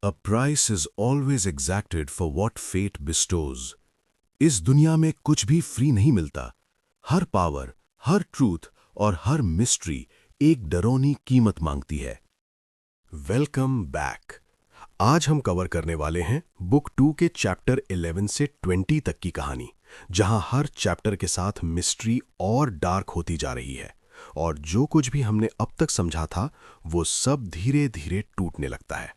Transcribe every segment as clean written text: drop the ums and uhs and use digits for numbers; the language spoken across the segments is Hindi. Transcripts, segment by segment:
A price is always exacted for what fate bestows. इस दुनिया में कुछ भी फ्री नहीं मिलता। हर पावर, हर ट्रूथ और हर मिस्ट्री एक डरावनी कीमत मांगती है। Welcome back. आज हम कवर करने वाले हैं बुक 2 के चैप्टर 11 से 20 तक की कहानी, जहां हर चैप्टर के साथ मिस्ट्री और डार्क होती जा रही है और जो कुछ भी हमने अब तक समझा था वो सब धीरे धीरे टूटने लगता है।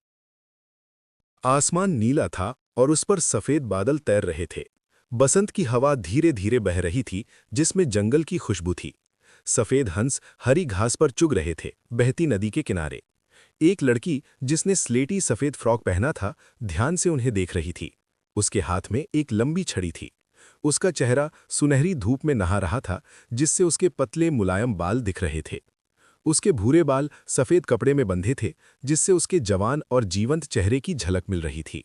आसमान नीला था और उस पर सफेद बादल तैर रहे थे। बसंत की हवा धीरे धीरे बह रही थी, जिसमें जंगल की खुशबू थी। सफेद हंस हरी घास पर चुग रहे थे, बहती नदी के किनारे। एक लड़की जिसने स्लेटी सफेद फ्रॉक पहना था, ध्यान से उन्हें देख रही थी। उसके हाथ में एक लंबी छड़ी थी। उसका चेहरा सुनहरी धूप में नहा रहा था, जिससे उसके पतले मुलायम बाल दिख रहे थे। उसके भूरे बाल सफेद कपड़े में बंधे थे, जिससे उसके जवान और जीवंत चेहरे की झलक मिल रही थी।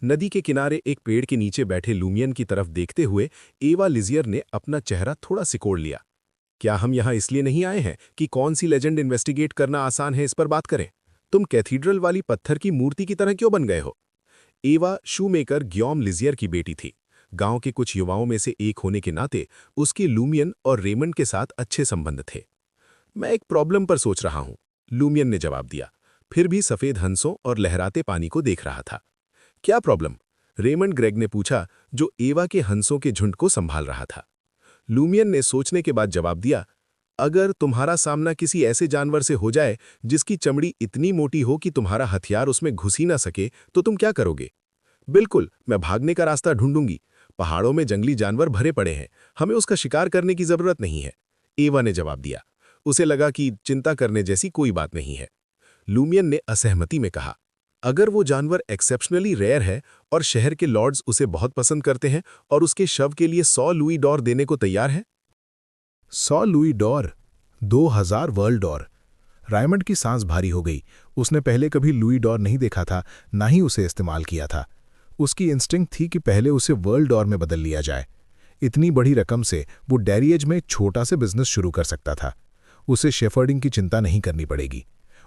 नदी के किनारे एक पेड़ के नीचे बैठे लूमियन की तरफ देखते हुए एवा लिजियर ने अपना चेहरा थोड़ा सिकोड़ लिया। क्या हम यहाँ इसलिए नहीं आए हैं कि कौन सी लेजेंड इन्वेस्टिगेट करना आसान है, इस पर बात करें? तुम कैथीड्रल वाली पत्थर की मूर्ति की तरह क्यों बन गए हो? एवा शूमेकर ग्योम लिजियर की बेटी थी। गांव के कुछ युवाओं में से एक होने के नाते उसके लूमियन और रेमंड के साथ अच्छे संबंध थे। मैं एक प्रॉब्लम पर सोच रहा हूं, लूमियन ने जवाब दिया, फिर भी सफेद हंसों और लहराते पानी को देख रहा था। क्या प्रॉब्लम? रेमंड ग्रेग ने पूछा, जो एवा के हंसों के झुंड को संभाल रहा था। लूमियन ने सोचने के बाद जवाब दिया, अगर तुम्हारा सामना किसी ऐसे जानवर से हो जाए जिसकी चमड़ी इतनी मोटी हो कि तुम्हारा हथियार उसमें घुस ही ना सके, तो तुम क्या करोगे? बिल्कुल, मैं भागने का रास्ता ढूंढूंगी। पहाड़ों में जंगली जानवर भरे पड़े हैं, हमें उसका शिकार करने की जरूरत नहीं है, एवा ने जवाब दिया। उसे लगा कि चिंता करने जैसी कोई बात नहीं है। लूमियन ने असहमति में कहा, अगर वो जानवर एक्सेप्शनली रेयर है और शहर के लॉर्ड्स उसे बहुत पसंद करते हैं और उसके शव के लिए 100 लुई डॉर देने को तैयार हैं? 100 Louis Dar, 2000 world Dar. Raymond की सांस भारी हो गई। उसने पहले कभी लुई डॉर नहीं देखा था, ना ही उसे इस्तेमाल किया था। उसकी इंस्टिंक्ट थी कि पहले उसे वर्ल्ड डॉर में बदल लिया जाए। इतनी बड़ी रकम से वो डेरिएज में एक छोटा से बिजनेस शुरू कर सकता था। उसे शेफर्डिंग की चिंता नहीं करनी पड़ेगी।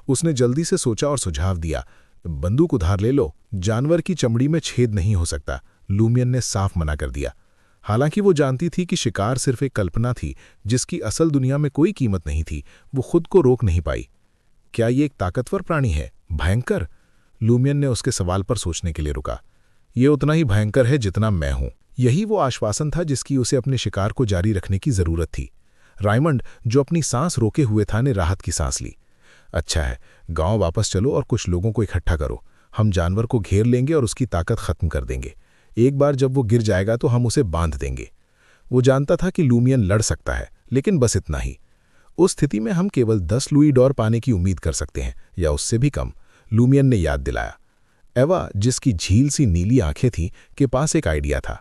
उसने जल्दी से सोचा और सुझाव दिया, बंदूक उधार ले लो, जानवर की चमड़ी में छेद नहीं हो सकता। लूमियन ने साफ मना कर दिया। हालांकि वो जानती थी कि शिकार सिर्फ एक कल्पना थी, जिसकी असल दुनिया में कोई कीमत नहीं थी। वो खुद को रोक नहीं पाई। क्या ये एक ताकतवर प्राणी है, भयंकर? लूमियन ने उसके सवाल पर सोचने के लिए रुका। ये उतना ही भयंकर है जितना मैं हूं। यही वो आश्वासन था जिसकी उसे अपने शिकार को जारी रखने की जरूरत थी। रायमंड, जो अपनी सांस रोके हुए था, ने राहत की सांस ली। अच्छा है, गांव वापस चलो और कुछ लोगों को इकट्ठा करो। हम जानवर को घेर लेंगे और उसकी ताकत खत्म कर देंगे। एक बार जब वो गिर जाएगा तो हम उसे बांध देंगे। वो जानता था कि लूमियन लड़ सकता है, लेकिन बस इतना ही। उस स्थिति में हम केवल 10 लुई डॉर पाने की उम्मीद कर सकते हैं, या उससे भी कम, लूमियन ने याद दिलाया। एवा, जिसकी झील सी नीली आंखें थीं, के पास एक आइडिया था।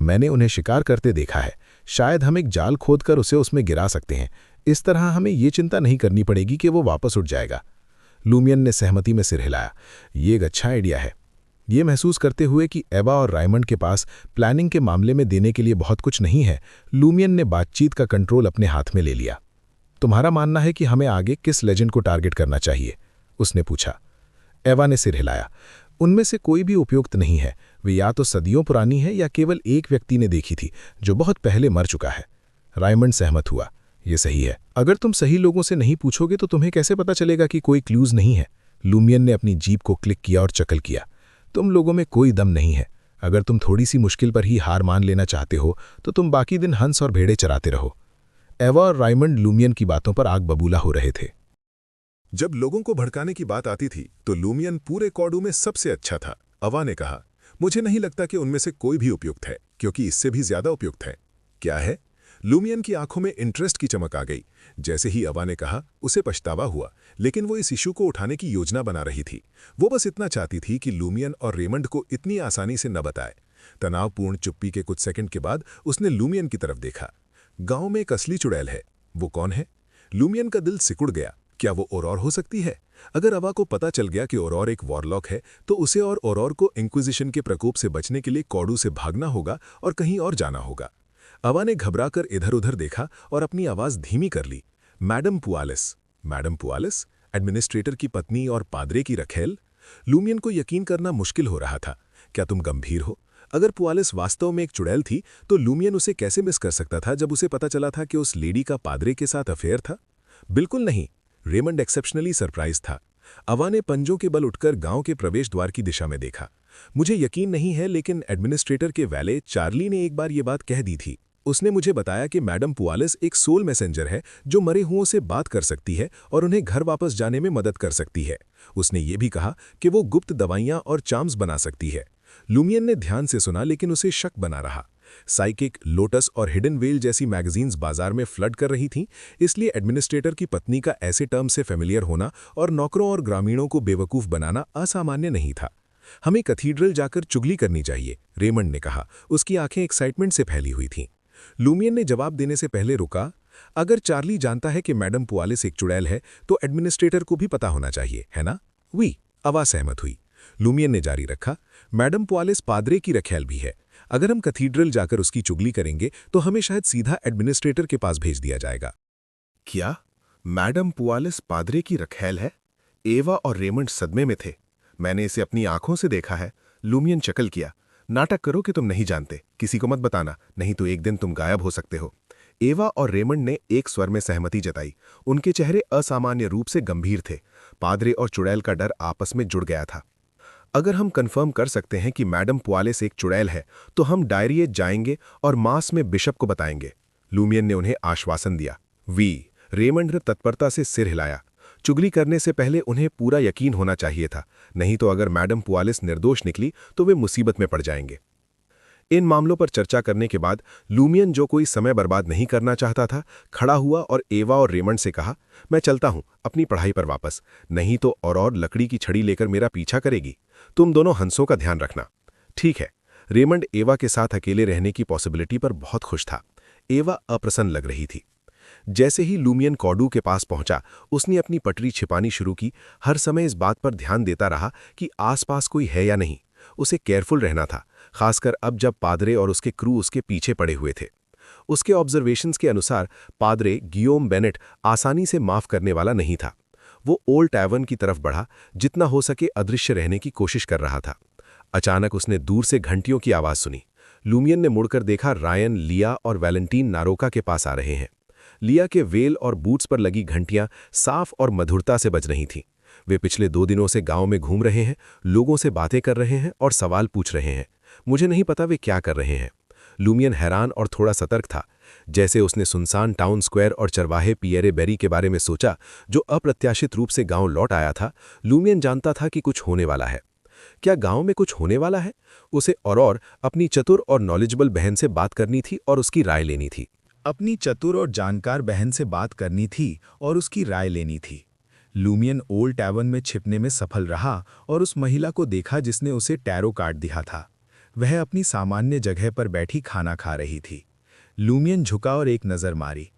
मैंने उन्हें शिकार करते देखा है। शायद हम एक जाल खोदकर उसे उसमें गिरा सकते हैं। इस तरह हमें ये चिंता नहीं करनी पड़ेगी कि वो वापस उठ जाएगा। लूमियन ने सहमति में सिर हिलाया। ये एक अच्छा आइडिया है। ये महसूस करते हुए कि एवा और रायमंड के पास प्लानिंग के मामले में देने के लिए बहुत कुछ नहीं है, लूमियन ने बातचीत का कंट्रोल अपने हाथ में ले लिया। तुम्हारा मानना है कि हमें आगे किस लेजेंड को टारगेट करना चाहिए? उसने पूछा। एवा ने सिर हिलाया। उनमें से कोई भी उपयुक्त नहीं है। वे या तो सदियों पुरानी है या केवल एक व्यक्ति ने देखी थी, जो बहुत पहले मर चुका है। रायमंड सहमत हुआ। ये सही है। अगर तुम सही लोगों से नहीं पूछोगे तो तुम्हें कैसे पता चलेगा कि कोई क्लूज नहीं है? लूमियन ने अपनी जीभ को क्लिक किया और चकल किया। तुम लोगों में कोई दम नहीं है। अगर तुम थोड़ी सी मुश्किल पर ही हार मान लेना चाहते हो तो तुम बाकी दिन हंस और भेड़े चराते रहो। एवा और रायमंड लूमियन की बातों पर आग बबूला हो रहे थे। जब लोगों को भड़काने की बात आती थी तो लूमियन पूरे कॉडू में सबसे अच्छा था। अवा ने कहा, मुझे नहीं लगता कि उनमें से कोई भी उपयुक्त है, क्योंकि इससे भी ज्यादा उपयुक्त है। क्या है? लूमियन की आंखों में इंटरेस्ट की चमक आ गई। जैसे ही अवा ने कहा, उसे पछतावा हुआ, लेकिन वो इस इशू को उठाने की योजना बना रही थी। वो बस इतना चाहती थी कि लूमियन और रेमंड को इतनी आसानी से न बताए। तनावपूर्ण चुप्पी के कुछ सेकंड के बाद उसने लूमियन की तरफ देखा। गांव में एक असली चुड़ैल है। वो कौन है? लूमियन का दिल सिकुड़ गया। क्या वो औरौर हो सकती है? अगर अवा को पता चल गया कि औरौर एक वॉरलॉक है, तो उसे और औरौर को इंक्विजिशन के प्रकोप से बचने के लिए कॉडू से भागना होगा और कहीं और जाना होगा। अवा ने घबराकर इधर उधर देखा और अपनी आवाज धीमी कर ली। मैडम पुआलिस। मैडम पुआलिस? एडमिनिस्ट्रेटर की पत्नी और पादरे की रखेल? लूमियन को यकीन करना मुश्किल हो रहा था। क्या तुम गंभीर हो? अगर पुआलिस वास्तव में एक चुड़ैल थी तो लूमियन उसे कैसे मिस कर सकता था जब उसे पता चला था कि उस लेडी का पादरे के साथ अफेयर था? बिल्कुल नहीं। रेमंड एक्सेप्शनली सरप्राइज था। अवा ने पंजों के बल उठकर गांव के प्रवेश द्वार की दिशा में देखा। मुझे यकीन नहीं है, लेकिन एडमिनिस्ट्रेटर के वैले चार्ली ने एक बार ये बात कह दी थी। उसने मुझे बताया कि मैडम पुआलिस एक सोल मैसेंजर है जो मरे हुओं से बात कर सकती है और उन्हें घर वापस जाने में मदद कर सकती है। उसने ये भी कहा कि वो गुप्त दवाइयां और चार्म्स बना सकती है। लूमियन ने ध्यान से सुना, लेकिन उसे शक बना रहा। साइकिक, लोटस और हिडन वेल जैसी मैगजीन्स बाजार में फ्लड कर रही थीं, इसलिए एडमिनिस्ट्रेटर की पत्नी का ऐसे टर्म से फेमिलियर होना और नौकरों और ग्रामीणों को बेवकूफ़ बनाना असामान्य नहीं था। हमें कैथीड्रल जाकर चुगली करनी चाहिए, रेमंड ने कहा। उसकी आंखें एक्साइटमेंट से फैली हुई थीं। लूमियन ने जवाब देने से पहले रुका। अगर चार्ली जानता है कि मैडम पुआलिस एक चुड़ैल है तो एडमिनिस्ट्रेटर को भी पता होना चाहिए, है ना? वी आवाज सहमत हुई। लूमियन ने जारी रखा, मैडम पुआलिस पादरे की रखैल भी है। अगर हम कैथीड्रल जाकर उसकी चुगली करेंगे तो हमें शायद सीधा एडमिनिस्ट्रेटर के पास भेज दिया जाएगा। क्या मैडम पुआलिस पादरे की रखैल है? एवा और रेमंड सदमे में थे। मैंने इसे अपनी आंखों से देखा है। लूमियन चकल किया। नाटक करो कि तुम नहीं जानते, किसी को मत बताना, नहीं तो एक दिन तुम गायब हो सकते हो। एवा और रेमंड ने एक स्वर में सहमति जताई। उनके चेहरे असामान्य रूप से गंभीर थे। पादरे और चुड़ैल का डर आपस में जुड़ गया था। अगर हम कंफर्म कर सकते हैं कि मैडम पुआलिस एक चुड़ैल है तो हम डायरिएट जाएंगे और मास में बिशप को बताएंगे। लूमियन ने उन्हें आश्वासन दिया। रेमंड ने तत्परता से सिर हिलाया। चुगली करने से पहले उन्हें पूरा यकीन होना चाहिए था, नहीं तो अगर मैडम पुआलिस निर्दोष निकली तो वे मुसीबत में पड़ जाएंगे। इन मामलों पर चर्चा करने के बाद लूमियन, जो कोई समय बर्बाद नहीं करना चाहता था, खड़ा हुआ और एवा और रेमंड से कहा, मैं चलता हूं अपनी पढ़ाई पर वापस, नहीं तो और लकड़ी की छड़ी लेकर मेरा पीछा करेगी। तुम दोनों हंसों का ध्यान रखना। ठीक है। रेमंड एवा के साथ अकेले रहने की पॉसिबिलिटी पर बहुत खुश था। एवा अप्रसन्न लग रही थी। जैसे ही लूमियन कॉडू के पास पहुंचा, उसने अपनी पटरी छिपानी शुरू की। हर समय इस बात पर ध्यान देता रहा कि आसपास कोई है या नहीं। उसे केयरफुल रहना था, खासकर अब जब पादरे और उसके क्रू उसके पीछे पड़े हुए थे। उसके ऑब्जर्वेशंस के अनुसार पादरे गियोम बेनेट आसानी से माफ करने वाला नहीं था। वो ओल्ड टैवर्न की तरफ बढ़ा, जितना हो सके अदृश्य रहने की कोशिश कर रहा था। अचानक उसने दूर से घंटियों की आवाज़ सुनी। लूमियन ने मुड़कर देखा, रायन, लिया और वैलेंटीन नारोका के पास आ रहे हैं। लिया के वेल और बूट्स पर लगी घंटियां साफ और मधुरता से बज रही थीं। वे पिछले 2 दिनों से गांव में घूम रहे हैं, लोगों से बातें कर रहे हैं और सवाल पूछ रहे हैं। मुझे नहीं पता वे क्या कर रहे हैं। लूमियन हैरान और थोड़ा सतर्क था। जैसे उसने सुनसान टाउन स्क्वायर और चरवाहे पियरे बेरी के बारे में सोचा, जो अप्रत्याशित रूप से गांव लौट आया था। लूमियन जानता था कि कुछ होने वाला है। क्या गांव में कुछ होने वाला है? उसे और अपनी चतुर और नॉलेजेबल बहन से बात करनी थी और उसकी राय लेनी थी। अपनी चतुर और जानकार बहन से बात करनी थी और उसकी राय लेनी थी। लूमियन ओल्ड टैवर्न में छिपने में सफल रहा और उस महिला को देखा जिसने उसे टैरो कार्ड दिया था। वह अपनी सामान्य जगह पर बैठी खाना खा रही थी। लूमियन झुका और एक नज़र मारी।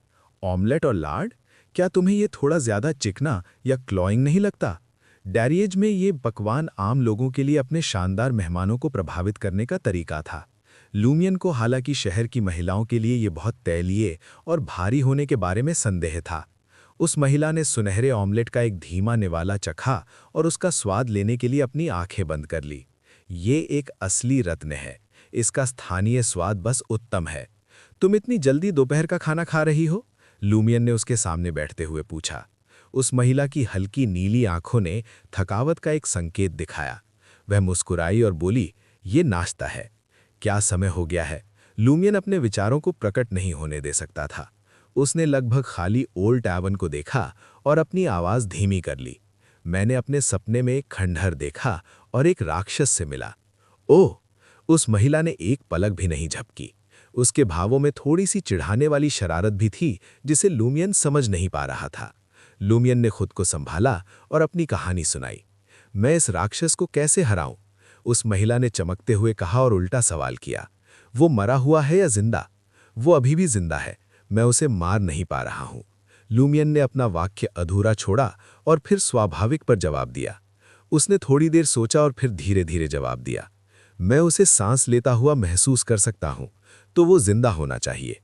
ऑमलेट और लार्ड? क्या तुम्हें ये थोड़ा ज़्यादा चिकना या क्लॉइंग नहीं लगता? डैरिएज में ये पकवान आम लोगों के लिए अपने शानदार मेहमानों को प्रभावित करने का तरीका था। लूमियन को हालांकि शहर की महिलाओं के लिए ये बहुत तैलीय और भारी होने के बारे में संदेह था। उस महिला ने सुनहरे ऑमलेट का एक धीमा निवाला चखा और उसका स्वाद लेने के लिए अपनी आंखें बंद कर ली। ये एक असली रत्न है। इसका स्थानीय स्वाद बस उत्तम है। तुम इतनी जल्दी दोपहर का खाना खा रही हो? लूमियन ने उसके सामने बैठते हुए पूछा। उस महिला की हल्की नीली आंखों ने थकावट का एक संकेत दिखाया। वह मुस्कुराई और बोली, ये नाश्ता है। क्या समय हो गया है? लूमियन अपने विचारों को प्रकट नहीं होने दे सकता था। उसने लगभग खाली ओल्ड टैवर्न को देखा और अपनी आवाज़ धीमी कर ली। मैंने अपने सपने में एक खंडहर देखा और एक राक्षस से मिला। ओह! उस महिला ने एक पलक भी नहीं झपकी। उसके भावों में थोड़ी सी चिढ़ाने वाली शरारत भी थी, जिसे लूमियन समझ नहीं पा रहा था। लूमियन ने खुद को संभाला और अपनी कहानी सुनाई। मैं इस राक्षस को कैसे हराऊं? उस महिला ने चमकते हुए कहा और उल्टा सवाल किया। वो मरा हुआ है या जिंदा? वो अभी भी जिंदा है। मैं उसे मार नहीं पा रहा हूं। लूमियन ने अपना वाक्य अधूरा छोड़ा और फिर स्वाभाविक पर जवाब दिया। उसने थोड़ी देर सोचा और फिर धीरे धीरे जवाब दिया। मैं उसे सांस लेता हुआ महसूस कर सकता हूं, तो वो जिंदा होना चाहिए।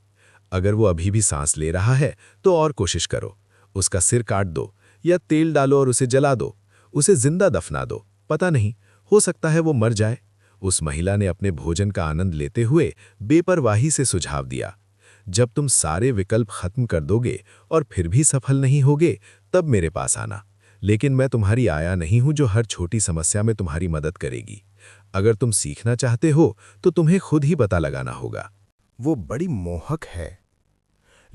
अगर वो अभी भी सांस ले रहा है तो और कोशिश करो। उसका सिर काट दो या तेल डालो और उसे जला दो। उसे जिंदा दफना दो पता नहीं, हो सकता है वो मर जाए। उस महिला ने अपने भोजन का आनंद लेते हुए बेपरवाही से सुझाव दिया। जब तुम सारे विकल्प खत्म कर दोगे और फिर भी सफल नहीं होगे, तब मेरे पास आना। लेकिन मैं तुम्हारी आया नहीं हूं जो हर छोटी समस्या में तुम्हारी मदद करेगी। अगर तुम सीखना चाहते हो तो तुम्हें खुद ही पता लगाना होगा। वो बड़ी मोहक है।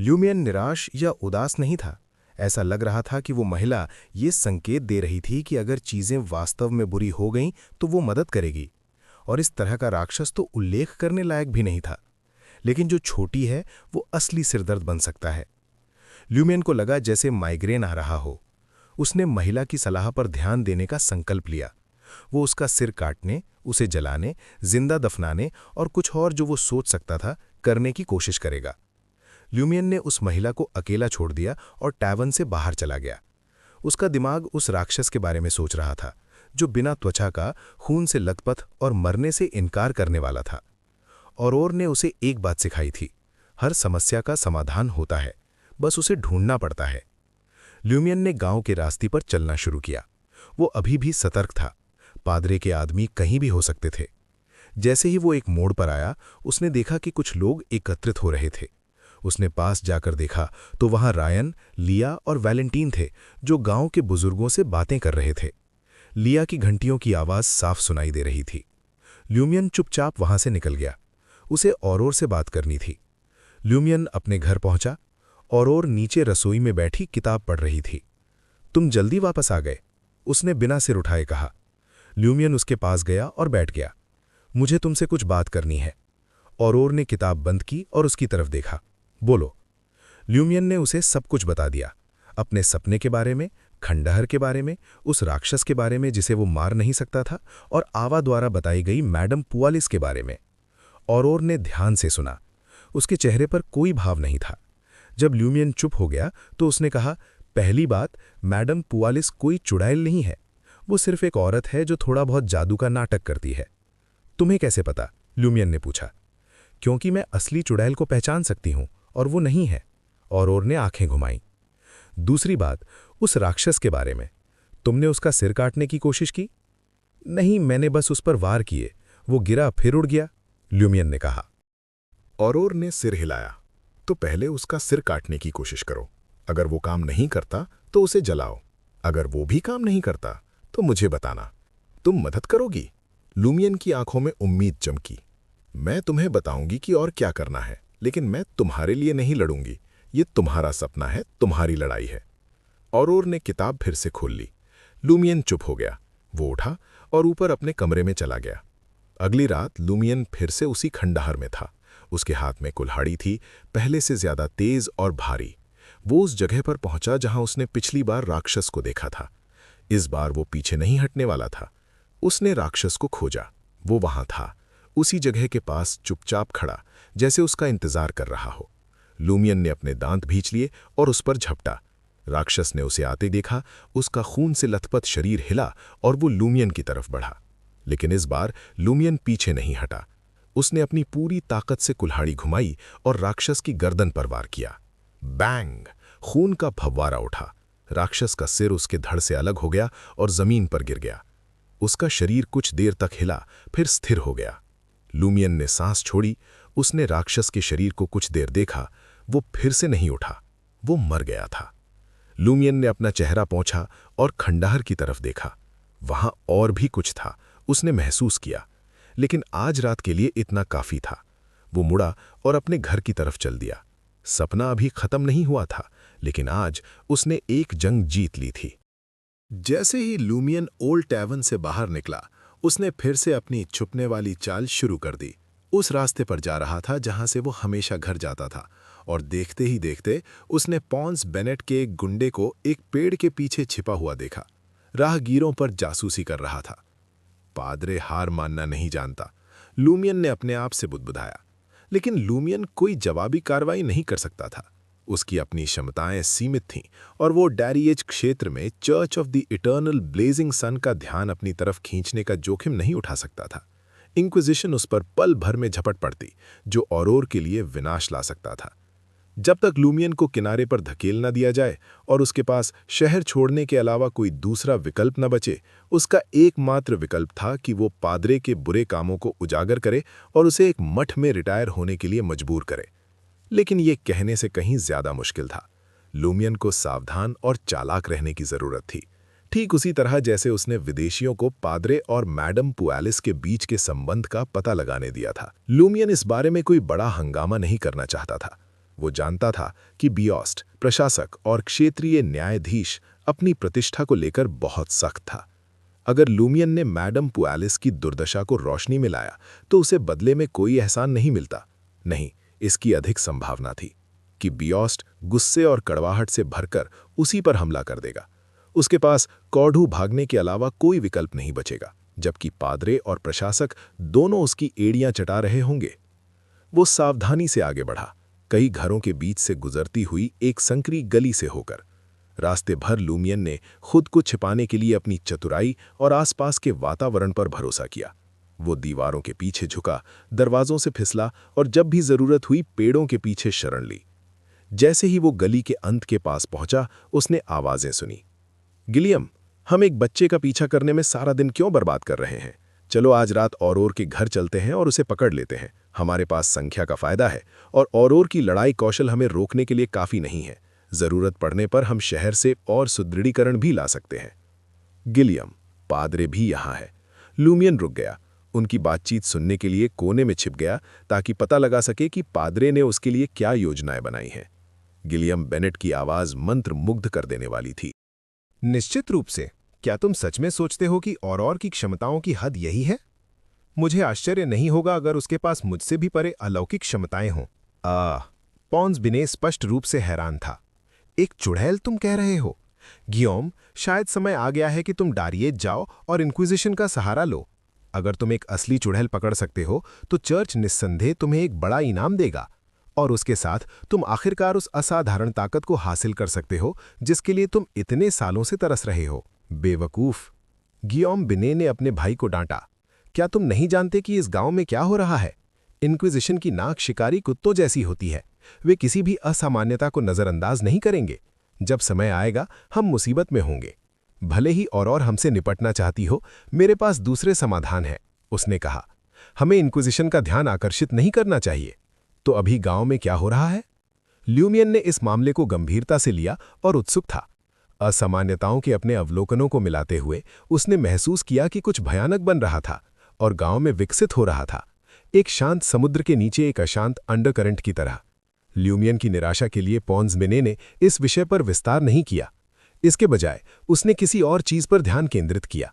ल्यूमियन निराश या उदास नहीं था। ऐसा लग रहा था कि वो महिला ये संकेत दे रही थी कि अगर चीजें वास्तव में बुरी हो गईं तो वो मदद करेगी। और इस तरह का राक्षस तो उल्लेख करने लायक भी नहीं था। लेकिन जो छोटी है वो असली सिरदर्द बन सकता है। ल्यूमियन को लगा जैसे माइग्रेन आ रहा हो। उसने महिला की सलाह पर ध्यान देने का संकल्प लिया। वो उसका सिर काटने, उसे जलाने, जिंदा दफनाने और कुछ और जो वो सोच सकता था करने की कोशिश करेगा। ल्यूमियन ने उस महिला को अकेला छोड़ दिया और टैवर्न से बाहर चला गया। उसका दिमाग उस राक्षस के बारे में सोच रहा था जो बिना त्वचा का, खून से लथपथ और मरने से इनकार करने वाला था। और ने उसे एक बात सिखाई थी, हर समस्या का समाधान होता है, बस उसे ढूंढना पड़ता है। ल्यूमियन ने गांव के रास्ते पर चलना शुरू किया। वो अभी भी सतर्क था। पादरे के आदमी कहीं भी हो सकते थे। जैसे ही वो एक मोड़ पर आया, उसने देखा कि कुछ लोग एकत्रित हो रहे थे। उसने पास जाकर देखा तो वहां रायन, लिया और वैलेंटीन थे जो गांव के बुजुर्गों से बातें कर रहे थे। लिया की घंटियों की आवाज साफ सुनाई दे रही थी। ल्यूमियन चुपचाप वहां से निकल गया। उसे औरोर से बात करनी थी। ल्यूमियन अपने घर पहुंचा। औरोर नीचे रसोई में बैठी किताब पढ़ रही थी। तुम जल्दी वापस आ गए, उसने बिना सिर उठाए कहा। ल्यूमियन उसके पास गया और बैठ गया। मुझे तुमसे कुछ बात करनी है। औरोर ने किताब बंद की और उसकी तरफ देखा। बोलो। ल्यूमियन ने उसे सब कुछ बता दिया, अपने सपने के बारे में, खंडहर के बारे में, उस राक्षस के बारे में जिसे वो मार नहीं सकता था, और आवा द्वारा बताई गई मैडम पुआलिस के बारे में। औरोर ने ध्यान से सुना। उसके चेहरे पर कोई भाव नहीं था। जब ल्यूमियन चुप हो गया तो उसने कहा, पहली बात, मैडम पुआलिस कोई चुड़ैल नहीं है। वो सिर्फ एक औरत है जो थोड़ा बहुत जादू का नाटक करती है। तुम्हें कैसे पता? ल्यूमियन ने पूछा। क्योंकि मैं असली चुड़ैल को पहचान सकती हूं और वो नहीं है। औरोर ने आंखें घुमाईं। दूसरी बात, उस राक्षस के बारे में, तुमने उसका सिर काटने की कोशिश की? नहीं, मैंने बस उस पर वार किए, वो गिरा फिर उड़ गया, ल्यूमियन ने कहा। औरोर ने सिर हिलाया। तो पहले उसका सिर काटने की कोशिश करो। अगर वो काम नहीं करता तो उसे जलाओ। अगर वो भी काम नहीं करता तो मुझे बताना। तुम मदद करोगी? ल्यूमियन की आंखों में उम्मीद चमकी। मैं तुम्हें बताऊंगी कि और क्या करना है, लेकिन मैं तुम्हारे लिए नहीं लड़ूंगी। ये तुम्हारा सपना है, तुम्हारी लड़ाई है। औरोर ने किताब फिर से खोल ली। ल्यूमियन चुप हो गया। वो उठा और ऊपर अपने कमरे में चला गया। अगली रात ल्यूमियन फिर से उसी खंडहर में था। उसके हाथ में कुल्हाड़ी थी, पहले से ज्यादा तेज और भारी। वो उस जगह पर पहुंचा जहां उसने पिछली बार राक्षस को देखा था। इस बार वो पीछे नहीं हटने वाला था। उसने राक्षस को खोजा। वो वहां था, उसी जगह के पास चुपचाप खड़ा, जैसे उसका इंतजार कर रहा हो। ल्यूमियन ने अपने दांत भींच लिए और उस पर झपटा। राक्षस ने उसे आते देखा। उसका खून से लथपथ शरीर हिला और वो ल्यूमियन की तरफ बढ़ा। लेकिन इस बार ल्यूमियन पीछे नहीं हटा। उसने अपनी पूरी ताकत से कुल्हाड़ी घुमाई और राक्षस की गर्दन पर वार किया। बैंग! खून का फव्वारा उठा। राक्षस का सिर उसके धड़ से अलग हो गया और जमीन पर गिर गया। उसका शरीर कुछ देर तक हिला, फिर स्थिर हो गया। ल्यूमियन ने सांस छोड़ी। उसने राक्षस के शरीर को कुछ देर देखा। वो फिर से नहीं उठा। वो मर गया था। ल्यूमियन ने अपना चेहरा पोंछा और खंडहर की तरफ देखा। वहां और भी कुछ था, उसने महसूस किया। लेकिन आज रात के लिए इतना काफी था। वो मुड़ा और अपने घर की तरफ चल दिया। सपना अभी खत्म नहीं हुआ था, लेकिन आज उसने एक जंग जीत ली थी। जैसे ही ल्यूमियन ओल्ड टैवर्न से बाहर निकला, उसने फिर से अपनी छुपने वाली चाल शुरू कर दी। उस रास्ते पर जा रहा था जहां से वो हमेशा घर जाता था, और देखते ही देखते उसने पॉन्स बेनेट के एक गुंडे को एक पेड़ के पीछे छिपा हुआ देखा। राहगीरों पर जासूसी कर रहा था। पादरे हार मानना नहीं जानता, ल्यूमियन ने अपने आप से बुदबुदाया। लेकिन ल्यूमियन कोई जवाबी कार्रवाई नहीं कर सकता था। उसकी अपनी क्षमताएं सीमित थीं और वो डैरिएज क्षेत्र में church of the eternal blazing sun का ध्यान अपनी तरफ खींचने का जोखिम नहीं उठा सकता था। इंक्विजिशन उस पर पल भर में झपट पड़ती, जो औरोर के लिए विनाश ला सकता था। जब तक लूमियन को किनारे पर धकेल न दिया जाए और उसके पास शहर छोड़ने के अलावा कोई दूसरा विकल्प न बचे, उसका एकमात्र विकल्प था कि वो पादरे के बुरे कामों को उजागर करे और उसे एक मठ में रिटायर होने के लिए मजबूर करे। लेकिन ये कहने से कहीं ज्यादा मुश्किल था। लूमियन को सावधान और चालाक रहने की जरूरत थी, ठीक उसी तरह जैसे उसने विदेशियों को पादरे और मैडम पुआलिस के बीच के संबंध का पता लगाने दिया था। लूमियन इस बारे में कोई बड़ा हंगामा नहीं करना चाहता था। वो जानता था कि बियोस्ट, प्रशासक और क्षेत्रीय न्यायाधीश अपनी प्रतिष्ठा को लेकर बहुत सख्त था। अगर लूमियन ने मैडम पुआलिस की दुर्दशा को रोशनी में लाया तो उसे बदले में कोई एहसान नहीं मिलता। नहीं, इसकी अधिक संभावना थी कि बियोस्ट गुस्से और कड़वाहट से भरकर उसी पर हमला कर देगा। उसके पास कौढ़ू भागने के अलावा कोई विकल्प नहीं बचेगा, जबकि पादरे और प्रशासक दोनों उसकी एड़ियां चटा रहे होंगे। वो सावधानी से आगे बढ़ा, कई घरों के बीच से गुजरती हुई एक संकरी गली से होकर। रास्ते भर लूमियन ने खुद को छिपाने के लिए अपनी चतुराई और आसपास के वातावरण पर भरोसा किया। वो दीवारों के पीछे झुका, दरवाजों से फिसला और जब भी जरूरत हुई पेड़ों के पीछे शरण ली। जैसे ही वो गली के अंत के पास पहुंचा, उसने आवाजें सुनी। गिलियम, हम एक बच्चे का पीछा करने में सारा दिन क्यों बर्बाद कर रहे हैं? चलो आज रात औरोर के घर चलते हैं और उसे पकड़ लेते हैं। हमारे पास संख्या का फायदा है और औरोर की लड़ाई कौशल हमें रोकने के लिए काफी नहीं है। जरूरत पड़ने पर हम शहर से और सुदृढ़ीकरण भी ला सकते हैं। गिलियम, पादरे भी यहाँ है। लूमियन रुक गया, उनकी बातचीत सुनने के लिए कोने में छिप गया ताकि पता लगा सके कि पादरे ने उसके लिए क्या योजनाएं बनाई हैं। गिलियम बेनेट की आवाज मंत्र मुग्ध कर देने वाली थी। निश्चित रूप से, क्या तुम सच में सोचते हो कि औरोर की क्षमताओं की हद यही है? मुझे आश्चर्य नहीं होगा अगर उसके पास मुझसे भी परे अलौकिक क्षमताएं हों। पॉन्स बिने स्पष्ट रूप से हैरान था। एक चुड़ैल तुम कह रहे हो? गियोम, शायद समय आ गया है कि तुम डारिएट जाओ और इंक्विजिशन का सहारा लो। अगर तुम एक असली चुड़ैल पकड़ सकते हो तो चर्च निस्संदेह तुम्हें एक बड़ा इनाम देगा, और उसके साथ तुम आखिरकार उस असाधारण ताकत को हासिल कर सकते हो जिसके लिए तुम इतने सालों से तरस रहे हो। बेवकूफ, गियोम बिने ने अपने भाई को डांटा। क्या तुम नहीं जानते कि इस गांव में क्या हो रहा है? इंक्विजिशन की नाक शिकारी कुत्तों जैसी होती है। वे किसी भी असामान्यता को नजरअंदाज नहीं करेंगे। जब समय आएगा हम मुसीबत में होंगे। भले ही और हमसे निपटना चाहती हो, मेरे पास दूसरे समाधान है, उसने कहा। हमें इंक्विजिशन का ध्यान आकर्षित नहीं करना चाहिए। तो अभी गांव में क्या हो रहा है? ल्यूमियन ने इस मामले को गंभीरता से लिया और उत्सुक था। असामान्यताओं के अपने अवलोकनों को मिलाते हुए उसने महसूस किया कि कुछ भयानक बन रहा था और गांव में विकसित हो रहा था, एक शांत समुद्र के नीचे एक अशांत अंडरकरंट की तरह। ल्यूमियन की निराशा के लिए पॉन्स बिने ने इस विषय पर विस्तार नहीं किया। इसके बजाय उसने किसी और चीज पर ध्यान केंद्रित किया।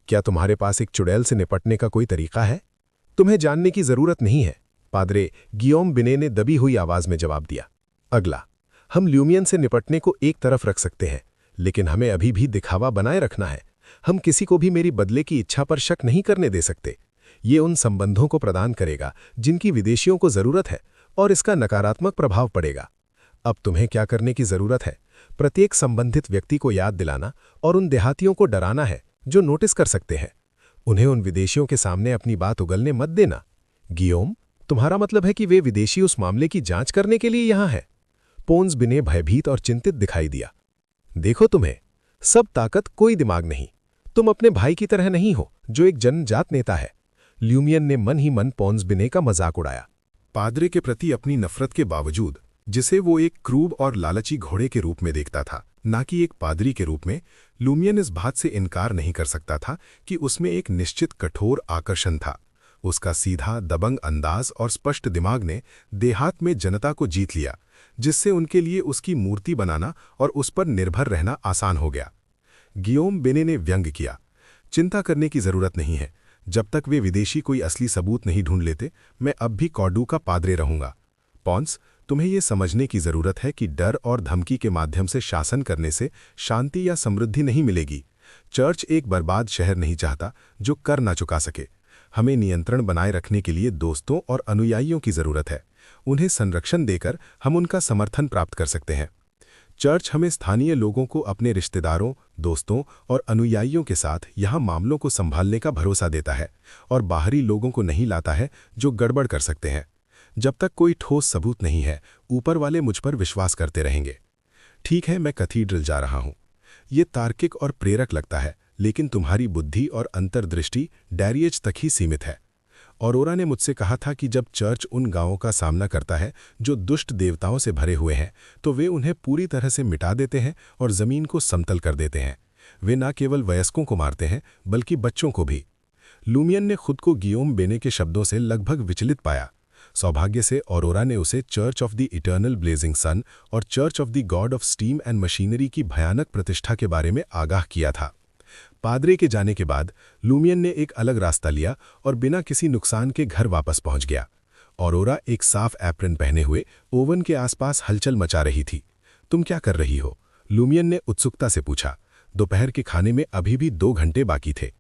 क्या तुम्हारे पास एक चुड़ैल से निपटने का कोई तरीका है? तुम्हें जानने की जरूरत नहीं है, पादरे गियोम बिने ने दबी हुई आवाज में जवाब दिया। अगला, हम ल्यूमियन से निपटने को एक तरफ रख सकते हैं, लेकिन हमें अभी भी दिखावा बनाए रखना है। हम किसी को भी मेरी बदले की इच्छा पर शक नहीं करने दे सकते। ये उन संबंधों को प्रदान करेगा जिनकी विदेशियों को जरूरत है, और इसका नकारात्मक प्रभाव पड़ेगा। अब तुम्हें क्या करने की जरूरत है? प्रत्येक संबंधित व्यक्ति को याद दिलाना और उन देहातियों को डराना है जो नोटिस कर सकते हैं। उन्हें उन विदेशियों के सामने अपनी बात उगलने मत देना। गियोम, तुम्हारा मतलब है कि वे विदेशी उस मामले की जांच करने के लिए यहां है? पोन्स बिने भयभीत और चिंतित दिखाई दिया। देखो, तुम्हें सब ताकत, कोई दिमाग नहीं। तुम अपने भाई की तरह नहीं हो जो एक जनजात नेता है। ल्यूमियन ने मन ही मन पोन्स बिने का मजाक उड़ाया। पादरे के प्रति अपनी नफरत के बावजूद, जिसे वो एक क्रूर और लालची घोड़े के रूप में देखता था, ना कि एक पादरी के रूप में, लूमियन इस बात से इनकार नहीं कर सकता था कि उसमें एक निश्चित कठोर आकर्षण था। उसका सीधा, दबंग अंदाज और स्पष्ट दिमाग ने देहात में जनता को जीत लिया, जिससे उनके लिए उसकी मूर्ति बनाना और उस पर निर्भर रहना आसान हो गया। गियोम बिने ने व्यंग किया। चिंता करने की जरूरत नहीं है। जब तक वे विदेशी कोई असली सबूत नहीं ढूंढ लेते, मैं अब भी कौडू का पादरे रहूंगा। पॉन्स, तुम्हें यह समझने की जरूरत है कि डर और धमकी के माध्यम से शासन करने से शांति या समृद्धि नहीं मिलेगी। चर्च एक बर्बाद शहर नहीं चाहता जो कर ना चुका सके। हमें नियंत्रण बनाए रखने के लिए दोस्तों और अनुयायियों की जरूरत है। उन्हें संरक्षण देकर हम उनका समर्थन प्राप्त कर सकते हैं। चर्च हमें स्थानीय लोगों को अपने रिश्तेदारों, दोस्तों और अनुयायियों के साथ यहाँ मामलों को संभालने का भरोसा देता है और बाहरी लोगों को नहीं लाता है जो गड़बड़ कर सकते हैं। जब तक कोई ठोस सबूत नहीं है, ऊपर वाले मुझ पर विश्वास करते रहेंगे। ठीक है, मैं कैथीड्रल जा रहा हूं। ये तार्किक और प्रेरक लगता है, लेकिन तुम्हारी बुद्धि और अंतर्दृष्टि डैरिएज तक ही सीमित है। ऑरोरा ने मुझसे कहा था कि जब चर्च उन गांवों का सामना करता है जो दुष्ट देवताओं से भरे हुए हैं, तो वे उन्हें पूरी तरह से मिटा देते हैं और जमीन को समतल कर देते हैं। वे न केवल वयस्कों को मारते हैं, बल्कि बच्चों को भी। लूमियन ने खुद को गियोम बेने के शब्दों से लगभग विचलित पाया। सौभाग्य से ऑरोरा ने उसे church of the eternal blazing sun और church of the god of steam and machinery की भयानक प्रतिष्ठा के बारे में आगाह किया था। पादरे के जाने के बाद लूमियन ने एक अलग रास्ता लिया और बिना किसी नुकसान के घर वापस पहुंच गया। ऑरोरा एक साफ एप्रन पहने हुए ओवन के आसपास हलचल मचा रही थी। तुम क्या कर रही हो? लूमियन ने उत्सुकता से पूछा। दोपहर के खाने में अभी भी 2 घंटे बाकी थे।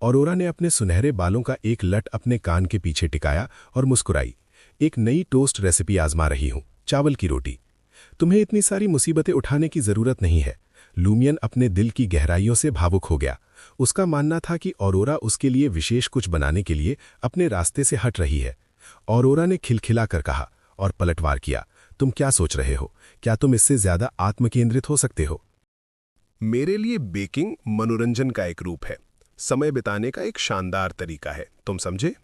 ऑरोरा ने अपने सुनहरे बालों का एक लट अपने कान के पीछे टिकाया और मुस्कुराई। एक नई टोस्ट रेसिपी आजमा रही हूं, चावल की रोटी। तुम्हें इतनी सारी मुसीबतें उठाने की जरूरत नहीं है। लूमियन अपने दिल की गहराइयों से भावुक हो गया। उसका मानना था कि ऑरोरा उसके लिए विशेष कुछ बनाने के लिए अपने रास्ते से हट रही है। ऑरोरा ने खिलखिलाकर कहा और पलटवार किया, तुम क्या सोच रहे हो? क्या तुम इससे ज्यादा आत्मकेंद्रित हो सकते हो? मेरे लिए बेकिंग मनोरंजन का एक रूप है, समय बिताने का एक शानदार तरीका है, तुम समझे?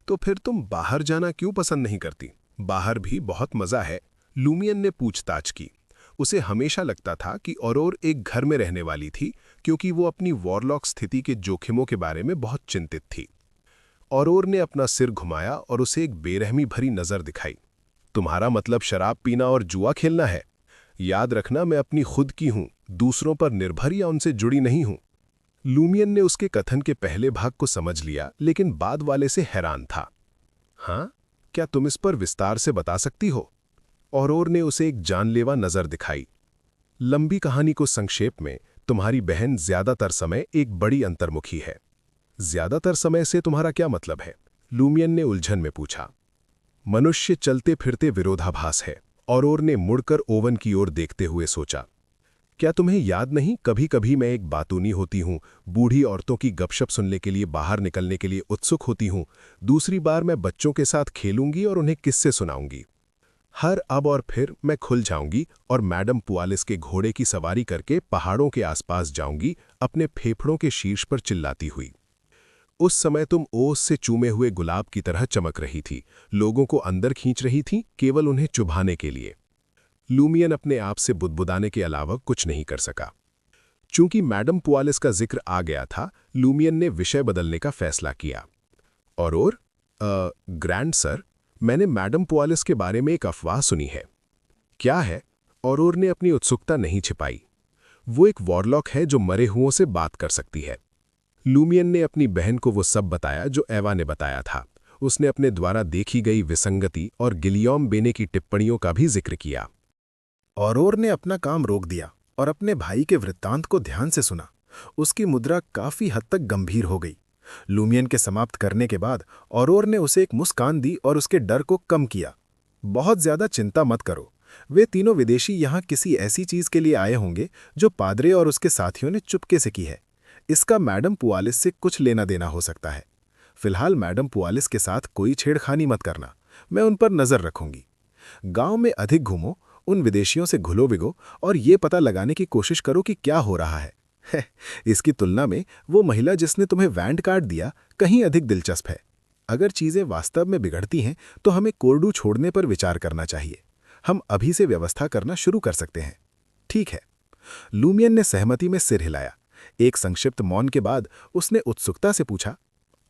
तो फिर तुम बाहर जाना क्यों पसंद नहीं करती? बाहर भी बहुत मजा है, लूमियन ने पूछताछ की। उसे हमेशा लगता था कि ऑरोर एक घर में रहने वाली थी, क्योंकि वो अपनी वॉरलॉक स्थिति के जोखिमों के बारे में बहुत चिंतित थी। ऑरोर ने अपना सिर घुमाया और उसे एक बेरहमी भरी नजर दिखाई। तुम्हारा मतलब शराब पीना और जुआ खेलना है? याद रखना, मैं अपनी खुद की हूं, दूसरों पर निर्भर या उनसे जुड़ी नहीं हूं। लूमियन ने उसके कथन के पहले भाग को समझ लिया, लेकिन बाद वाले से हैरान था। हाँ, क्या तुम इस पर विस्तार से बता सकती हो? ऑरोर ने उसे एक जानलेवा नजर दिखाई। लंबी कहानी को संक्षेप में, तुम्हारी बहन ज्यादातर समय एक बड़ी अंतर्मुखी है। ज्यादातर समय से तुम्हारा क्या मतलब है? लूमियन ने उलझन में पूछा। मनुष्य चलते फिरते विरोधाभास है, ऑरोर ने मुड़कर ओवन की ओर देखते हुए सोचा। क्या तुम्हें याद नहीं, कभी कभी मैं एक बातूनी होती हूँ, बूढ़ी औरतों की गपशप सुनने के लिए बाहर निकलने के लिए उत्सुक होती हूँ। दूसरी बार मैं बच्चों के साथ खेलूंगी और उन्हें किस्से सुनाऊंगी। हर अब और फिर मैं खुल जाऊंगी और मैडम पुआलिस के घोड़े की सवारी करके पहाड़ों के आसपास जाऊंगी, अपने फेफड़ों के शीर्ष पर चिल्लाती हुई। उस समय तुम ओस से चूमे हुए गुलाब की तरह चमक रही थी, लोगों को अंदर खींच रही थी, केवल उन्हें चुभाने के लिए। लूमियन अपने आप से बुदबुदाने के अलावा कुछ नहीं कर सका। चूंकि मैडम पुआलिस का जिक्र आ गया था, लूमियन ने विषय बदलने का फैसला किया। और ग्रैंड सर, मैंने मैडम पुआलिस के बारे में एक अफवाह सुनी है। क्या है? ऑरोर ने अपनी उत्सुकता नहीं छिपाई। वो एक वॉरलॉक है जो मरे हुओं से बात कर सकती है। लूमियन ने अपनी बहन को वो सब बताया जो एवा ने बताया था। उसने अपने द्वारा देखी गई विसंगति और गिलियॉम बेने की टिप्पणियों का भी जिक्र किया। ऑरोर ने अपना काम रोक दिया और अपने भाई के वृत्तांत को ध्यान से सुना। उसकी मुद्रा काफी हद तक गंभीर हो गई। लूमियन के समाप्त करने के बाद ऑरोर ने उसे एक मुस्कान दी और उसके डर को कम किया। बहुत ज्यादा चिंता मत करो, वे तीनों विदेशी यहाँ किसी ऐसी चीज के लिए आए होंगे जो पादरे और उसके साथियों ने चुपके से की है। इसका मैडम पुआलिस से कुछ लेना देना हो सकता है। फिलहाल मैडम पुआलिस के साथ कोई छेड़खानी मत करना, मैं उन पर नजर रखूंगी। गांव में अधिक घूमो, उन विदेशियों से घुलो बिगो और ये पता लगाने की कोशिश करो कि क्या हो रहा है। इसकी तुलना में वो महिला जिसने तुम्हें वैंड कार्ड दिया कहीं अधिक दिलचस्प है। अगर चीजें वास्तव में बिगड़ती हैं तो हमें कोर्डू छोड़ने पर विचार करना चाहिए। हम अभी से व्यवस्था करना शुरू कर सकते हैं। ठीक है। लूमियन ने सहमति में सिर हिलाया। एक संक्षिप्त मौन के बाद उसने उत्सुकता से पूछा,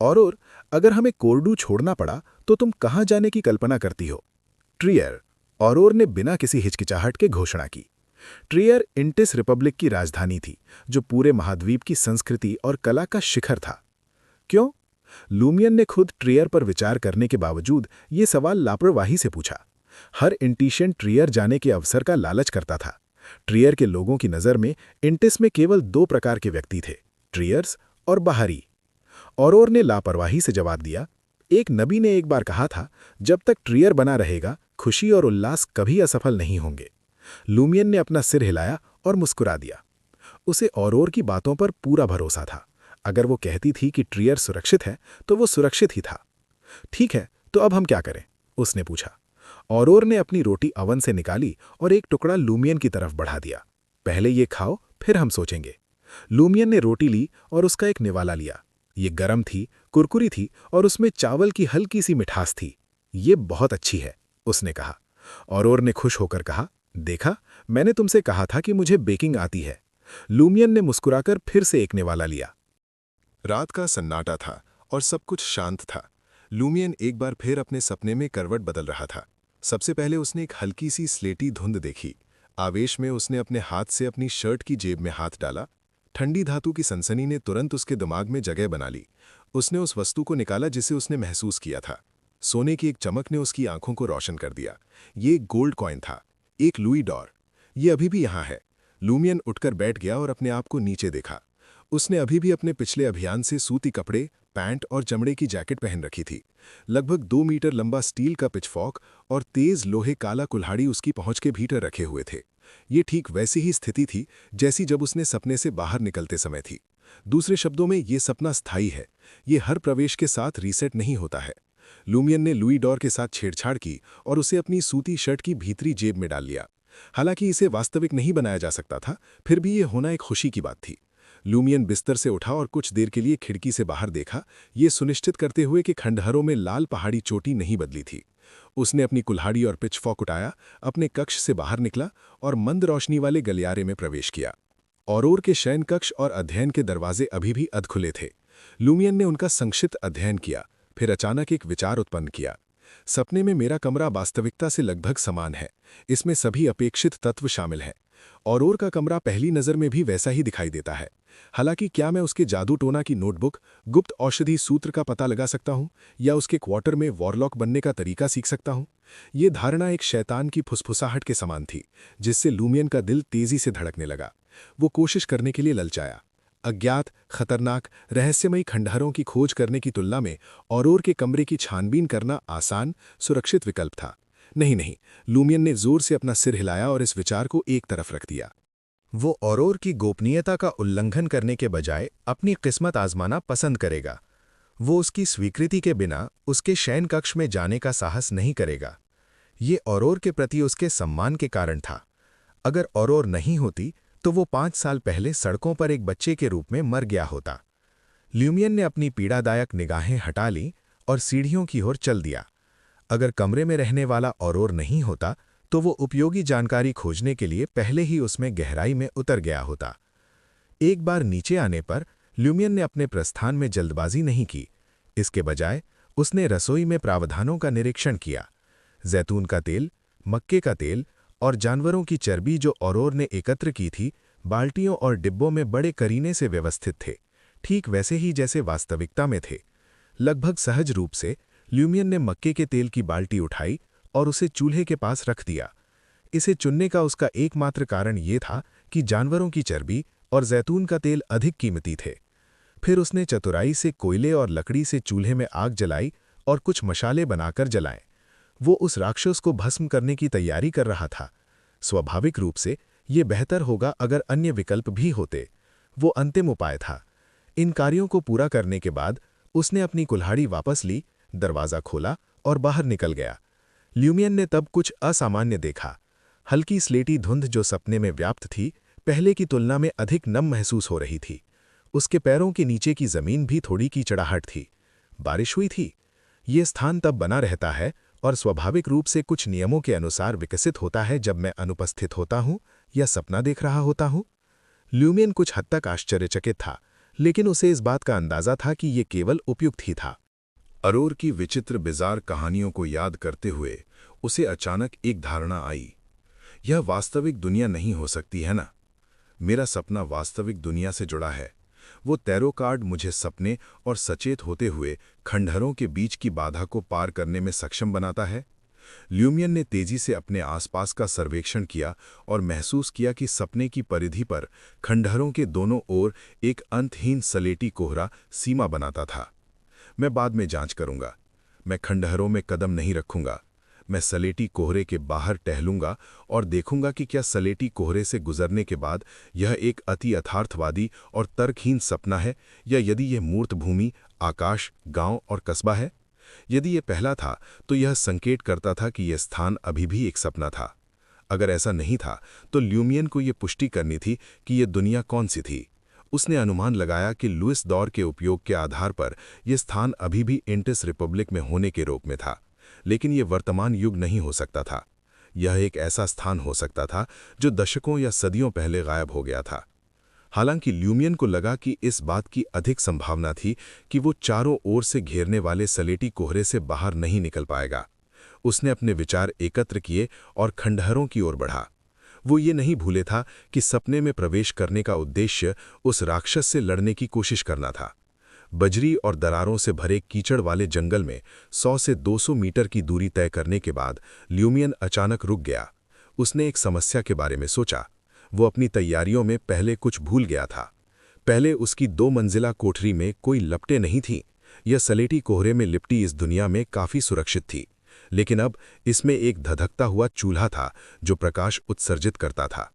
और अगर हमें कोर्डू छोड़ना पड़ा तो तुम कहां जाने की कल्पना करती हो? ट्रियर, ऑरोर ने बिना किसी हिचकिचाहट के घोषणा की। ट्रियर इंटिस रिपब्लिक की राजधानी थी, जो पूरे महाद्वीप की संस्कृति और कला का शिखर था। क्यों? लूमियन ने खुद ट्रियर पर विचार करने के बावजूद ये सवाल लापरवाही से पूछा। हर इंटिशियन ट्रियर जाने के अवसर का लालच करता था। ट्रियर के लोगों की नज़र में इंटिस में केवल 2 प्रकार के व्यक्ति थे, ट्रियर्स और बाहरी। ऑरोर ने लापरवाही से जवाब दिया, एक नबी ने एक बार कहा था, जब तक ट्रियर बना रहेगा खुशी और उल्लास कभी असफल नहीं होंगे। लूमियन ने अपना सिर हिलाया और मुस्कुरा दिया। उसे ऑरोर की बातों पर पूरा भरोसा था। अगर वो कहती थी कि ट्रियर सुरक्षित है तो वो सुरक्षित ही था। ठीक है, तो अब हम क्या करें? उसने पूछा। औरोर ने अपनी रोटी अवन से निकाली और एक टुकड़ा लूमियन की तरफ बढ़ा दिया। पहले ये खाओ, फिर हम सोचेंगे। लूमियन ने रोटी ली और उसका एक निवाला लिया। ये गरम थी, कुरकुरी थी और उसमें चावल की हल्की सी मिठास थी। ये बहुत अच्छी है, उसने कहा। औरोर ने खुश होकर कहा, देखा, मैंने तुमसे कहा था कि मुझे बेकिंग आती है। लूमियन ने मुस्कुराकर फिर से एक निवाला लिया। रात का सन्नाटा था और सब कुछ शांत था। लूमियन एक बार फिर अपने सपने में करवट बदल रहा था। सबसे पहले उसने एक हल्की सी स्लेटी धुंध देखी। आवेश में उसने अपने हाथ से अपनी शर्ट की जेब में हाथ डाला। ठंडी धातु की सनसनी ने तुरंत उसके दिमाग में जगह बना ली। उसने उस वस्तु को निकाला जिसे उसने महसूस किया था। सोने की एक चमक ने उसकी आंखों को रोशन कर दिया। ये एक गोल्ड कॉइन था, एक लुई डॉर। ये अभी भी यहाँ है। लूमियन उठकर बैठ गया और अपने आप को नीचे देखा। उसने अभी भी अपने पिछले अभियान से सूती कपड़े, पैंट और चमड़े की जैकेट पहन रखी थी। लगभग 2 मीटर लंबा स्टील का पिचफॉर्क और तेज लोहे काला कुल्हाड़ी उसकी पहुंच के भीतर रखे हुए थे। ये ठीक वैसी ही स्थिति थी जैसी जब उसने सपने से बाहर निकलते समय थी। दूसरे शब्दों में, ये सपना स्थायी है। ये हर प्रवेश के साथ रीसेट नहीं होता है। लूमियन ने लुई डॉर के साथ छेड़छाड़ की और उसे अपनी सूती शर्ट की भीतरी जेब में डाल लिया। हालांकि इसे वास्तविक नहीं बनाया जा सकता था, फिर भी ये होना एक खुशी की बात थी। लूमियन बिस्तर से उठा और कुछ देर के लिए खिड़की से बाहर देखा, ये सुनिश्चित करते हुए कि खंडहरों में लाल पहाड़ी चोटी नहीं बदली थी। उसने अपनी कुल्हाड़ी और पिचफॉर्क उठाया, अपने कक्ष से बाहर निकला और मंद रोशनी वाले गलियारे में प्रवेश किया। औरोर के शयन कक्ष और अध्ययन के दरवाजे अभी भी अधखुले थे। लूमियन ने उनका संक्षिप्त अध्ययन किया, फिर अचानक एक विचार उत्पन्न किया। सपने में मेरा कमरा वास्तविकता से लगभग समान है। इसमें सभी अपेक्षित तत्व शामिल हैं। औरोर का कमरा पहली नज़र में भी वैसा ही दिखाई देता है। हालांकि क्या मैं उसके जादू टोना की नोटबुक, गुप्त औषधि सूत्र का पता लगा सकता हूं, या उसके क्वार्टर में वॉरलॉक बनने का तरीका सीख सकता हूं? ये धारणा एक शैतान की फुसफुसाहट के समान थी, जिससे लूमियन का दिल तेजी से धड़कने लगा। वो कोशिश करने के लिए ललचाया। अज्ञात, खतरनाक, रहस्यमयी खंडहरों की खोज करने की तुलना में औरोर के कमरे की छानबीन करना आसान, सुरक्षित विकल्प था। नहीं, लूमियन ने जोर से अपना सिर हिलाया और इस विचार को एक तरफ रख दिया। वो औरोर की गोपनीयता का उल्लंघन करने के बजाय अपनी किस्मत आजमाना पसंद करेगा। वो उसकी स्वीकृति के बिना उसके शयन कक्ष में जाने का साहस नहीं करेगा। ये औरोर के प्रति उसके सम्मान के कारण था। अगर औरोर नहीं होती तो वो 5 साल पहले सड़कों पर एक बच्चे के रूप में मर गया होता। ल्यूमियन ने अपनी पीड़ादायक निगाहें हटा लीं और सीढ़ियों की ओर चल दिया। अगर कमरे में रहने वाला औरोर नहीं होता तो वो उपयोगी जानकारी खोजने के लिए पहले ही उसमें गहराई में उतर गया होता। एक बार नीचे आने पर ल्यूमियन ने अपने प्रस्थान में जल्दबाजी नहीं की। इसके बजाय उसने रसोई में प्रावधानों का निरीक्षण किया। जैतून का तेल, मक्के का तेल और जानवरों की चर्बी जो औरोर ने एकत्र की थी, बाल्टियों और डिब्बों में बड़े करीने से व्यवस्थित थे, ठीक वैसे ही जैसे वास्तविकता में थे। लगभग सहज रूप से ल्यूमियन ने मक्के के तेल की बाल्टी उठाई और उसे चूल्हे के पास रख दिया। इसे चुनने का उसका एकमात्र कारण ये था कि जानवरों की चर्बी और जैतून का तेल अधिक कीमती थे। फिर उसने चतुराई से कोयले और लकड़ी से चूल्हे में आग जलाई और कुछ मशाले बनाकर जलाएं। वो उस राक्षस को भस्म करने की तैयारी कर रहा था। स्वाभाविक रूप से ये बेहतर होगा अगर अन्य विकल्प भी होते। वो अंतिम उपाय था। इन कार्यों को पूरा करने के बाद उसने अपनी कुल्हाड़ी वापस ली, दरवाज़ा खोला और बाहर निकल गया। ल्यूमियन ने तब कुछ असामान्य देखा। हल्की स्लेटी धुंध जो सपने में व्याप्त थी, पहले की तुलना में अधिक नम महसूस हो रही थी। उसके पैरों के नीचे की जमीन भी थोड़ी कीचड़ाहट थी। बारिश हुई थी। ये स्थान तब बना रहता है और स्वाभाविक रूप से कुछ नियमों के अनुसार विकसित होता है जब मैं अनुपस्थित होता हूं या सपना देख रहा होता हूं। ल्यूमियन कुछ हद तक आश्चर्यचकित था, लेकिन उसे इस बात का अंदाजा था कि ये केवल उपयुक्त ही था। औरोर की विचित्र बिजार कहानियों को याद करते हुए उसे अचानक एक धारणा आई। यह वास्तविक दुनिया नहीं हो सकती है ना? मेरा सपना वास्तविक दुनिया से जुड़ा है। वो टैरो कार्ड मुझे सपने और सचेत होते हुए खंडहरों के बीच की बाधा को पार करने में सक्षम बनाता है। ल्यूमियन ने तेजी से अपने आसपास का सर्वेक्षण किया और महसूस किया कि सपने की परिधि पर खंडहरों के दोनों ओर एक अंतहीन सलेटी कोहरा सीमा बनाता था। मैं बाद में जांच करूंगा। मैं खंडहरों में कदम नहीं रखूंगा। मैं सलेटी कोहरे के बाहर टहलूंगा और देखूंगा कि क्या सलेटी कोहरे से गुजरने के बाद यह एक अति यथार्थवादी और तर्कहीन सपना है, या यदि यह मूर्त भूमि, आकाश, गांव और कस्बा है। यदि ये पहला था तो यह संकेत करता था कि यह स्थान अभी भी एक सपना था। अगर ऐसा नहीं था तो ल्यूमियन को यह पुष्टि करनी थी कि यह दुनिया कौन सी थी। उसने अनुमान लगाया कि लुइस दौर के उपयोग के आधार पर यह स्थान अभी भी इंडिस रिपब्लिक में होने के रूप में था, लेकिन यह वर्तमान युग नहीं हो सकता था। यह एक ऐसा स्थान हो सकता था जो दशकों या सदियों पहले गायब हो गया था। हालांकि ल्यूमियन को लगा कि इस बात की अधिक संभावना थी कि वो चारों ओर से घेरने वाले सलेटी कोहरे से बाहर नहीं निकल पाएगा। उसने अपने विचार एकत्र किए और खंडहरों की ओर बढ़ा। वो ये नहीं भूले था कि सपने में प्रवेश करने का उद्देश्य उस राक्षस से लड़ने की कोशिश करना था। बजरी और दरारों से भरे कीचड़ वाले जंगल में 100 से 200 मीटर की दूरी तय करने के बाद ल्यूमियन अचानक रुक गया। उसने एक समस्या के बारे में सोचा। वो अपनी तैयारियों में पहले कुछ भूल गया था। पहले उसकी 2 मंजिला कोठरी में कोई लपटें नहीं थीं। यह सलेटी कोहरे में लिपटी इस दुनिया में काफी सुरक्षित थी, लेकिन अब इसमें एक धधकता हुआ चूल्हा था जो प्रकाश उत्सर्जित करता था।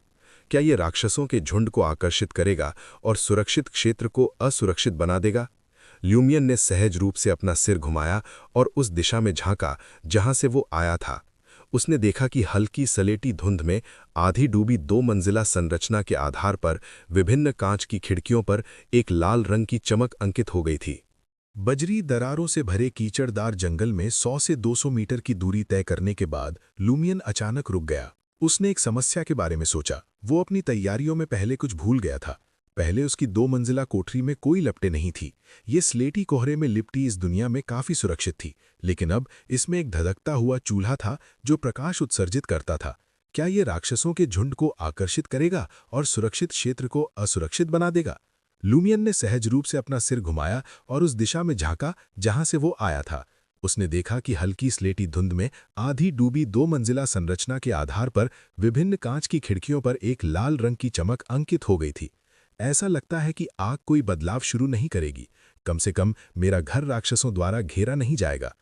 क्या ये राक्षसों के झुंड को आकर्षित करेगा और सुरक्षित क्षेत्र को असुरक्षित बना देगा? ल्यूमियन ने सहज रूप से अपना सिर घुमाया और उस दिशा में झांका जहां से वो आया था। उसने देखा कि हल्की सलेटी धुंध में आधी डूबी 2 मंजिला संरचना के आधार पर विभिन्न कांच की खिड़कियों पर एक लाल रंग की चमक अंकित हो गई थी। बजरी दरारों से भरे कीचड़दार जंगल में 100 से 200 मीटर की दूरी तय करने के बाद ल्यूमियन अचानक रुक गया। उसने एक समस्या के बारे में सोचा। वो अपनी तैयारियों में पहले कुछ भूल गया था। पहले उसकी 2 मंजिला कोठरी में कोई लपटें नहीं थी। ये स्लेटी कोहरे में लिपटी इस दुनिया में काफी सुरक्षित थी, लेकिन अब इसमें एक धधकता हुआ चूल्हा था जो प्रकाश उत्सर्जित करता था। क्या ये राक्षसों के झुंड को आकर्षित करेगा और सुरक्षित क्षेत्र को असुरक्षित बना देगा? ल्यूमियन ने सहज रूप से अपना सिर घुमाया और उस दिशा में झांका जहां से वो आया था। उसने देखा कि हल्की स्लेटी धुंध में आधी डूबी 2 मंजिला संरचना के आधार पर विभिन्न कांच की खिड़कियों पर एक लाल रंग की चमक अंकित हो गई थी। ऐसा लगता है कि आग कोई बदलाव शुरू नहीं करेगी। कम से कम मेरा घर राक्षसों द्वारा घेरा नहीं जाएगा।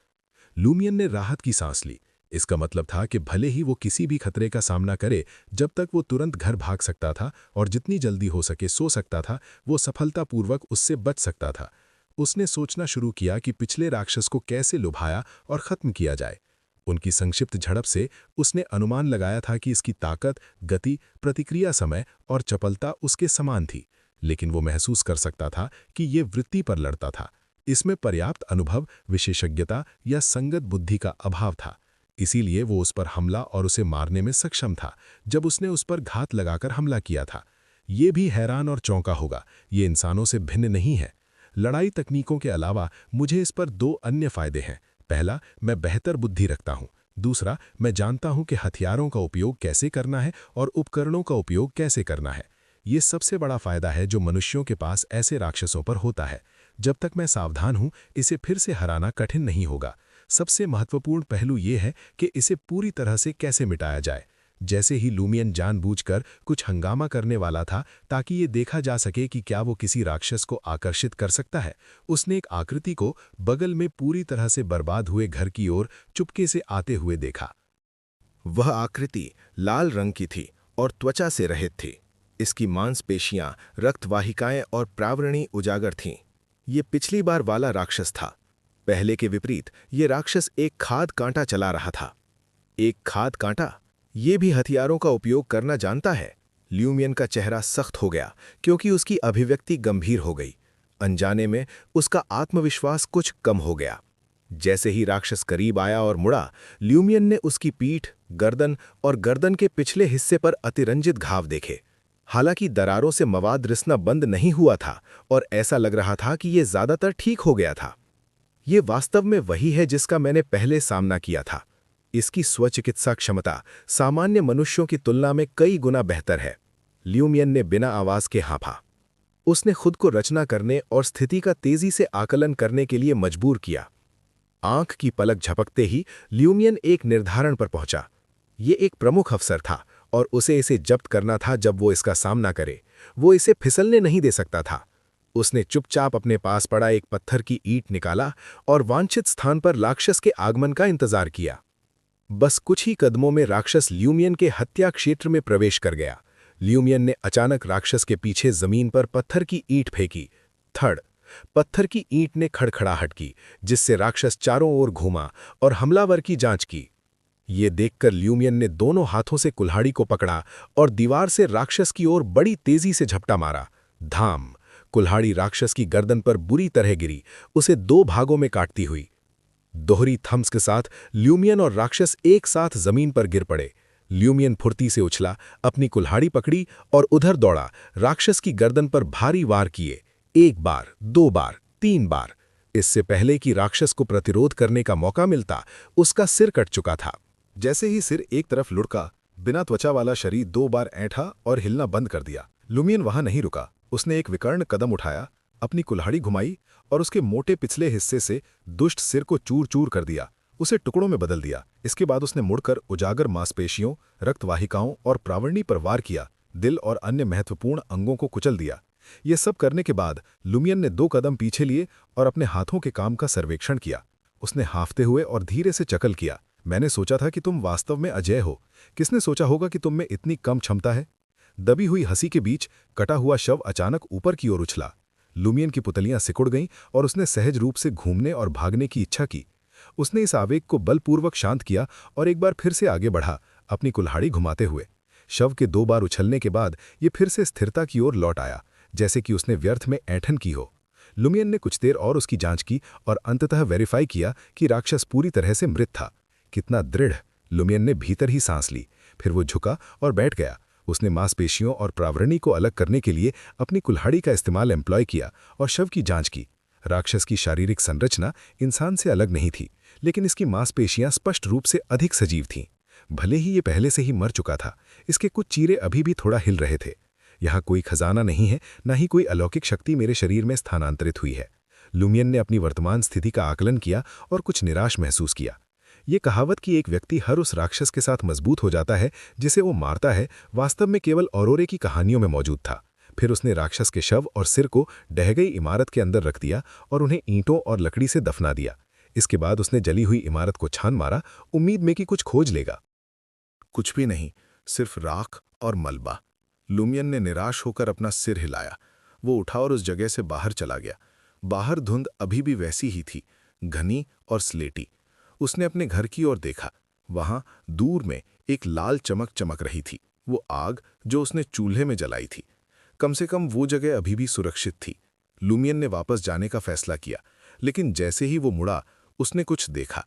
ल्यूमियन ने राहत की सांस ली। इसका मतलब था कि भले ही वो किसी भी खतरे का सामना करे, जब तक वो तुरंत घर भाग सकता था और जितनी जल्दी हो सके सो सकता था, वो सफलतापूर्वक उससे बच सकता था। उसने सोचना शुरू किया कि पिछले राक्षस को कैसे लुभाया और खत्म किया जाए। उनकी संक्षिप्त झड़प से उसने अनुमान लगाया था कि इसकी ताकत, गति, प्रतिक्रिया समय और चपलता उसके समान थी, लेकिन वो महसूस कर सकता था कि ये वृत्ति पर लड़ता था। इसमें पर्याप्त अनुभव, विशेषज्ञता या संगत बुद्धि का अभाव था। इसीलिए वो उस पर हमला और उसे मारने में सक्षम था जब उसने उस पर घात लगाकर हमला किया था। ये भी हैरान और चौंका होगा, ये इंसानों से भिन्न नहीं है। लड़ाई तकनीकों के अलावा मुझे इस पर 2 अन्य फायदे हैं। पहला, मैं बेहतर बुद्धि रखता हूं। दूसरा, मैं जानता हूं कि हथियारों का उपयोग कैसे करना है और उपकरणों का उपयोग कैसे करना है। ये सबसे बड़ा फायदा है जो मनुष्यों के पास ऐसे राक्षसों पर होता है। जब तक मैं सावधान हूं, इसे फिर से हराना कठिन नहीं होगा। सबसे महत्वपूर्ण पहलू ये है कि इसे पूरी तरह से कैसे मिटाया जाए। जैसे ही ल्यूमियन जानबूझकर कुछ हंगामा करने वाला था ताकि ये देखा जा सके कि क्या वो किसी राक्षस को आकर्षित कर सकता है, उसने एक आकृति को बगल में पूरी तरह से बर्बाद हुए घर की ओर चुपके से आते हुए देखा। वह आकृति लाल रंग की थी और त्वचा से रहित थी। इसकी मांसपेशियां, रक्तवाहिकाएं और प्रावरणी उजागर थीं। ये पिछली बार वाला राक्षस था। पहले के विपरीत ये राक्षस एक खाद कांटा चला रहा था। एक खाद कांटा? ये भी हथियारों का उपयोग करना जानता है? ल्यूमियन का चेहरा सख्त हो गया क्योंकि उसकी अभिव्यक्ति गंभीर हो गई। अनजाने में उसका आत्मविश्वास कुछ कम हो गया। जैसे ही राक्षस करीब आया और मुड़ा, ल्यूमियन ने उसकी पीठ, गर्दन और गर्दन के पिछले हिस्से पर अतिरंजित घाव देखे। हालांकि दरारों से मवाद रिसना बंद नहीं हुआ था और ऐसा लग रहा था कि ये ज्यादातर ठीक हो गया था। ये वास्तव में वही है जिसका मैंने पहले सामना किया था। इसकी स्वचिकित्सा क्षमता सामान्य मनुष्यों की तुलना में कई गुना बेहतर है। ल्यूमियन ने बिना आवाज के हाँफा। उसने खुद को रचना करने और स्थिति का तेजी से आकलन करने के लिए मजबूर किया। आंख की पलक झपकते ही ल्यूमियन एक निर्धारण पर पहुंचा। ये एक प्रमुख अवसर था और उसे इसे जब्त करना था जब वो इसका सामना करे। वो इसे फिसलने नहीं दे सकता था। उसने चुपचाप अपने पास पड़ा एक पत्थर की ईंट निकाला और वांछित स्थान पर राक्षस के आगमन का इंतजार किया। बस कुछ ही कदमों में राक्षस ल्यूमियन के हत्या क्षेत्र में प्रवेश कर गया। ल्यूमियन ने अचानक राक्षस के पीछे जमीन पर पत्थर की ईंट फेंकी। थड़! पत्थर की ईंट ने खड़खड़ाहट की, जिससे राक्षस चारों ओर घूमा और हमलावर की जांच की। ये देखकर ल्यूमियन ने दोनों हाथों से कुल्हाड़ी को पकड़ा और दीवार से राक्षस की ओर बड़ी तेजी से झपटा मारा। धाम! कुल्हाड़ी राक्षस की गर्दन पर बुरी तरह गिरी, उसे 2 भागों में काटती हुई। दोहरी थम्स के साथ ल्यूमियन और राक्षस एक साथ जमीन पर गिर पड़े। ल्यूमियन फुर्ती से उछला, अपनी कुल्हाड़ी पकड़ी और उधर दौड़ा, राक्षस की गर्दन पर भारी वार किए। 1 बार, 2 बार, 3 बार। इससे पहले कि राक्षस को प्रतिरोध करने का मौका मिलता, उसका सिर कट चुका था। जैसे ही सिर एक तरफ लुढ़का, बिना त्वचा वाला शरीर 2 बार ऐंठा और हिलना बंद कर दिया। ल्यूमियन वहां नहीं रुका। उसने एक विकर्ण कदम उठाया, अपनी कुल्हाड़ी घुमाई और उसके मोटे पिछले हिस्से से दुष्ट सिर को चूर-चूर कर दिया, उसे टुकड़ों में बदल दिया। इसके बाद उसने मुड़कर उजागर मांसपेशियों, रक्तवाहिकाओं और प्रावरणी पर वार किया, दिल और अन्य महत्वपूर्ण अंगों को कुचल दिया। ये सब करने के बाद ल्यूमियन ने 2 कदम पीछे लिए और अपने हाथों के काम का सर्वेक्षण किया। उसने हांफते हुए और धीरे से चकल किया, मैंने सोचा था कि तुम वास्तव में अजेय हो। किसने सोचा होगा कि तुम में इतनी कम क्षमता है? दबी हुई हंसी के बीच कटा हुआ शव अचानक ऊपर की ओर उछला। ल्यूमियन की पुतलियां सिकुड़ गईं और उसने सहज रूप से घूमने और भागने की इच्छा की। उसने इस आवेग को बलपूर्वक शांत किया और एक बार फिर से आगे बढ़ा, अपनी कुल्हाड़ी घुमाते हुए। शव के 2 बार उछलने के बाद ये फिर से स्थिरता की ओर लौट आया, जैसे कि उसने व्यर्थ में ऐंठन की हो। ल्यूमियन ने कुछ देर और उसकी जांच की और अंततः वेरीफाई किया कि राक्षस पूरी तरह से मृत था। कितना दृढ़! ल्यूमियन ने भीतर ही सांस ली, फिर वो झुका और बैठ गया। उसने मांसपेशियों और प्रावरणी को अलग करने के लिए अपनी कुल्हाड़ी का इस्तेमाल एम्प्लॉय किया और शव की जांच की। राक्षस की शारीरिक संरचना इंसान से अलग नहीं थी, लेकिन इसकी मांसपेशियां स्पष्ट रूप से अधिक सजीव थीं। भले ही ये पहले से ही मर चुका था, इसके कुछ चीरे अभी भी थोड़ा हिल रहे थे। यहाँ कोई खजाना नहीं है, न ही कोई अलौकिक शक्ति मेरे शरीर में स्थानांतरित हुई है। ल्यूमियन ने अपनी वर्तमान स्थिति का आकलन किया और कुछ निराश महसूस किया। ये कहावत कि एक व्यक्ति हर उस राक्षस के साथ मजबूत हो जाता है जिसे वो मारता है, वास्तव में केवल औरोरे की कहानियों में मौजूद था। फिर उसने राक्षस के शव और सिर को ढह गई इमारत के अंदर रख दिया और उन्हें ईंटों और लकड़ी से दफना दिया। इसके बाद उसने जली हुई इमारत को छान मारा, उम्मीद में कि कुछ खोज लेगा। कुछ भी नहीं, सिर्फ राख और मलबा। ल्यूमियन ने निराश होकर अपना सिर हिलाया। वो उठा और उस जगह से बाहर चला गया। बाहर धुंध अभी भी वैसी ही थी, घनी और स्लेटी। उसने अपने घर की ओर देखा। वहां दूर में एक लाल चमक चमक रही थी, वो आग जो उसने चूल्हे में जलाई थी। कम से कम वो जगह अभी भी सुरक्षित थी। ल्यूमियन ने वापस जाने का फैसला किया, लेकिन जैसे ही वो मुड़ा, उसने कुछ देखा।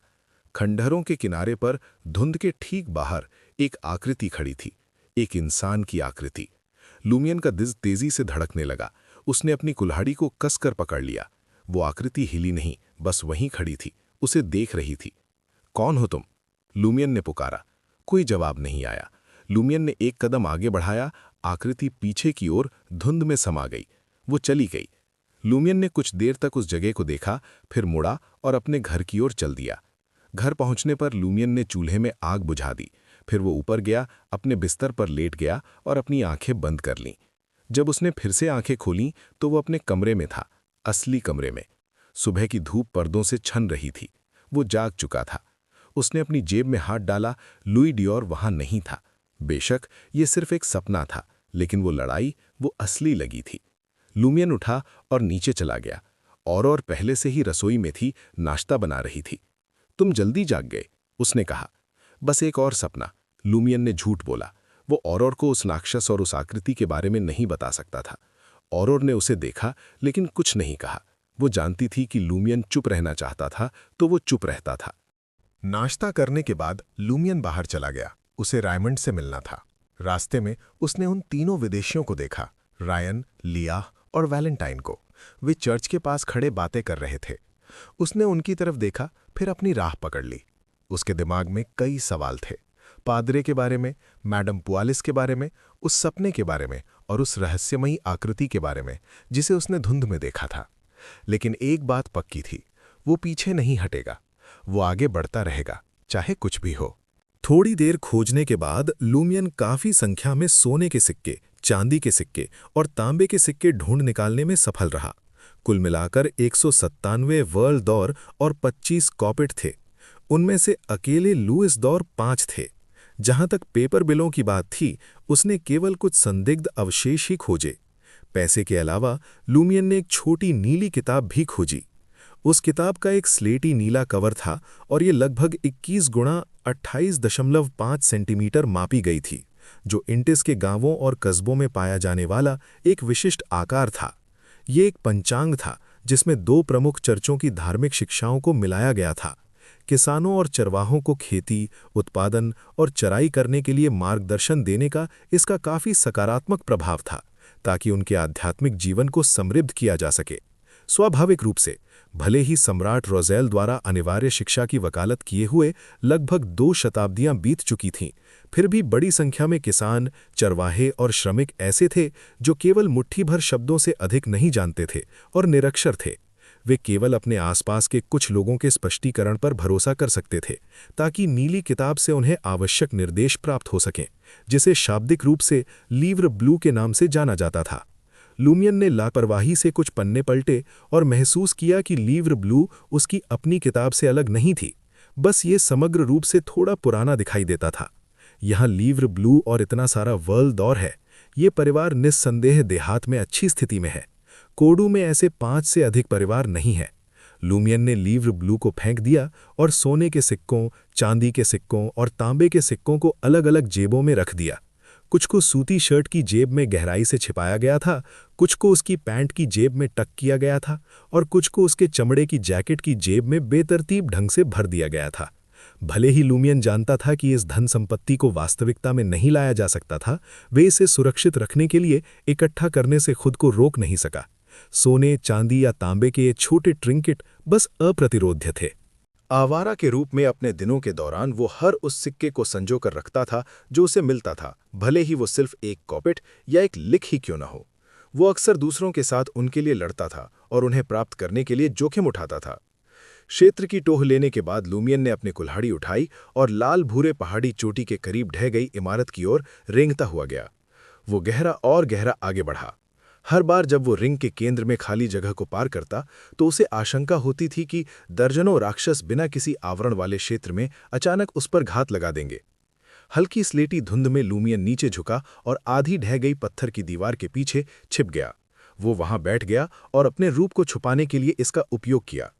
खंडहरों के किनारे पर धुंध के ठीक बाहर एक आकृति खड़ी थी, एक इंसान की आकृति। ल्यूमियन का दिल तेजी से धड़कने लगा। उसने अपनी कुल्हाड़ी को कसकर पकड़ लिया। वो आकृति हिली नहीं, बस वहीं खड़ी थी, उसे देख रही थी। कौन हो तुम? ल्यूमियन ने पुकारा। कोई जवाब नहीं आया। ल्यूमियन ने एक कदम आगे बढ़ाया। आकृति पीछे की ओर धुंध में समा गई। वो चली गई। ल्यूमियन ने कुछ देर तक उस जगह को देखा, फिर मुड़ा और अपने घर की ओर चल दिया। घर पहुंचने पर ल्यूमियन ने चूल्हे में आग बुझा दी। फिर वो ऊपर गया, अपने बिस्तर पर लेट गया और अपनी आंखें बंद कर लीं। जब उसने फिर से आंखें खोलीं तो वो अपने कमरे में था, असली कमरे में। सुबह की धूप पर्दों से छन रही थी। वो जाग चुका था। उसने अपनी जेब में हाथ डाला। लुई डियोर वहां नहीं था। बेशक ये सिर्फ एक सपना था, लेकिन वो लड़ाई, वो असली लगी थी। ल्यूमियन उठा और नीचे चला गया। और पहले से ही रसोई में थी, नाश्ता बना रही थी। तुम जल्दी जाग गए, उसने कहा। बस एक और सपना, ल्यूमियन ने झूठ बोला। वो औरोर को उस राक्षस और उस आकृति के बारे में नहीं बता सकता था। औरोर ने उसे देखा, लेकिन कुछ नहीं कहा। वो जानती थी कि ल्यूमियन चुप रहना चाहता था, तो वो चुप रहता था। नाश्ता करने के बाद ल्यूमियन बाहर चला गया। उसे रायमंड से मिलना था। रास्ते में उसने उन तीनों विदेशियों को देखा, रायन, लिया और वैलेंटाइन को। वे चर्च के पास खड़े बातें कर रहे थे। उसने उनकी तरफ देखा, फिर अपनी राह पकड़ ली। उसके दिमाग में कई सवाल थे, पादरे के बारे में, मैडम पुआलिस के बारे में, उस सपने के बारे में और उस रहस्यमयी आकृति के बारे में जिसे उसने धुंध में देखा था। लेकिन एक बात पक्की थी, वो पीछे नहीं हटेगा। वो आगे बढ़ता रहेगा, चाहे कुछ भी हो। थोड़ी देर खोजने के बाद ल्यूमियन काफी संख्या में सोने के सिक्के, चांदी के सिक्के और तांबे के सिक्के ढूंढ निकालने में सफल रहा। कुल मिलाकर 197 वर्ल्ड दौर और 25 कॉपेट थे। उनमें से अकेले लुइस दौर 5 थे। जहां तक पेपर बिलों की बात थी, उसने केवल कुछ संदिग्ध अवशेष ही खोजे। पैसे के अलावा लूमियन ने एक छोटी नीली किताब भी खोजी। उस किताब का एक स्लेटी नीला कवर था और ये लगभग 21 गुणा 28.5 सेंटीमीटर मापी गई थी, जो इंटिस के गांवों और कस्बों में पाया जाने वाला एक विशिष्ट आकार था। ये एक पंचांग था जिसमें 2 प्रमुख चर्चों की धार्मिक शिक्षाओं को मिलाया गया था। किसानों और चरवाहों को खेती, उत्पादन और चराई करने के लिए मार्गदर्शन देने का इसका काफ़ी सकारात्मक प्रभाव था, ताकि उनके आध्यात्मिक जीवन को समृद्ध किया जा सके। स्वाभाविक रूप से, भले ही सम्राट रोज़ेल द्वारा अनिवार्य शिक्षा की वकालत किए हुए लगभग 2 शताब्दियां बीत चुकी थीं, फिर भी बड़ी संख्या में किसान, चरवाहे और श्रमिक ऐसे थे जो केवल मुट्ठी भर शब्दों से अधिक नहीं जानते थे और निरक्षर थे। वे केवल अपने आसपास के कुछ लोगों के स्पष्टीकरण पर भरोसा कर सकते थे, ताकि नीली किताब से उन्हें आवश्यक निर्देश प्राप्त हो सकें, जिसे शाब्दिक रूप से लीव्र ब्लू के नाम से जाना जाता था। लूमियन ने लापरवाही से कुछ पन्ने पलटे और महसूस किया कि लीव्र ब्लू उसकी अपनी किताब से अलग नहीं थी, बस ये समग्र रूप से थोड़ा पुराना दिखाई देता था। यहाँ लीव्र ब्लू और इतना सारा वर्ल्ड दौर है। ये परिवार निस्संदेह देहात में अच्छी स्थिति में है। कोडू में ऐसे 5 से अधिक परिवार नहीं है। लूमियन ने लीव्र ब्लू को फेंक दिया और सोने के सिक्कों, चांदी के सिक्कों और तांबे के सिक्कों को अलग अलग जेबों में रख दिया। कुछ को सूती शर्ट की जेब में गहराई से छिपाया गया था, कुछ को उसकी पैंट की जेब में टक किया गया था और कुछ को उसके चमड़े की जैकेट की जेब में बेतरतीब ढंग से भर दिया गया था। भले ही लूमियन जानता था कि इस धन संपत्ति को वास्तविकता में नहीं लाया जा सकता था, वे इसे सुरक्षित रखने के लिए इकट्ठा करने से खुद को रोक नहीं सका। सोने, चांदी या तांबे के ये छोटे ट्रिंकेट बस अप्रतिरोध्य थे। आवारा के रूप में अपने दिनों के दौरान वो हर उस सिक्के को संजो कर रखता था जो उसे मिलता था, भले ही वो सिर्फ एक कॉपिट या एक लिख ही क्यों न हो। वो अक्सर दूसरों के साथ उनके लिए लड़ता था और उन्हें प्राप्त करने के लिए जोखिम उठाता था। क्षेत्र की टोह लेने के बाद लूमियन ने अपनी कुल्हाड़ी उठाई और लाल भूरे पहाड़ी चोटी के करीब ढह गई इमारत की ओर रेंगता हुआ गया। वो गहरा और गहरा आगे बढ़ा। हर बार जब वो रिंग के केंद्र में खाली जगह को पार करता तो उसे आशंका होती थी कि दर्जनों राक्षस बिना किसी आवरण वाले क्षेत्र में अचानक उस पर घात लगा देंगे। हल्की स्लेटी धुंध में लूमियन नीचे झुका और आधी ढह गई पत्थर की दीवार के पीछे छिप गया। वो वहां बैठ गया और अपने रूप को छुपाने के लिए इसका उपयोग किया।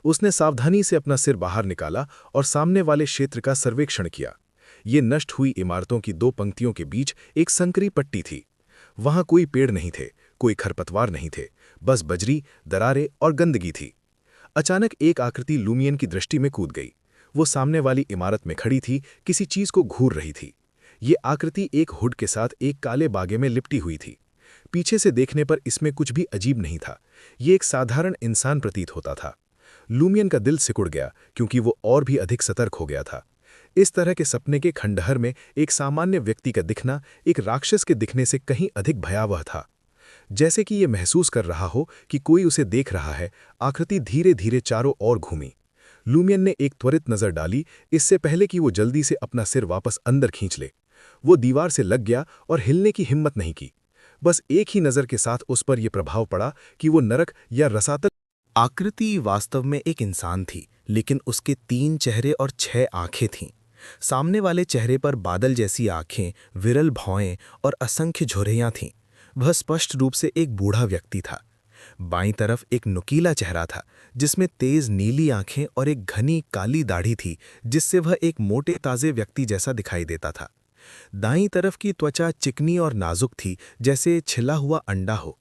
उसने सावधानी से अपना सिर बाहर निकाला और सामने वाले क्षेत्र का सर्वेक्षण किया। ये नष्ट हुई इमारतों की 2 पंक्तियों के बीच एक संकरी पट्टी थी। वहां कोई पेड़ नहीं थे, कोई खरपतवार नहीं थे, बस बजरी, दरारें और गंदगी थी। अचानक एक आकृति लूमियन की दृष्टि में कूद गई। वो सामने वाली इमारत में खड़ी थी, किसी चीज को घूर रही थी। ये आकृति एक हुड के साथ एक काले बागे में लिपटी हुई थी। पीछे से देखने पर इसमें कुछ भी अजीब नहीं था। ये एक साधारण इंसान प्रतीत होता था। लूमियन का दिल सिकुड़ गया क्योंकि वो और भी अधिक सतर्क हो गया था। इस तरह के सपने के खंडहर में एक सामान्य व्यक्ति का दिखना एक राक्षस के दिखने से कहीं अधिक भयावह था। जैसे कि ये महसूस कर रहा हो कि कोई उसे देख रहा है, आकृति धीरे धीरे चारों ओर घूमी। लूमियन ने एक त्वरित नजर डाली, इससे पहले कि वो जल्दी से अपना सिर वापस अंदर खींच ले। वो दीवार से लग गया और हिलने की हिम्मत नहीं की। बस एक ही नजर के साथ उस पर यह प्रभाव पड़ा कि वो नरक या रसातल। आकृति वास्तव में एक इंसान थी, लेकिन उसके 3 चेहरे और 6 आंखें थीं। सामने वाले चेहरे पर बादल जैसी आंखें, विरल भौएं और असंख्य झुर्रियां थीं। वह स्पष्ट रूप से एक बूढ़ा व्यक्ति था। बाईं तरफ एक नुकीला चेहरा था जिसमें तेज नीली आंखें और एक घनी काली दाढ़ी थी, जिससे वह एक मोटे ताजे व्यक्ति जैसा दिखाई देता था। दाईं तरफ की त्वचा चिकनी और नाजुक थी, जैसे छिला हुआ अंडा हो।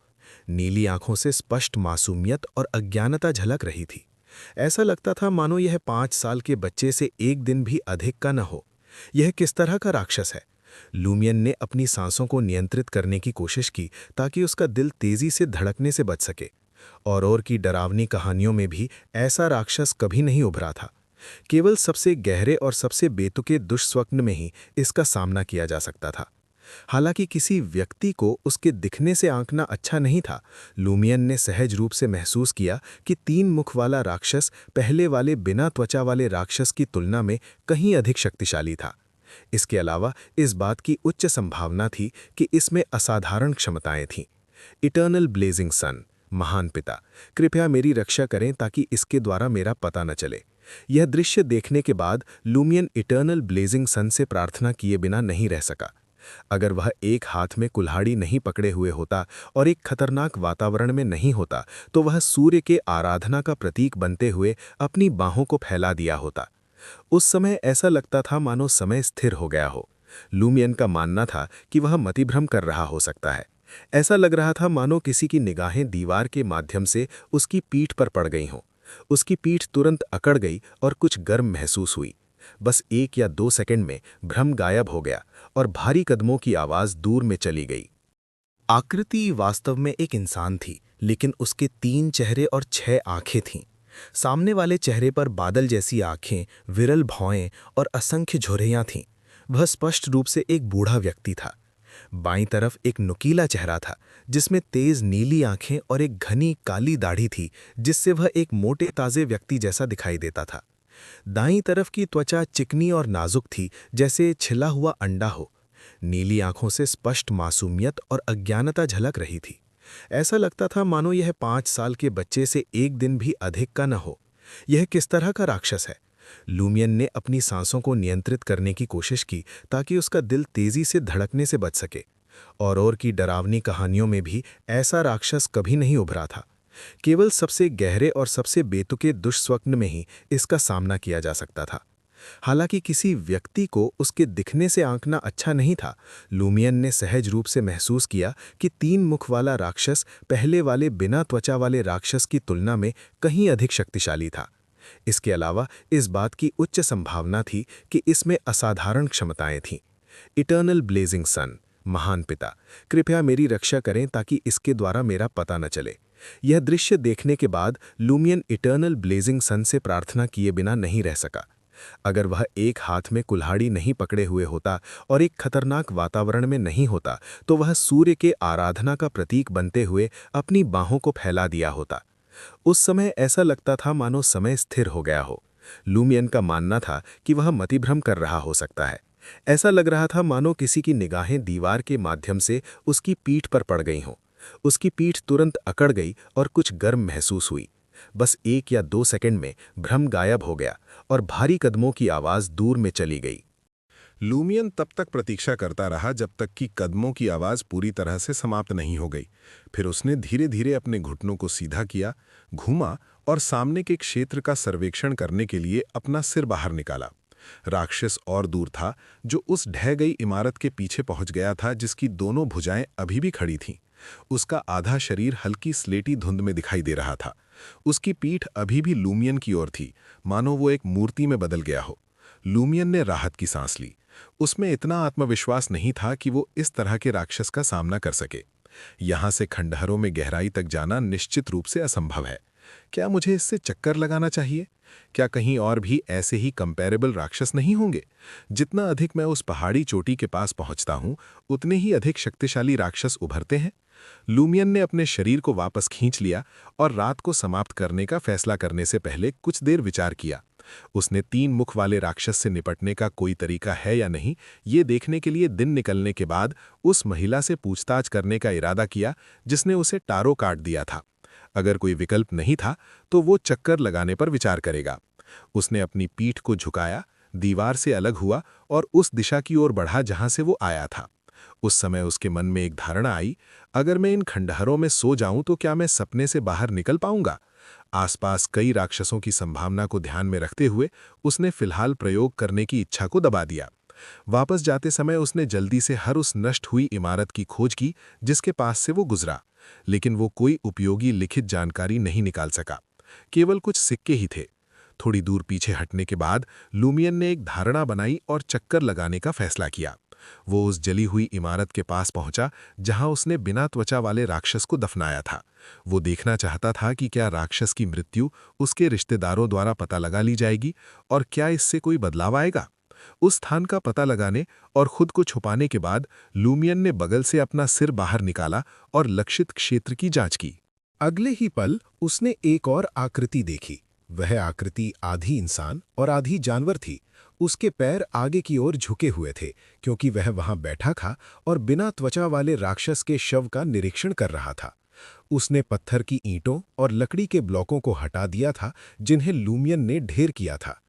नीली आंखों से स्पष्ट मासूमियत और अज्ञानता झलक रही थी। ऐसा लगता था मानो यह 5 साल के बच्चे से एक दिन भी अधिक का न हो। यह किस तरह का राक्षस है? लूमियन ने अपनी सांसों को नियंत्रित करने की कोशिश की ताकि उसका दिल तेजी से धड़कने से बच सके। और की डरावनी कहानियों में भी ऐसा राक्षस कभी नहीं उभरा था। केवल सबसे गहरे और सबसे बेतुके दुष्स्वप्न में ही इसका सामना किया जा सकता था। हालांकि किसी व्यक्ति को उसके दिखने से आंकना अच्छा नहीं था, लूमियन ने सहज रूप से महसूस किया कि 3 मुख वाला राक्षस पहले वाले बिना त्वचा वाले राक्षस की तुलना में कहीं अधिक शक्तिशाली था। इसके अलावा इस बात की उच्च संभावना थी कि इसमें असाधारण क्षमताएं थीं। इटर्नल ब्लेजिंग सन, महान पिता, कृपया मेरी रक्षा करें ताकि इसके द्वारा मेरा पता न चले। यह दृश्य देखने के बाद लूमियन इटर्नल ब्लेजिंग सन से प्रार्थना किए बिना नहीं रह सका। अगर वह एक हाथ में कुल्हाड़ी नहीं पकड़े हुए होता और एक खतरनाक वातावरण में नहीं होता तो वह सूर्य के आराधना का प्रतीक बनते हुए अपनी बाहों को फैला दिया होता। उस समय ऐसा लगता था मानो समय स्थिर हो गया हो। लूमियन का मानना था कि वह मतिभ्रम कर रहा हो सकता है। ऐसा लग रहा था मानो किसी की निगाहें दीवार के माध्यम से उसकी पीठ पर पड़ गई हों। उसकी पीठ तुरंत अकड़ गई और कुछ गर्म महसूस हुई। बस 1 या 2 सेकंड में भ्रम गायब हो गया और भारी कदमों की आवाज दूर में चली गई। आकृति वास्तव में एक इंसान थी, लेकिन उसके 3 चेहरे और 6 आंखें थीं। सामने वाले चेहरे पर बादल जैसी आंखें, विरल भौएं और असंख्य झुर्रियां थीं। वह स्पष्ट रूप से एक बूढ़ा व्यक्ति था। बाईं तरफ एक नुकीला चेहरा था, जिसमें तेज नीली आंखें और एक घनी काली दाढ़ी थी, जिससे वह एक मोटे ताजे व्यक्ति जैसा दिखाई देता था। दाईं तरफ की त्वचा चिकनी और नाजुक थी, जैसे छिला हुआ अंडा हो। नीली आंखों से स्पष्ट मासूमियत और अज्ञानता झलक रही थी। ऐसा लगता था मानो यह 5 साल के बच्चे से एक दिन भी अधिक का न हो। यह किस तरह का राक्षस है? लूमियन ने अपनी सांसों को नियंत्रित करने की कोशिश की ताकि उसका दिल तेजी से धड़कने से बच सके। और की डरावनी कहानियों में भी ऐसा राक्षस कभी नहीं उभरा था। केवल सबसे गहरे और सबसे बेतुके दुष्स्वप्न में ही इसका सामना किया जा सकता था। हालांकि किसी व्यक्ति को उसके दिखने से आंकना अच्छा नहीं था, लूमियन ने सहज रूप से महसूस किया कि 3 मुख वाला राक्षस पहले वाले बिना त्वचा वाले राक्षस की तुलना में कहीं अधिक शक्तिशाली था। इसके अलावा इस बात की उच्च संभावना थी कि इसमें असाधारण क्षमताएं थीं। इटर्नल ब्लेजिंग सन, महान पिता, कृपया मेरी रक्षा करें ताकि इसके द्वारा मेरा पता न चले। यह दृश्य देखने के बाद लूमियन इटर्नल ब्लेजिंग सन से प्रार्थना किए बिना नहीं रह सका। अगर वह एक हाथ में कुल्हाड़ी नहीं पकड़े हुए होता और एक खतरनाक वातावरण में नहीं होता तो वह सूर्य के आराधना का प्रतीक बनते हुए अपनी बाहों को फैला दिया होता। उस समय ऐसा लगता था मानो समय स्थिर हो गया हो। लूमियन का मानना था कि वह मतिभ्रम कर रहा हो सकता है। ऐसा लग रहा था मानो किसी की निगाहें दीवार के माध्यम से उसकी पीठ पर पड़ गई हों। उसकी पीठ तुरंत अकड़ गई और कुछ गर्म महसूस हुई। बस 1 या 2 सेकंड में भ्रम गायब हो गया और भारी कदमों की आवाज दूर में चली गई। लूमियन तब तक प्रतीक्षा करता रहा जब तक कि कदमों की आवाज पूरी तरह से समाप्त नहीं हो गई। फिर उसने धीरे धीरे अपने घुटनों को सीधा किया, घूमा और सामने के क्षेत्र का सर्वेक्षण करने के लिए अपना सिर बाहर निकाला। राक्षस और दूर था, जो उस ढह गई इमारत के पीछे पहुंच गया था, जिसकी दोनों भुजाएं अभी भी खड़ी थीं। उसका आधा शरीर हल्की स्लेटी धुंध में दिखाई दे रहा था। उसकी पीठ अभी भी लूमियन की ओर थी, मानो वो एक मूर्ति में बदल गया हो। लूमियन ने राहत की सांस ली। उसमें इतना आत्मविश्वास नहीं था कि वो इस तरह के राक्षस का सामना कर सके। यहां से खंडहरों में गहराई तक जाना निश्चित रूप से असंभव है। क्या मुझे इससे चक्कर लगाना चाहिए? क्या कहीं और भी ऐसे ही कंपैरेबल राक्षस नहीं होंगे? जितना अधिक मैं उस पहाड़ी चोटी के पास पहुंचता हूं, उतने ही अधिक शक्तिशाली राक्षस उभरते हैं। लूमियन ने अपने शरीर को वापस खींच लिया और रात को समाप्त करने का फैसला करने से पहले कुछ देर विचार किया। उसने 3 मुख वाले राक्षस से निपटने का कोई तरीका है या नहीं, ये देखने के लिए दिन निकलने के बाद उस महिला से पूछताछ करने का इरादा किया जिसने उसे टारो काट दिया था। अगर कोई विकल्प नहीं था तो वो चक्कर लगाने पर विचार करेगा। उसने अपनी पीठ को झुकाया, दीवार से अलग हुआ और उस दिशा की ओर बढ़ा जहां से वो आया था। उस समय उसके मन में एक धारणा आई, अगर मैं इन खंडहरों में सो जाऊं तो क्या मैं सपने से बाहर निकल पाऊंगा? आसपास कई राक्षसों की संभावना को ध्यान में रखते हुए उसने फिलहाल प्रयोग करने की इच्छा को दबा दिया। वापस जाते समय उसने जल्दी से हर उस नष्ट हुई इमारत की खोज की जिसके पास से वो गुजरा, लेकिन वो कोई उपयोगी लिखित जानकारी नहीं निकाल सका। केवल कुछ सिक्के ही थे। थोड़ी दूर पीछे हटने के बाद लूमियन ने एक धारणा बनाई और चक्कर लगाने का फैसला किया। वो उस जली हुई इमारत के पास पहुंचा जहां उसने बिना त्वचा वाले राक्षस को दफनाया था। वो देखना चाहता था कि क्या राक्षस की मृत्यु उसके रिश्तेदारों द्वारा पता लगा ली जाएगी और क्या इससे कोई बदलाव आएगा। उस स्थान का पता लगाने और खुद को छुपाने के बाद लूमियन ने बगल से अपना सिर बाहर निकाला और लक्षित क्षेत्र की जांच की। अगले ही पल उसने एक और आकृति देखी। वह आकृति आधी इंसान और आधी जानवर थी। उसके पैर आगे की ओर झुके हुए थे क्योंकि वह वहां बैठा था और बिना त्वचा वाले राक्षस के शव का निरीक्षण कर रहा था। उसने पत्थर की ईंटों और लकड़ी के ब्लॉकों को हटा दिया था जिन्हें लूमियन ने ढेर किया था।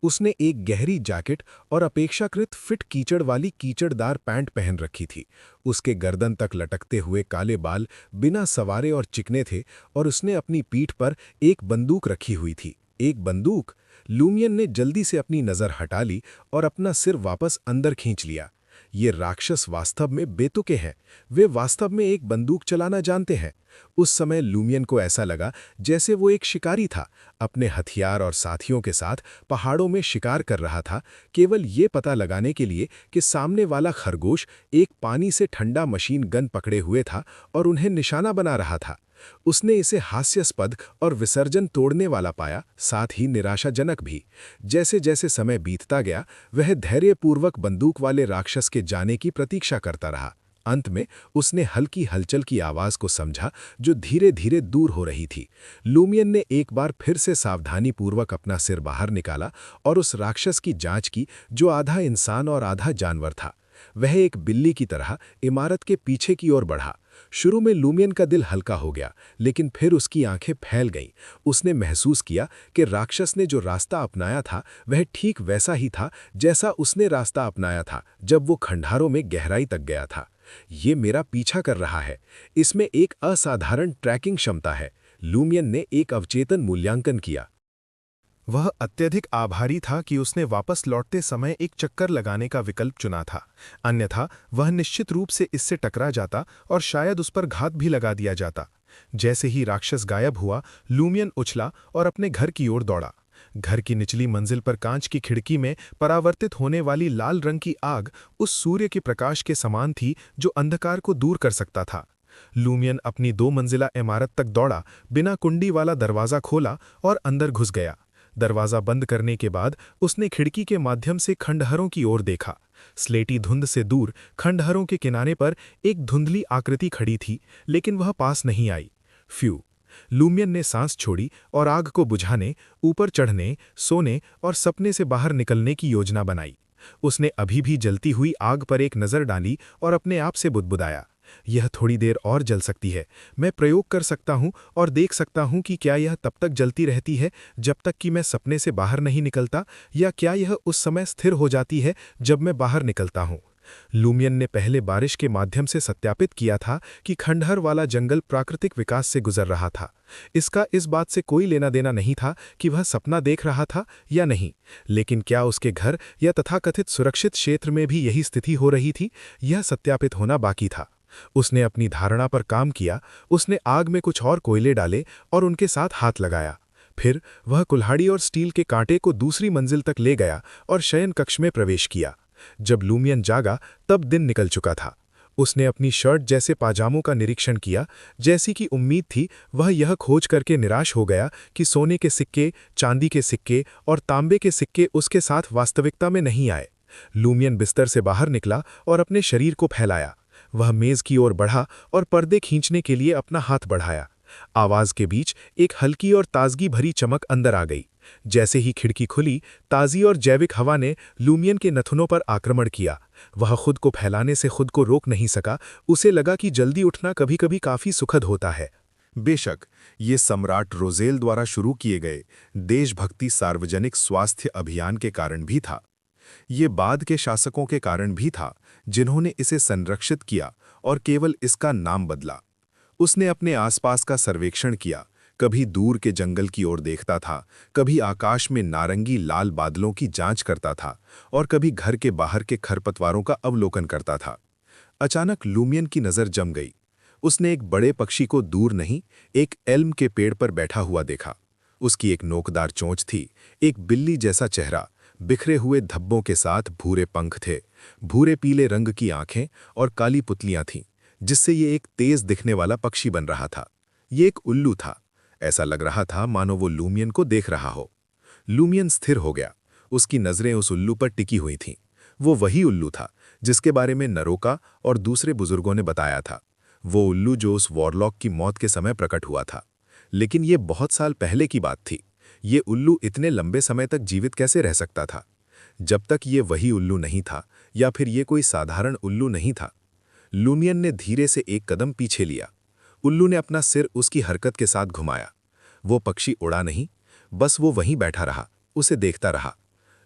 उसने एक गहरी जैकेट और अपेक्षाकृत फिट कीचड़ वाली कीचड़दार पैंट पहन रखी थी। उसके गर्दन तक लटकते हुए काले बाल बिना सवारे और चिकने थे और उसने अपनी पीठ पर एक बंदूक रखी हुई थी। एक बंदूक? लूमियन ने जल्दी से अपनी नज़र हटा ली और अपना सिर वापस अंदर खींच लिया। ये राक्षस वास्तव में बेतुके हैं। वे वास्तव में एक बंदूक चलाना जानते हैं। उस समय लूमियन को ऐसा लगा जैसे वो एक शिकारी था, अपने हथियार और साथियों के साथ पहाड़ों में शिकार कर रहा था, केवल ये पता लगाने के लिए कि सामने वाला खरगोश एक पानी से ठंडा मशीन गन पकड़े हुए था और उन्हें निशाना बना रहा था। उसने इसे हास्यास्पद और विसर्जन तोड़ने वाला पाया, साथ ही निराशाजनक भी। जैसे जैसे समय बीतता गया, वह धैर्यपूर्वक बंदूक वाले राक्षस के जाने की प्रतीक्षा करता रहा। अंत में उसने हल्की हलचल की आवाज को समझा जो धीरे धीरे दूर हो रही थी। लूमियन ने एक बार फिर से सावधानीपूर्वक अपना सिर बाहर निकाला और उस राक्षस की जांच की जो आधा इंसान और आधा जानवर था। वह एक बिल्ली की तरह इमारत के पीछे की ओर बढ़ा। शुरू में लूमियन का दिल हल्का हो गया, लेकिन फिर उसकी आंखें फैल गईं। उसने महसूस किया कि राक्षस ने जो रास्ता अपनाया था वह ठीक वैसा ही था जैसा उसने रास्ता अपनाया था जब वो खंडारों में गहराई तक गया था। ये मेरा पीछा कर रहा है। इसमें एक असाधारण ट्रैकिंग क्षमता है। लूमियन ने एक अवचेतन मूल्यांकन किया। वह अत्यधिक आभारी था कि उसने वापस लौटते समय एक चक्कर लगाने का विकल्प चुना था, अन्यथा वह निश्चित रूप से इससे टकरा जाता और शायद उस पर घात भी लगा दिया जाता। जैसे ही राक्षस गायब हुआ, लूमियन उछला और अपने घर की ओर दौड़ा। घर की निचली मंजिल पर कांच की खिड़की में परावर्तित होने वाली लाल रंग की आग उस सूर्य के प्रकाश के समान थी जो अंधकार को दूर कर सकता था। लूमियन अपनी 2 मंजिला इमारत तक दौड़ा, बिना कुंडी वाला दरवाज़ा खोला और अंदर घुस गया। दरवाज़ा बंद करने के बाद उसने खिड़की के माध्यम से खंडहरों की ओर देखा। स्लेटी धुंध से दूर खंडहरों के किनारे पर एक धुंधली आकृति खड़ी थी, लेकिन वह पास नहीं आई। फ्यू! लूमियन ने सांस छोड़ी और आग को बुझाने, ऊपर चढ़ने, सोने और सपने से बाहर निकलने की योजना बनाई। उसने अभी भी जलती हुई आग पर एक नज़र डाली और अपने आप से बुदबुदाया, यह थोड़ी देर और जल सकती है। मैं प्रयोग कर सकता हूं और देख सकता हूं कि क्या यह तब तक जलती रहती है जब तक कि मैं सपने से बाहर नहीं निकलता, या क्या यह उस समय स्थिर हो जाती है जब मैं बाहर निकलता हूं। लूमियन ने पहले बारिश के माध्यम से सत्यापित किया था कि खंडहर वाला जंगल प्राकृतिक विकास से गुजर रहा था। इसका इस बात से कोई लेना देना नहीं था कि वह सपना देख रहा था या नहीं, लेकिन क्या उसके घर या तथाकथित सुरक्षित क्षेत्र में भी यही स्थिति हो रही थी, यह सत्यापित होना बाकी था। उसने अपनी धारणा पर काम किया। उसने आग में कुछ और कोयले डाले और उनके साथ हाथ लगाया। फिर वह कुल्हाड़ी और स्टील के कांटे को दूसरी मंजिल तक ले गया और शयन कक्ष में प्रवेश किया। जब लूमियन जागा तब दिन निकल चुका था। उसने अपनी शर्ट जैसे पाजामों का निरीक्षण किया। जैसी कि उम्मीद थी, वह यह खोज करके निराश हो गया कि सोने के सिक्के, चांदी के सिक्के और तांबे के सिक्के उसके साथ वास्तविकता में नहीं आए। लूमियन बिस्तर से बाहर निकला और अपने शरीर को फैलाया। वह मेज की ओर बढ़ा और पर्दे खींचने के लिए अपना हाथ बढ़ाया। आवाज के बीच एक हल्की और ताजगी भरी चमक अंदर आ गई। जैसे ही खिड़की खुली, ताज़ी और जैविक हवा ने लूमियन के नथुनों पर आक्रमण किया। वह खुद को फैलाने से खुद को रोक नहीं सका। उसे लगा कि जल्दी उठना कभी-कभी काफी सुखद होता है। बेशक, ये सम्राट रोजेल द्वारा शुरू किए गए देशभक्ति सार्वजनिक स्वास्थ्य अभियान के कारण भी था। ये बाद के शासकों के कारण भी था, जिन्होंने इसे संरक्षित किया और केवल इसका नाम बदला। उसने अपने आसपास का सर्वेक्षण किया, कभी दूर के जंगल की ओर देखता था, कभी आकाश में नारंगी लाल बादलों की जांच करता था और कभी घर के बाहर के खरपतवारों का अवलोकन करता था। अचानक लूमियन की नज़र जम गई। उसने एक बड़े पक्षी को दूर नहीं, एक एल्म के पेड़ पर बैठा हुआ देखा। उसकी एक नोकदार चोंच थी, एक बिल्ली जैसा चेहरा, बिखरे हुए धब्बों के साथ भूरे पंख थे, भूरे पीले रंग की आंखें और काली पुतलियां थीं, जिससे ये एक तेज दिखने वाला पक्षी बन रहा था। ये एक उल्लू था। ऐसा लग रहा था मानो वो लूमियन को देख रहा हो। लूमियन स्थिर हो गया। उसकी नज़रें उस उल्लू पर टिकी हुई थीं। वो वही उल्लू था जिसके बारे में नरोका और दूसरे बुजुर्गों ने बताया था। वो उल्लू जो उस वॉरलॉक की मौत के समय प्रकट हुआ था। लेकिन ये बहुत साल पहले की बात थी। ये उल्लू इतने लंबे समय तक जीवित कैसे रह सकता था? जब तक ये वही उल्लू नहीं था, या फिर ये कोई साधारण उल्लू नहीं था। लूमियन ने धीरे से एक कदम पीछे लिया। उल्लू ने अपना सिर उसकी हरकत के साथ घुमाया। वो पक्षी उड़ा नहीं, बस वो वहीं बैठा रहा, उसे देखता रहा।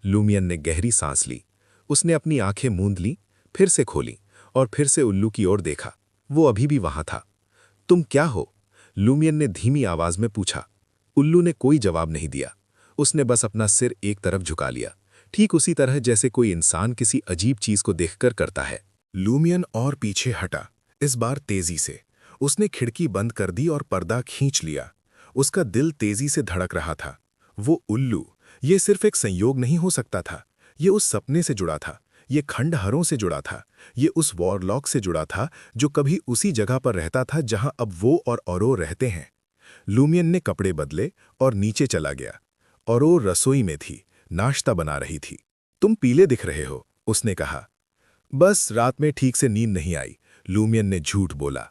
लूमियन ने गहरी सांस ली। उसने अपनी आंखें मूंद लीं, फिर से खोली और फिर से उल्लू की ओर देखा। वो अभी भी वहां था। तुम क्या हो? लूमियन ने धीमी आवाज में पूछा। उल्लू ने कोई जवाब नहीं दिया। उसने बस अपना सिर एक तरफ झुका लिया, ठीक उसी तरह जैसे कोई इंसान किसी अजीब चीज को देखकर करता है। लूमियन और पीछे हटा, इस बार तेजी से। उसने खिड़की बंद कर दी और पर्दा खींच लिया। उसका दिल तेजी से धड़क रहा था। वो उल्लू, ये सिर्फ एक संयोग नहीं हो सकता था। ये उस सपने से जुड़ा था, ये खंडहरों से जुड़ा था, ये उस वॉरलॉक से जुड़ा था जो कभी उसी जगह पर रहता था जहां अब वो और औरोर रहते हैं। लूमियन ने कपड़े बदले और नीचे चला गया। औरोर रसोई में थी, नाश्ता बना रही थी। तुम पीले दिख रहे हो, उसने कहा। बस रात में ठीक से नींद नहीं आई, लूमियन ने झूठ बोला।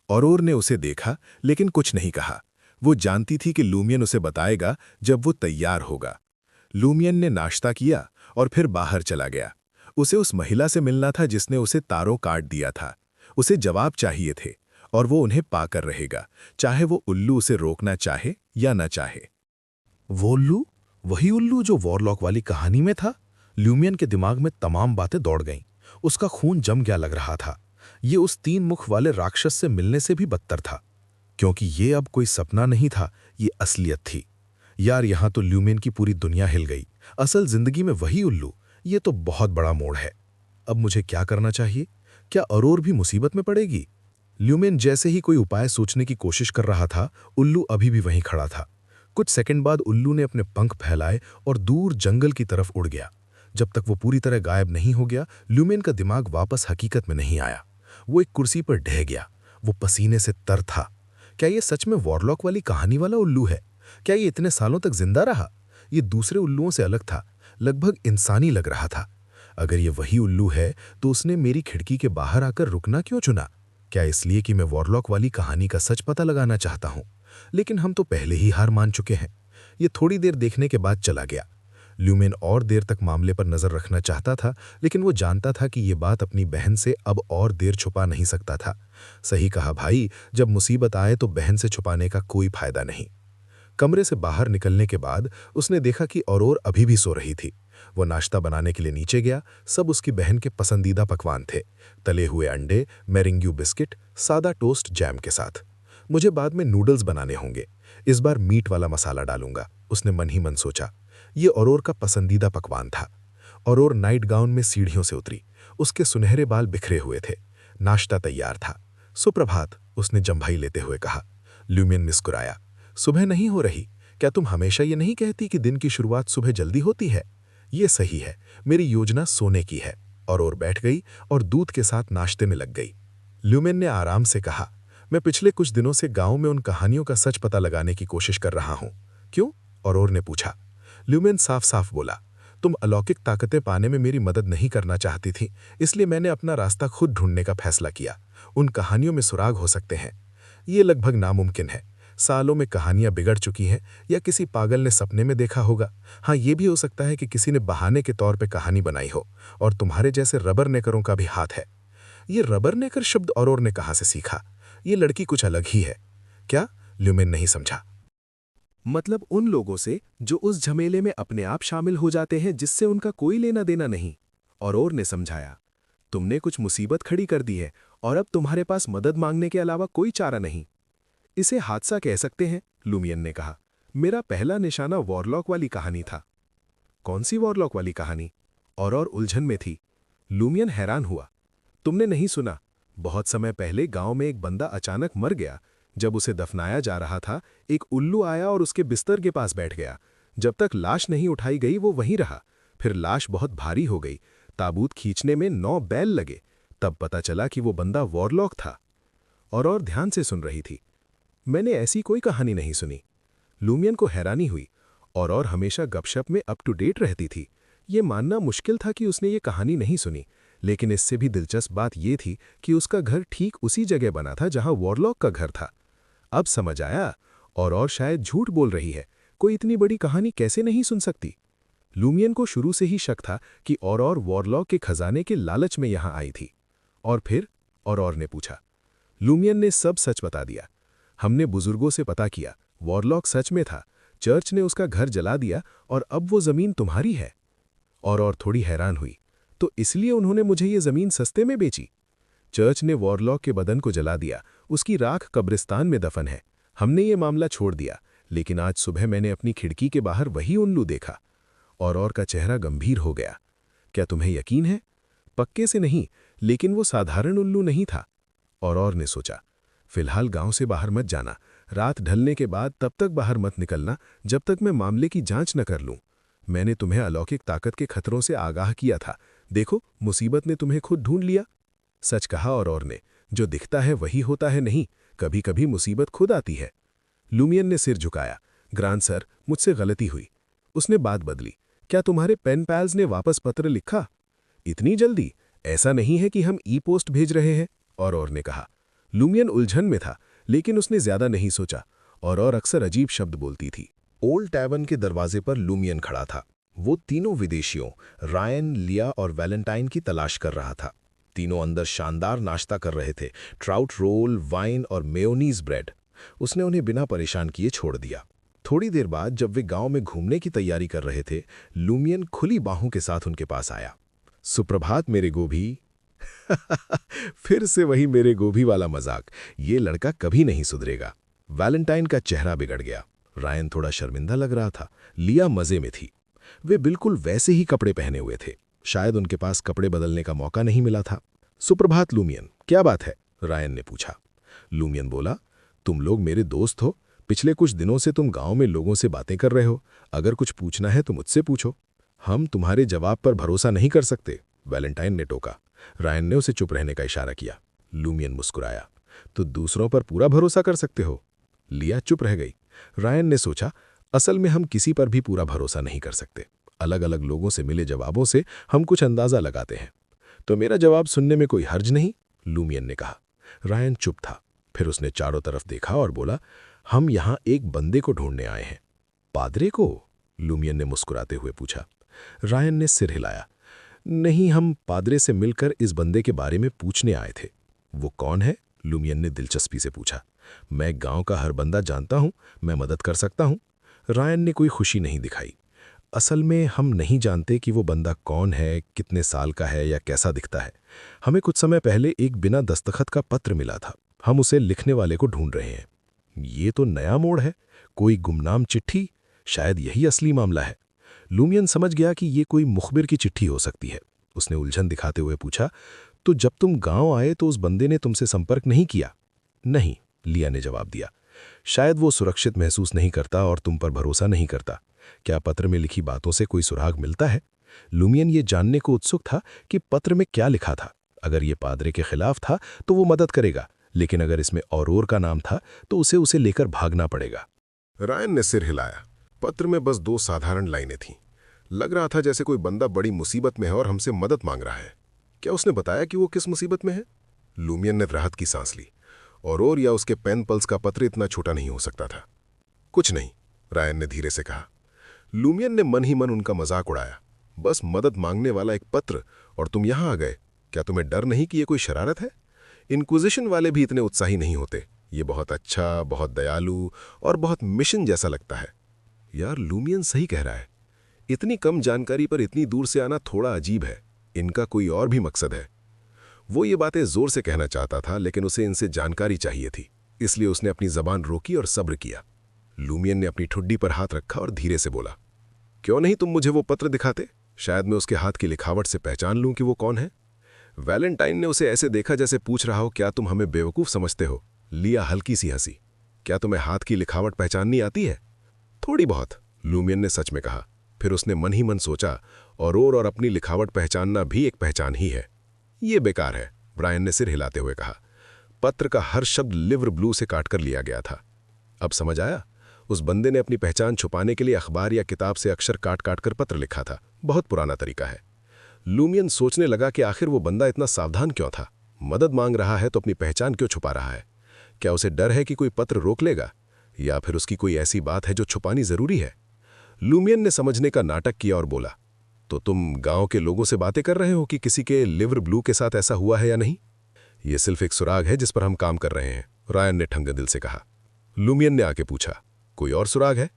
औरोर ने उसे देखा लेकिन कुछ नहीं कहा। वो जानती थी कि लूमियन उसे बताएगा जब वो तैयार होगा। लूमियन ने नाश्ता किया और फिर बाहर चला गया। उसे उस महिला से मिलना था जिसने उसे तारों काट दिया था। उसे जवाब चाहिए थे और वो उन्हें पाकर रहेगा, चाहे वो उल्लू उसे रोकना चाहे या न चाहे। वो उल्लू, वही उल्लू जो वॉरलॉक वाली कहानी में था। ल्यूमियन के दिमाग में तमाम बातें दौड़ गईं। उसका खून जम गया लग रहा था। ये उस 3 मुख वाले राक्षस से मिलने से भी बदतर था, क्योंकि ये अब कोई सपना नहीं था, ये असलियत थी। यार, यहां तो ल्यूमियन की पूरी दुनिया हिल गई। असल जिंदगी में वही उल्लू, ये तो बहुत बड़ा मोड़ है। अब मुझे क्या करना चाहिए? क्या औरोर भी मुसीबत में पड़ेगी? ल्यूमियन जैसे ही कोई उपाय सोचने की कोशिश कर रहा था, उल्लू अभी भी वहीं खड़ा था। कुछ सेकंड बाद उल्लू ने अपने पंख फैलाए और दूर जंगल की तरफ उड़ गया। जब तक वो पूरी तरह गायब नहीं हो गया, ल्यूमियन का दिमाग वापस हकीकत में नहीं आया। वो एक कुर्सी पर ढह गया। वो पसीने से तर था। क्या ये सच में वॉरलॉक वाली कहानी वाला उल्लू है? क्या ये इतने सालों तक जिंदा रहा? ये दूसरे उल्लुओं से अलग था, लगभग इंसानी लग रहा था। अगर ये वही उल्लू है तो उसने मेरी खिड़की के बाहर आकर रुकना क्यों चुना? क्या इसलिए कि मैं वॉरलॉक वाली कहानी का सच पता लगाना चाहता हूं? लेकिन हम तो पहले ही हार मान चुके हैं। ये थोड़ी देर देखने के बाद चला गया। ल्यूमियन और देर तक मामले पर नजर रखना चाहता था, लेकिन वो जानता था कि ये बात अपनी बहन से अब और देर छुपा नहीं सकता था। सही कहा भाई, जब मुसीबत आए तो बहन से छुपाने का कोई फायदा नहीं। कमरे से बाहर निकलने के बाद उसने देखा कि औरोर अभी भी सो रही थी। वो नाश्ता बनाने के लिए नीचे गया। सब उसकी बहन के पसंदीदा पकवान थे, तले हुए अंडे, मेरेंग्यू बिस्किट, सादा टोस्ट जैम के साथ। मुझे बाद में नूडल्स बनाने होंगे, इस बार मीट वाला मसाला डालूंगा, उसने मन ही मन सोचा। ये औरोर का पसंदीदा पकवान था। औरोर नाइट गाउन में सीढ़ियों से उतरी। उसके सुनहरे बाल बिखरे हुए थे। नाश्ता तैयार था। सुप्रभात, उसने जम्भाई लेते हुए कहा। ल्यूमियन मुस्कुराया। सुबह नहीं हो रही? क्या तुम हमेशा ये नहीं कहती कि दिन की शुरुआत सुबह जल्दी होती है? ये सही है, मेरी योजना सोने की है। औरोर बैठ गई और दूध के साथ नाश्ते में लग गई। ल्यूमियन ने आराम से कहा, मैं पिछले कुछ दिनों से गांव में उन कहानियों का सच पता लगाने की कोशिश कर रहा हूं। क्यों? औरोर ने पूछा। ल्यूमियन साफ साफ बोला, तुम अलौकिक ताकतें पाने में मेरी मदद नहीं करना चाहती थी, इसलिए मैंने अपना रास्ता खुद ढूंढने का फैसला किया। उन कहानियों में सुराग हो सकते हैं। ये लगभग नामुमकिन है। सालों में कहानियां बिगड़ चुकी हैं, या किसी पागल ने सपने में देखा होगा। हाँ, ये भी हो सकता है कि किसी ने बहाने के तौर पे कहानी बनाई हो, और तुम्हारे जैसे रबर नेकरों का भी हाथ है। ये रबर नेकर शब्द औरोर ने कहाँ से सीखा? ये लड़की कुछ अलग ही है। क्या? ल्यूमियन नहीं समझा। मतलब उन लोगों से जो उस झमेले में अपने आप शामिल हो जाते हैं जिससे उनका कोई लेना देना नहीं। औरोर ने समझाया, तुमने कुछ मुसीबत खड़ी कर दी है और अब तुम्हारे पास मदद मांगने के अलावा कोई चारा नहीं। इसे हादसा कह सकते हैं, लूमियन ने कहा। मेरा पहला निशाना वॉरलॉक वाली कहानी था। कौन सी वॉरलॉक वाली कहानी? औरोर उलझन में थी। लूमियन हैरान हुआ। तुमने नहीं सुना? बहुत समय पहले गांव में एक बंदा अचानक मर गया। जब उसे दफनाया जा रहा था, एक उल्लू आया और उसके बिस्तर के पास बैठ गया। जब तक लाश नहीं उठाई गई वो वहीं रहा। फिर लाश बहुत भारी हो गई। ताबूत खींचने में 9 बैल लगे। तब पता चला कि वो बंदा वॉरलॉक था। और ध्यान से सुन रही थी। मैंने ऐसी कोई कहानी नहीं सुनी। लूमियन को हैरानी हुई। और हमेशा गपशप में अप टू डेट रहती थी। ये मानना मुश्किल था कि उसने ये कहानी नहीं सुनी, लेकिन इससे भी दिलचस्प बात ये थी कि उसका घर ठीक उसी जगह बना था जहां वॉरलॉक का घर था। अब समझ आया, और शायद झूठ बोल रही है। कोई इतनी बड़ी कहानी कैसे नहीं सुन सकती? लूमियन को शुरू से ही शक था कि और वॉरलॉक के खजाने के लालच में यहां आई थी। और फिर? और ने पूछा। लूमियन ने सब सच बता दिया। हमने बुजुर्गों से पता किया, वॉरलॉक सच में था। चर्च ने उसका घर जला दिया और अब वो जमीन तुम्हारी है। और थोड़ी हैरान हुई। तो इसलिए उन्होंने मुझे ये ज़मीन सस्ते में बेची? चर्च ने वॉरलॉक के बदन को जला दिया, उसकी राख कब्रिस्तान में दफन है। हमने ये मामला छोड़ दिया, लेकिन आज सुबह मैंने अपनी खिड़की के बाहर वही उल्लू देखा। और का चेहरा गंभीर हो गया। क्या तुम्हें यकीन है? पक्के से नहीं, लेकिन वो साधारण उल्लू नहीं था। और ने सोचा, फिलहाल गांव से बाहर मत जाना, रात ढलने के बाद तब तक बाहर मत निकलना जब तक मैं मामले की जांच न कर लूं। मैंने तुम्हें अलौकिक ताकत के खतरों से आगाह किया था, देखो मुसीबत ने तुम्हें खुद ढूंढ लिया। सच कहा और ने, जो दिखता है वही होता है नहीं, कभी कभी मुसीबत खुद आती है। लूमियन ने सिर झुकाया। ग्रांड सर, मुझसे गलती हुई। उसने बात बदली। क्या तुम्हारे पेन पैल्स ने वापस पत्र लिखा? इतनी जल्दी? ऐसा नहीं है कि हम ई पोस्ट भेज रहे हैं, और ने कहा। लूमियन उलझन में था, लेकिन उसने ज्यादा नहीं सोचा। और अक्सर अजीब शब्द बोलती थी। ओल्ड टैवन के दरवाजे पर लूमियन खड़ा था। वो तीनों विदेशियों रायन, लिया और वैलेंटाइन की तलाश कर रहा था। तीनों अंदर शानदार नाश्ता कर रहे थे, ट्राउट रोल, वाइन और मेयोनीज ब्रेड। उसने उन्हें बिना परेशान किए छोड़ दिया। थोड़ी देर बाद जब वे गांव में घूमने की तैयारी कर रहे थे, लूमियन खुली बाहों के साथ उनके पास आया। सुप्रभात मेरे गोभी। फिर से वही मेरे गोभी वाला मजाक। ये लड़का कभी नहीं सुधरेगा। वैलेंटाइन का चेहरा बिगड़ गया। रायन थोड़ा शर्मिंदा लग रहा था। लिया मजे में थी। वे बिल्कुल वैसे ही कपड़े पहने हुए थे। शायद उनके पास कपड़े बदलने का मौका नहीं मिला था। सुप्रभात लूमियन, क्या बात है? रायन ने पूछा। लूमियन बोला, तुम लोग मेरे दोस्त हो। पिछले कुछ दिनों से तुम गांव में लोगों से बातें कर रहे हो। अगर कुछ पूछना है तो मुझसे पूछो। हम तुम्हारे जवाब पर भरोसा नहीं कर सकते, वैलेंटाइन ने टोका। रायन ने उसे चुप रहने का इशारा किया। लूमियन मुस्कुराया। तो दूसरों पर पूरा भरोसा कर सकते हो? लिया चुप रह गई। रायन ने सोचा, असल में हम किसी पर भी पूरा भरोसा नहीं कर सकते। अलग अलग लोगों से मिले जवाबों से हम कुछ अंदाजा लगाते हैं। तो मेरा जवाब सुनने में कोई हर्ज नहीं, लूमियन ने कहा। रायन चुप था। फिर उसने चारों तरफ देखा और बोला, हम यहां एक बंदे को ढूंढने आए हैं। पादरे को? लूमियन ने मुस्कुराते हुए पूछा। रायन ने सिर हिलाया। नहीं, हम पादरे से मिलकर इस बंदे के बारे में पूछने आए थे। वो कौन है? लूमियन ने दिलचस्पी से पूछा। मैं गांव का हर बंदा जानता हूं, मैं मदद कर सकता हूं। रायन ने कोई खुशी नहीं दिखाई। असल में हम नहीं जानते कि वो बंदा कौन है, कितने साल का है या कैसा दिखता है। हमें कुछ समय पहले एक बिना दस्तखत का पत्र मिला था। हम उसे लिखने वाले को ढूंढ रहे हैं। ये तो नया मोड़ है। कोई गुमनाम चिट्ठी? शायद यही असली मामला है। लूमियन समझ गया कि ये कोई मुखबिर की चिट्ठी हो सकती है। उसने उलझन दिखाते हुए पूछा, तो जब तुम गांव आए तो उस बंदे ने तुमसे संपर्क नहीं किया? नहीं, लिया ने जवाब दिया। शायद वो सुरक्षित महसूस नहीं करता और तुम पर भरोसा नहीं करता। क्या पत्र में लिखी बातों से कोई सुराग मिलता है? लूमियन ये जानने को उत्सुक था कि पत्र में क्या लिखा था। अगर ये पादरे के खिलाफ था तो वो मदद करेगा, लेकिन अगर इसमें और का नाम था तो उसे लेकर भागना पड़ेगा। रायन ने सिर हिलाया। पत्र में बस 2 साधारण लाइनें थीं। लग रहा था जैसे कोई बंदा बड़ी मुसीबत में है और हमसे मदद मांग रहा है। क्या उसने बताया कि वो किस मुसीबत में है? लूमियन ने राहत की सांस ली। और या उसके पेन पल्स का पत्र इतना छोटा नहीं हो सकता था। कुछ नहीं, रायन ने धीरे से कहा। लूमियन ने मन ही मन उनका मजाक उड़ाया। बस मदद मांगने वाला एक पत्र और तुम यहां आ गए। क्या तुम्हें डर नहीं कि ये कोई शरारत है? इंक्विजिशन वाले भी इतने उत्साही नहीं होते। ये बहुत अच्छा, बहुत दयालु और बहुत मिशन जैसा लगता है। यार, लूमियन सही कह रहा है। इतनी कम जानकारी पर इतनी दूर से आना थोड़ा अजीब है। इनका कोई और भी मकसद है। वो ये बातें जोर से कहना चाहता था, लेकिन उसे इनसे जानकारी चाहिए थी। इसलिए उसने अपनी जबान रोकी और सब्र किया। लूमियन ने अपनी ठुड्डी पर हाथ रखा और धीरे से बोला, क्यों नहीं तुम मुझे वो पत्र दिखाते? शायद मैं उसके हाथ की लिखावट से पहचान लूं कि वो कौन है। वैलेंटाइन ने उसे ऐसे देखा जैसे पूछ रहा हो, क्या तुम हमें बेवकूफ समझते हो? लिया हल्की सी हंसी। क्या तुम्हें हाथ की लिखावट पहचाननी आती है? थोड़ी बहुत, लूमियन ने सच में कहा। फिर उसने मन ही मन सोचा, और अपनी लिखावट पहचानना भी एक पहचान ही है। ये बेकार है, ब्रायन ने सिर हिलाते हुए कहा। पत्र का हर शब्द लिवर ब्लू से काटकर लिया गया था। अब समझ आया, उस बंदे ने अपनी पहचान छुपाने के लिए अखबार या किताब से अक्षर काट काट कर पत्र लिखा था। बहुत पुराना तरीका है। लूमियन सोचने लगा कि आखिर वो बंदा इतना सावधान क्यों था। मदद मांग रहा है तो अपनी पहचान क्यों छुपा रहा है? क्या उसे डर है कि कोई पत्र रोक लेगा, या फिर उसकी कोई ऐसी बात है जो छुपानी जरूरी है? लूमियन ने समझने का नाटक किया और बोला, तो तुम गांव के लोगों से बातें कर रहे हो कि किसी के लिवर ब्लू के साथ ऐसा हुआ है या नहीं? यह सिर्फ एक सुराग है जिस पर हम काम कर रहे हैं, रायन ने ठंगे दिल से कहा। लूमियन ने आके पूछा, कोई और सुराग है?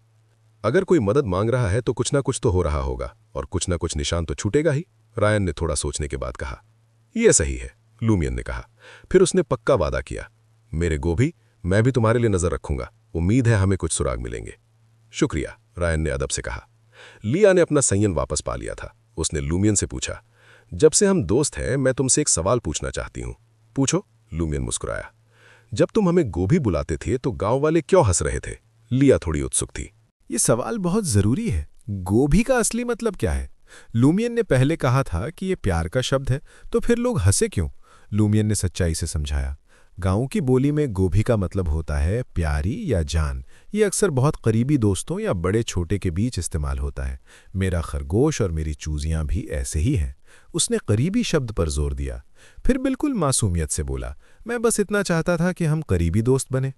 अगर कोई मदद मांग रहा है तो कुछ ना कुछ तो हो रहा होगा और कुछ ना कुछ निशान तो छूटेगा ही, रायन ने थोड़ा सोचने के बाद कहा। यह सही है, लूमियन ने कहा। फिर उसने पक्का वादा किया, मेरे गोभी, मैं भी तुम्हारे लिए नजर रखूंगा, उम्मीद है हमें कुछ सुराग मिलेंगे। शुक्रिया, रायन ने अदब से कहा। लिया ने अपना संयम वापस पा लिया था। उसने लूमियन से पूछा, जब से हम दोस्त हैं मैं तुमसे एक सवाल पूछना चाहती हूं। पूछो, लूमियन मुस्कुराया। जब तुम हमें गोभी बुलाते थे तो गांव वाले क्यों हंस रहे थे? लिया थोड़ी उत्सुक थी। ये सवाल बहुत जरूरी है। गोभी का असली मतलब क्या है? लूमियन ने पहले कहा था कि ये प्यार का शब्द है, तो फिर लोग हंसे क्यों? लूमियन ने सच्चाई से समझाया। गांव की बोली में गोभी का मतलब होता है प्यारी या जान। ये अक्सर बहुत करीबी दोस्तों या बड़े छोटे के बीच इस्तेमाल होता है। मेरा खरगोश और मेरी चूजियां भी ऐसे ही हैं। उसने करीबी शब्द पर जोर दिया। फिर बिल्कुल मासूमियत से बोला, मैं बस इतना चाहता था कि हम करीबी दोस्त बने।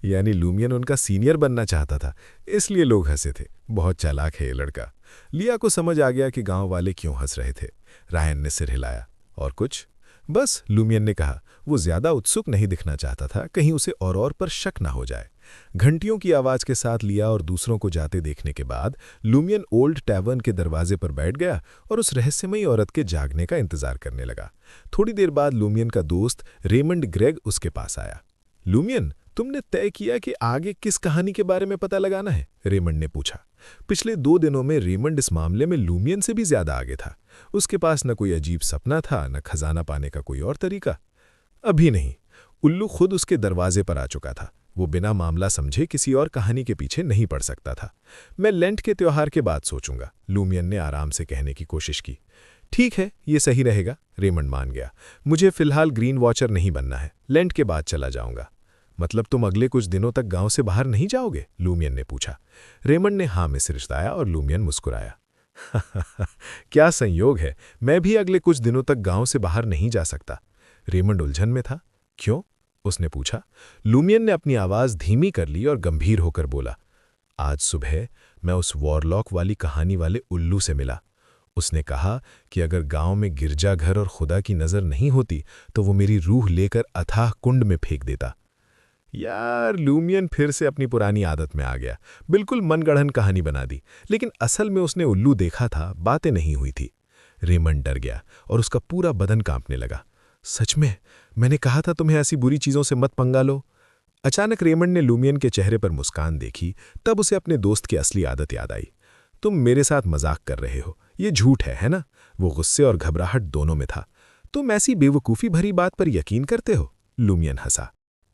यानी लूमियन उनका सीनियर बनना चाहता था, इसलिए लोग हंसे थे। बहुत चालाक है ये लड़का। लिया को समझ आ गया कि गांव वाले क्यों हंस रहे थे। रायन ने सिर हिलाया। और कुछ? बस, लूमियन ने कहा। वो ज्यादा उत्सुक नहीं दिखना चाहता था, कहीं उसे और पर शक ना हो जाए। घंटियों की आवाज के साथ लिया और दूसरों को जाते देखने के बाद लूमियन ओल्ड टैवर्न के दरवाजे पर बैठ गया और उस रहस्यमयी औरत के जागने का इंतजार करने लगा। थोड़ी देर बाद लूमियन का दोस्त रेमंड ग्रेग उसके पास आया। लूमियन, तुमने तय किया कि आगे किस कहानी के बारे में पता लगाना है? रेमंड ने पूछा। पिछले 2 दिनों में रेमंड इस मामले में लूमियन से भी ज्यादा आगे था। उसके पास न कोई अजीब सपना था, न खजाना पाने का कोई और तरीका। अभी नहीं। उल्लू खुद उसके दरवाजे पर आ चुका था। वो बिना मामला समझे किसी और कहानी के पीछे नहीं पड़ सकता था। मैं लेंट के त्योहार के बाद सोचूंगा, लूमियन ने आराम से कहने की कोशिश की। ठीक है, ये सही रहेगा, रेमंड मान गया। मुझे फिलहाल ग्रीन वॉचर नहीं बनना है, लेंट के बाद चला जाऊंगा। मतलब तुम अगले कुछ दिनों तक गांव से बाहर नहीं जाओगे? लूमियन ने पूछा। रेमंड ने हाँ में सिर हिलाया और लूमियन मुस्कुराया। क्या संयोग है, मैं भी अगले कुछ दिनों तक गांव से बाहर नहीं जा सकता। रेमंड उलझन में था। क्यों? उसने पूछा। लूमियन ने अपनी आवाज धीमी कर ली और गंभीर होकर बोला, आज सुबह मैं उस वॉरलॉक वाली कहानी वाले उल्लू से मिला। उसने कहा कि अगर गांव में गिरजाघर और खुदा की नजर नहीं होती तो वो मेरी रूह लेकर अथाह कुंड में फेंक देता। यार, लूमियन फिर से अपनी पुरानी आदत में आ गया। बिल्कुल मनगढ़ंत कहानी बना दी। लेकिन असल में उसने उल्लू देखा था, बातें नहीं हुई थी। रेमंड डर गया और उसका पूरा बदन कांपने लगा। सच में? मैंने कहा था तुम्हें ऐसी बुरी चीजों से मत पंगा लो। अचानक रेमंड ने लूमियन के चेहरे पर मुस्कान देखी, तब उसे अपने दोस्त की असली आदत याद आई। तुम मेरे साथ मजाक कर रहे हो, ये झूठ है ना? वो गुस्से और घबराहट दोनों में था। तुम ऐसी बेवकूफ़ी भरी बात पर यकीन करते हो? लूमियन हंसा।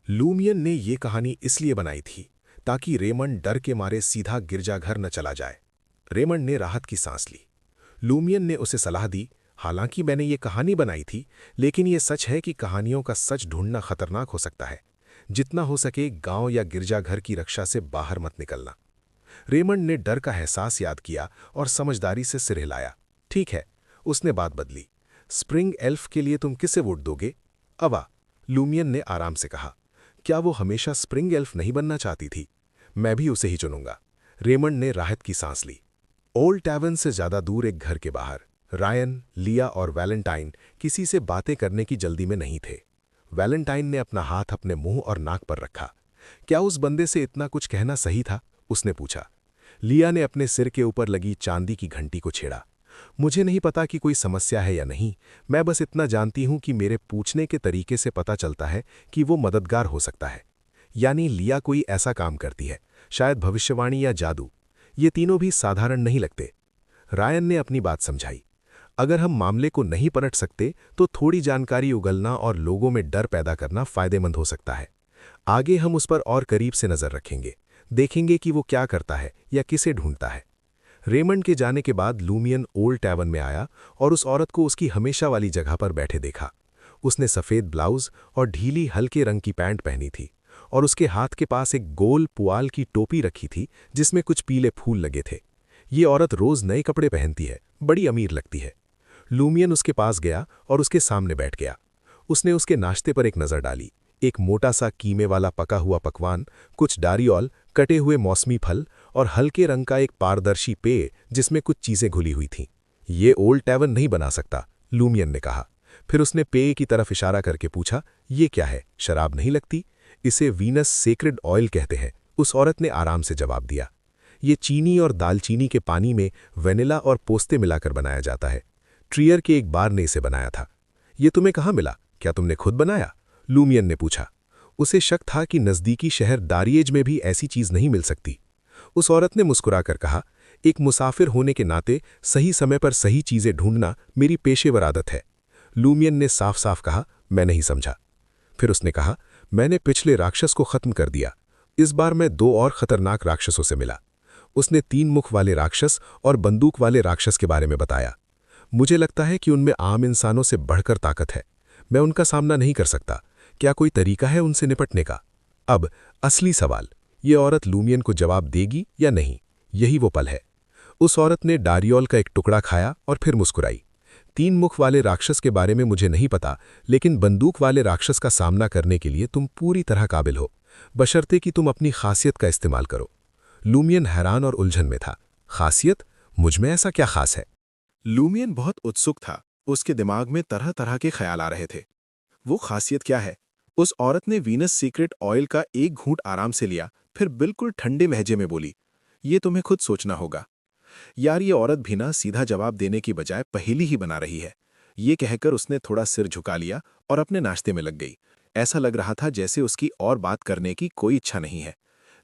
लूमियन ने ये कहानी इसलिए बनाई थी ताकि रेमंड डर के मारे सीधा गिरजाघर न चला जाए। रेमंड ने राहत की सांस ली। लूमियन ने उसे सलाह दी, हालांकि मैंने ये कहानी बनाई थी, लेकिन ये सच है कि कहानियों का सच ढूंढना खतरनाक हो सकता है। जितना हो सके गांव या गिरजाघर की रक्षा से बाहर मत निकलना। रेमंड ने डर का एहसास याद किया और समझदारी से सिर हिलाया। ठीक है, उसने बात बदली। स्प्रिंग एल्फ के लिए तुम किसे वोट दोगे? अवा, लूमियन ने आराम से कहा। क्या वो हमेशा स्प्रिंग एल्फ नहीं बनना चाहती थी? मैं भी उसे ही चुनूंगा। रेमंड ने राहत की सांस ली। ओल्ड टैवर्न से ज्यादा दूर एक घर के बाहर रायन, लिया और वैलेंटाइन किसी से बातें करने की जल्दी में नहीं थे। वैलेंटाइन ने अपना हाथ अपने मुंह और नाक पर रखा। क्या उस बंदे से इतना कुछ कहना सही था? उसने पूछा। लिया ने अपने सिर के ऊपर लगी चांदी की घंटी को छेड़ा। मुझे नहीं पता कि कोई समस्या है या नहीं, मैं बस इतना जानती हूं कि मेरे पूछने के तरीके से पता चलता है कि वो मददगार हो सकता है। यानी लिया कोई ऐसा काम करती है, शायद भविष्यवाणी या जादू। ये तीनों भी साधारण नहीं लगते। रायन ने अपनी बात समझाई। अगर हम मामले को नहीं पलट सकते तो थोड़ी जानकारी उगलना और लोगों में डर पैदा करना फायदेमंद हो सकता है। आगे हम उस पर और करीब से नजर रखेंगे, देखेंगे कि वो क्या करता है या किसे ढूंढता है। रेमंड के जाने के बाद लूमियन ओल्ड टैवर्न में आया और उस औरत को उसकी हमेशा वाली जगह पर बैठे देखा। उसने सफ़ेद ब्लाउज और ढीली हल्के रंग की पैंट पहनी थी और उसके हाथ के पास एक गोल पुआल की टोपी रखी थी जिसमें कुछ पीले फूल लगे थे। ये औरत रोज नए कपड़े पहनती है, बड़ी अमीर लगती है। लूमियन उसके पास गया और उसके सामने बैठ गया। उसने उसके नाश्ते पर एक नज़र डाली। एक मोटा सा कीमे वाला पका हुआ पकवान, कुछ डारियोल, कटे हुए मौसमी फल और हल्के रंग का एक पारदर्शी पेय जिसमें कुछ चीजें घुली हुई थीं। ये ओल्ड टैवर्न नहीं बना सकता, लूमियन ने कहा। फिर उसने पेय की तरफ इशारा करके पूछा, ये क्या है, शराब नहीं लगती? इसे वीनस सेक्रेड ऑयल कहते हैं, उस औरत ने आराम से जवाब दिया, ये चीनी और दालचीनी के पानी में वेनिला और पोस्ते मिलाकर बनाया जाता है। ट्रियर के एक बार ने इसे बनाया था। ये तुम्हें कहाँ मिला? क्या तुमने खुद बनाया? लूमियन ने पूछा। उसे शक था कि नज़दीकी शहर दारिएज में भी ऐसी चीज़ नहीं मिल सकती। उस औरत ने मुस्कुराकर कहा, एक मुसाफिर होने के नाते सही समय पर सही चीज़ें ढूंढना मेरी पेशेवर आदत है। लूमियन ने साफ साफ कहा, मैं नहीं समझा। फिर उसने कहा, मैंने पिछले राक्षस को खत्म कर दिया। इस बार मैं 2 और खतरनाक राक्षसों से मिला। उसने 3 मुख वाले राक्षस और बंदूक वाले राक्षस के बारे में बताया। मुझे लगता है कि उनमें आम इंसानों से बढ़कर ताकत है। मैं उनका सामना नहीं कर सकता। क्या कोई तरीका है उनसे निपटने का? अब असली सवाल, ये औरत लूमियन को जवाब देगी या नहीं? यही वो पल है। उस औरत ने डारियोल का एक टुकड़ा खाया और फिर मुस्कुराई। 3 मुख वाले राक्षस के बारे में मुझे नहीं पता, लेकिन बंदूक वाले राक्षस का सामना करने के लिए तुम पूरी तरह काबिल हो, बशर्ते कि तुम अपनी खासियत का इस्तेमाल करो। लूमियन हैरान और उलझन में था। खासियत? मुझ में ऐसा क्या खास है? लूमियन बहुत उत्सुक था। उसके दिमाग में तरह तरह के ख्याल आ रहे थे। वो खासियत क्या है? उस औरत ने वीनस सीक्रेट ऑयल का एक घूंट आराम से लिया, फिर बिल्कुल ठंडे लहजे में बोली, ये तुम्हें खुद सोचना होगा। यार, ये औरत भी ना सीधा जवाब देने की बजाय पहेली ही बना रही है। ये कहकर उसने थोड़ा सिर झुका लिया और अपने नाश्ते में लग गई। ऐसा लग रहा था जैसे उसकी और बात करने की कोई इच्छा नहीं है।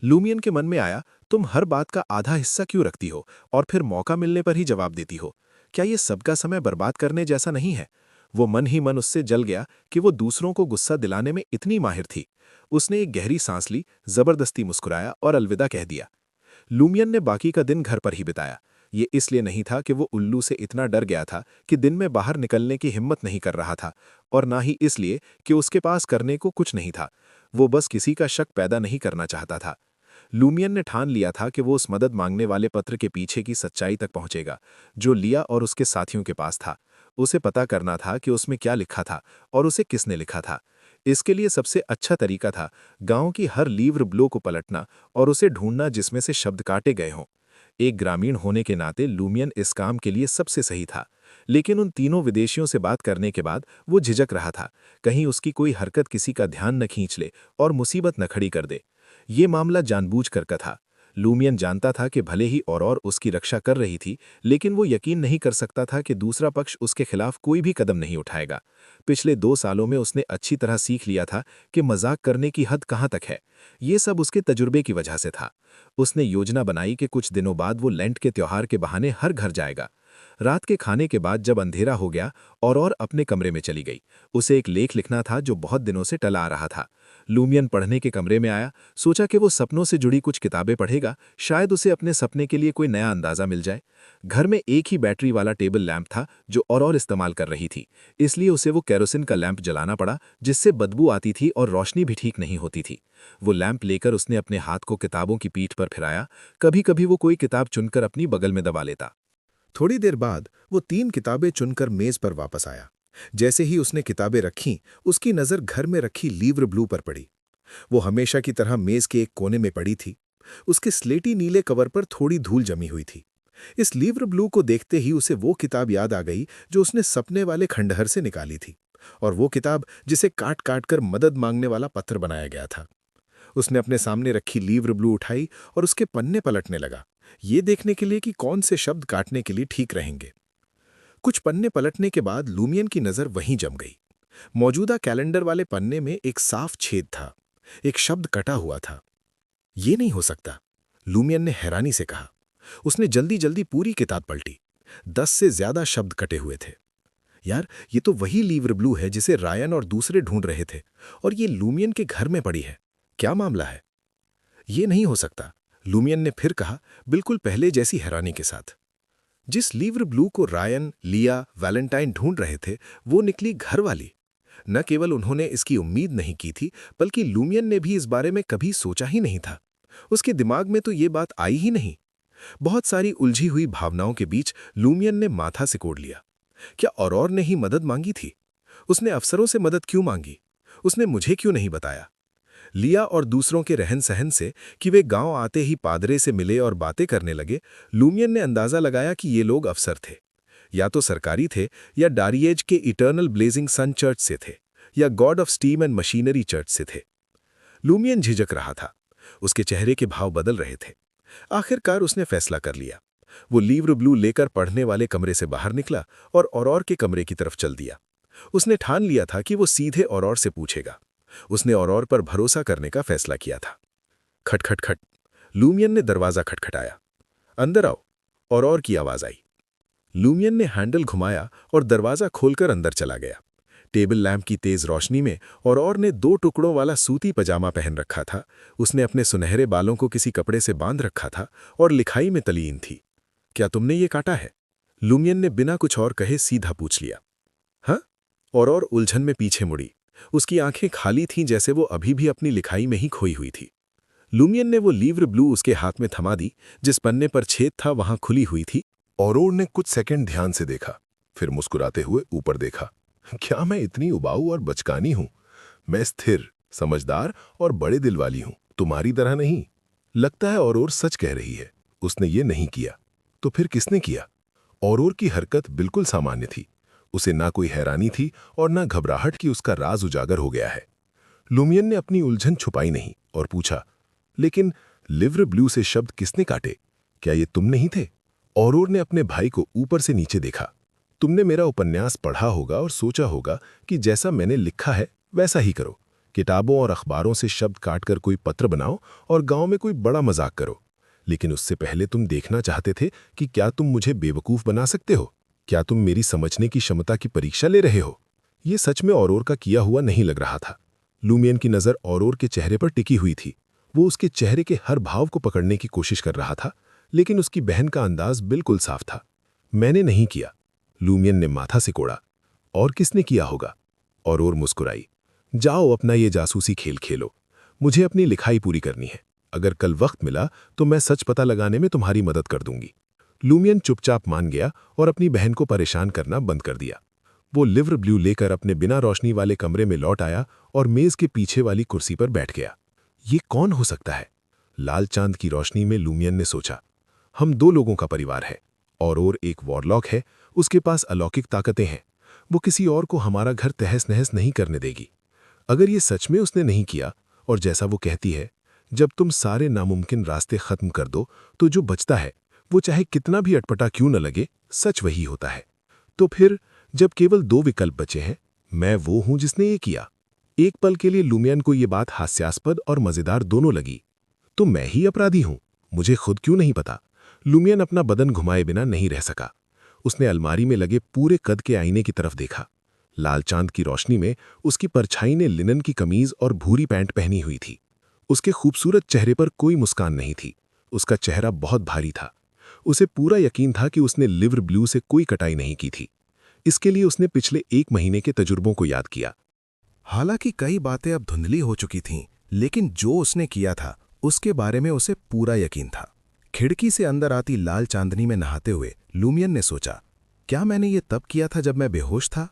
लूमियन के मन में आया, तुम हर बात का आधा हिस्सा क्यों रखती हो और फिर मौका मिलने पर ही जवाब देती हो? क्या ये सबका समय बर्बाद करने जैसा नहीं है? वो मन ही मन उससे जल गया कि वो दूसरों को गुस्सा दिलाने में इतनी माहिर थी। उसने एक गहरी सांस ली, जबरदस्ती मुस्कुराया और अलविदा कह दिया। लूमियन ने बाकी का दिन घर पर ही बिताया। ये इसलिए नहीं था कि वो उल्लू से इतना डर गया था कि दिन में बाहर निकलने की हिम्मत नहीं कर रहा था, और ना ही इसलिए कि उसके पास करने को कुछ नहीं था। वो बस किसी का शक पैदा नहीं करना चाहता था। लूमियन ने ठान लिया था कि वो उस मदद मांगने वाले पत्र के पीछे की सच्चाई तक पहुंचेगा, जो लिया और उसके साथियों के पास था। उसे पता करना था कि उसमें क्या लिखा था और उसे किसने लिखा था। इसके लिए सबसे अच्छा तरीका था गांव की हर लीव्र ब्लो को पलटना और उसे ढूंढना जिसमें से शब्द काटे गए हों। एक ग्रामीण होने के नाते लूमियन इस काम के लिए सबसे सही था, लेकिन उन तीनों विदेशियों से बात करने के बाद वो झिझक रहा था, कहीं उसकी कोई हरकत किसी का ध्यान न खींच ले और मुसीबत न खड़ी कर दे। ये मामला जानबूझकर का था। लूमियन जानता था कि भले ही और उसकी रक्षा कर रही थी, लेकिन वो यकीन नहीं कर सकता था कि दूसरा पक्ष उसके खिलाफ कोई भी कदम नहीं उठाएगा। पिछले 2 सालों में उसने अच्छी तरह सीख लिया था कि मजाक करने की हद कहाँ तक है। ये सब उसके तजुर्बे की वजह से था। उसने योजना बनाई कि कुछ दिनों बाद वो लेंट के त्योहार के बहाने हर घर जाएगा। रात के खाने के बाद जब अंधेरा हो गया और अपने कमरे में चली गई। उसे एक लेख लिखना था जो बहुत दिनों से टला आ रहा था। लूमियन पढ़ने के कमरे में आया, सोचा कि वो सपनों से जुड़ी कुछ किताबें पढ़ेगा, शायद उसे अपने सपने के लिए कोई नया अंदाजा मिल जाए। घर में एक ही बैटरी वाला टेबल लैंप था जो और इस्तेमाल कर रही थी, इसलिए उसे वो केरोसिन का लैंप जलाना पड़ा, जिससे बदबू आती थी और रोशनी भी ठीक नहीं होती थी। वो लैंप लेकर उसने अपने हाथ को किताबों की पीठ पर फिराया। कभी कभी वो कोई किताब चुनकर अपनी बगल में दबा लेता। थोड़ी देर बाद वो 3 किताबें चुनकर मेज पर वापस आया। जैसे ही उसने किताबें रखीं, उसकी नजर घर में रखी लीव्र ब्लू पर पड़ी। वो हमेशा की तरह मेज के एक कोने में पड़ी थी। उसके स्लेटी नीले कवर पर थोड़ी धूल जमी हुई थी। इस लीव्र ब्लू को देखते ही उसे वो किताब याद आ गई जो उसने सपने वाले खंडहर से निकाली थी, और वो किताब जिसे काट काट कर मदद मांगने वाला पत्र बनाया गया था। उसने अपने सामने रखी लीव्र ब्लू उठाई और उसके पन्ने पलटने लगा, ये देखने के लिए कि कौन से शब्द काटने के लिए ठीक रहेंगे। कुछ पन्ने पलटने के बाद लूमियन की नजर वहीं जम गई। मौजूदा कैलेंडर वाले पन्ने में एक साफ छेद था। एक शब्द कटा हुआ था। ये नहीं हो सकता, लूमियन ने हैरानी से कहा। उसने जल्दी जल्दी पूरी किताब पलटी। 10 से ज्यादा शब्द कटे हुए थे। यार, ये तो वही लीव्र ब्लू है जिसे रायन और दूसरे ढूंढ रहे थे, और ये लूमियन के घर में पड़ी है। क्या मामला है? ये नहीं हो सकता, लूमियन ने फिर कहा, बिल्कुल पहले जैसी हैरानी के साथ। जिस लीव्र ब्लू को रायन, लिया, वैलेंटाइन ढूंढ रहे थे, वो निकली घरवाली। न केवल उन्होंने इसकी उम्मीद नहीं की थी, बल्कि लूमियन ने भी इस बारे में कभी सोचा ही नहीं था। उसके दिमाग में तो ये बात आई ही नहीं। बहुत सारी उलझी हुई भावनाओं के बीच लूमियन ने माथा सिकोड़ लिया। क्या औरोर ने ही मदद मांगी थी? उसने अफसरों से मदद क्यों मांगी? उसने मुझे क्यों नहीं बताया? लिया और दूसरों के रहन सहन से, कि वे गांव आते ही पादरे से मिले और बातें करने लगे, लूमियन ने अंदाजा लगाया कि ये लोग अफसर थे। या तो सरकारी थे, या डारिएज के इटर्नल ब्लेजिंग सन चर्च से थे, या God of steam and machinery church से थे। लूमियन झिझक रहा था। उसके चेहरे के भाव बदल रहे थे। आखिरकार उसने फैसला कर लिया। वो लिव्र ब्लू लेकर पढ़ने वाले कमरे से बाहर निकला और औरौर के कमरे की तरफ चल दिया। उसने ठान लिया था कि वो सीधे औरौर से पूछेगा। उसने औरौर पर भरोसा करने का फैसला किया था। खटखटखट, लूमियन ने दरवाजा खटखटाया। अंदर आओ, औरौर की आवाज आई। लूमियन ने हैंडल घुमाया और दरवाजा खोलकर अंदर चला गया। टेबल लैंप की तेज रोशनी में औरौर ने 2 टुकड़ों वाला सूती पजामा पहन रखा था। उसने अपने सुनहरे बालों को किसी कपड़े से बांध रखा था और लिखाई में तल्लीन थी। क्या तुमने ये काटा है? लूमियन ने बिना कुछ और कहे सीधा पूछ लिया। हाँ? औरौर उलझन में पीछे मुड़ी। उसकी आंखें खाली थीं, जैसे वो अभी भी अपनी लिखाई में ही खोई हुई थी। लूमियन ने वो लिव्र ब्लू उसके हाथ में थमा दी। जिस पन्ने पर छेद था वहां खुली हुई थी। औरौर ने कुछ सेकंड ध्यान से देखा, फिर मुस्कुराते हुए ऊपर देखा। क्या मैं इतनी उबाऊ और बचकानी हूं? मैं स्थिर, समझदार और बड़े दिल वाली हूं, तुम्हारी तरह नहीं। लगता है औरौर सच कह रही है। उसने ये नहीं किया तो फिर किसने किया? औरौर की हरकत बिल्कुल सामान्य थी। उसे ना कोई हैरानी थी और ना घबराहट कि उसका राज उजागर हो गया है। लूमियन ने अपनी उलझन छुपाई नहीं और पूछा, लेकिन लिव्र ब्लू से शब्द किसने काटे? क्या ये तुम नहीं थे? औरौर ने अपने भाई को ऊपर से नीचे देखा। तुमने मेरा उपन्यास पढ़ा होगा और सोचा होगा कि जैसा मैंने लिखा है वैसा ही करो। किताबों और अखबारों से शब्द काटकर कोई पत्र बनाओ और गांव में कोई बड़ा मजाक करो। लेकिन उससे पहले तुम देखना चाहते थे कि क्या तुम मुझे बेवकूफ बना सकते हो? क्या तुम मेरी समझने की क्षमता की परीक्षा ले रहे हो? ये सच में औरौर का किया हुआ नहीं लग रहा था। लूमियन की नज़र औरौर के चेहरे पर टिकी हुई थी। वो उसके चेहरे के हर भाव को पकड़ने की कोशिश कर रहा था, लेकिन उसकी बहन का अंदाज बिल्कुल साफ था। मैंने नहीं किया, लूमियन ने माथा सिकोड़ा। और किसने किया होगा? औरौर मुस्कुराई। जाओ अपना ये जासूसी खेल खेलो। मुझे अपनी लिखाई पूरी करनी है। अगर कल वक्त मिला तो मैं सच पता लगाने में तुम्हारी मदद कर दूंगी। लूमियन चुपचाप मान गया और अपनी बहन को परेशान करना बंद कर दिया। वो लिव्र ब्लू लेकर अपने बिना रोशनी वाले कमरे में लौट आया और मेज के पीछे वाली कुर्सी पर बैठ गया। ये कौन हो सकता है? लाल चांद की रोशनी में लूमियन ने सोचा। हम 2 लोगों का परिवार है। औरौर एक वॉरलॉक है, उसके पास अलौकिक ताकतें हैं। वो किसी और को हमारा घर तहस नहस नहीं करने देगी। अगर ये सच में उसने नहीं किया, और जैसा वो कहती है, जब तुम सारे नामुमकिन रास्ते खत्म कर दो तो जो बचता है वो चाहे कितना भी अटपटा क्यों न लगे, सच वही होता है। तो फिर जब केवल 2 विकल्प बचे हैं, मैं वो हूं जिसने ये किया। एक पल के लिए लूमियन को ये बात हास्यास्पद और मजेदार दोनों लगी। तो मैं ही अपराधी हूं, मुझे खुद क्यों नहीं पता? लूमियन अपना बदन घुमाए बिना नहीं रह सका। उसने अलमारी में लगे पूरे कद के आईने की तरफ देखा। लाल चांद की रोशनी में उसकी परछाई ने लिनन की कमीज और भूरी पैंट पहनी हुई थी। उसके खूबसूरत चेहरे पर कोई मुस्कान नहीं थी। उसका चेहरा बहुत भारी था। उसे पूरा यकीन था कि उसने लिव्र ब्लू से कोई कटाई नहीं की थी। इसके लिए उसने पिछले 1 महीने के तजुर्बों को याद किया। हालांकि कई बातें अब धुंधली हो चुकी थीं, लेकिन जो उसने किया था उसके बारे में उसे पूरा यकीन था। खिड़की से अंदर आती लाल चांदनी में नहाते हुए लूमियन ने सोचा, क्या मैंने ये तब किया था जब मैं बेहोश था?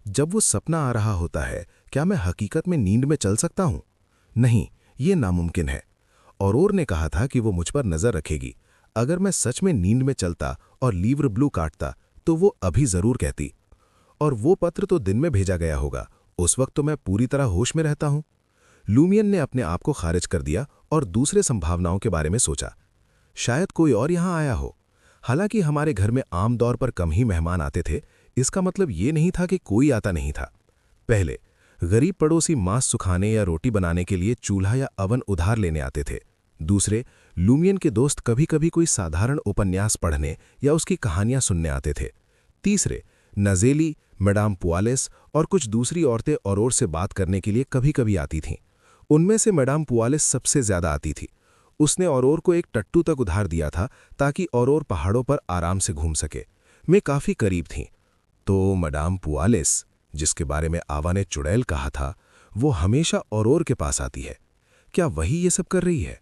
जब वो सपना आ रहा होता है, क्या मैं हकीकत में नींद में चल सकता हूं? नहीं, ये नामुमकिन है। औरौर ने कहा था कि वो मुझ पर नजर रखेगी। अगर मैं सच में नींद में चलता और लिव्र ब्लू काटता तो वो अभी जरूर कहती। और वो पत्र तो दिन में भेजा गया होगा, उस वक्त तो मैं पूरी तरह होश में रहता हूं। लूमियन ने अपने आप को खारिज कर दिया और दूसरे संभावनाओं के बारे में सोचा। शायद कोई और यहां आया हो। हालांकि हमारे घर में आमतौर पर कम ही मेहमान आते थे, इसका मतलब ये नहीं था कि कोई आता नहीं था। पहले गरीब पड़ोसी मांस सुखाने या रोटी बनाने के लिए चूल्हा या अवन उधार लेने आते थे। दूसरे, लूमियन के दोस्त कभी कभी कोई साधारण उपन्यास पढ़ने या उसकी कहानियां सुनने आते थे। तीसरे, नज़ेली, मैडाम पुआलेस और कुछ दूसरी औरतें औरौर से बात करने के लिए कभी कभी आती थीं। उनमें से मैडाम पुआलेस सबसे ज्यादा आती थी। उसने औरौर को एक टट्टू तक उधार दिया था ताकि औरौर पहाड़ों पर आराम से घूम सके। मैं काफी करीब थीं। तो मैडाम पुआलेस, जिसके बारे में आवा ने चुड़ैल कहा था, वो हमेशा औरौर के पास आती है। क्या वही ये सब कर रही है?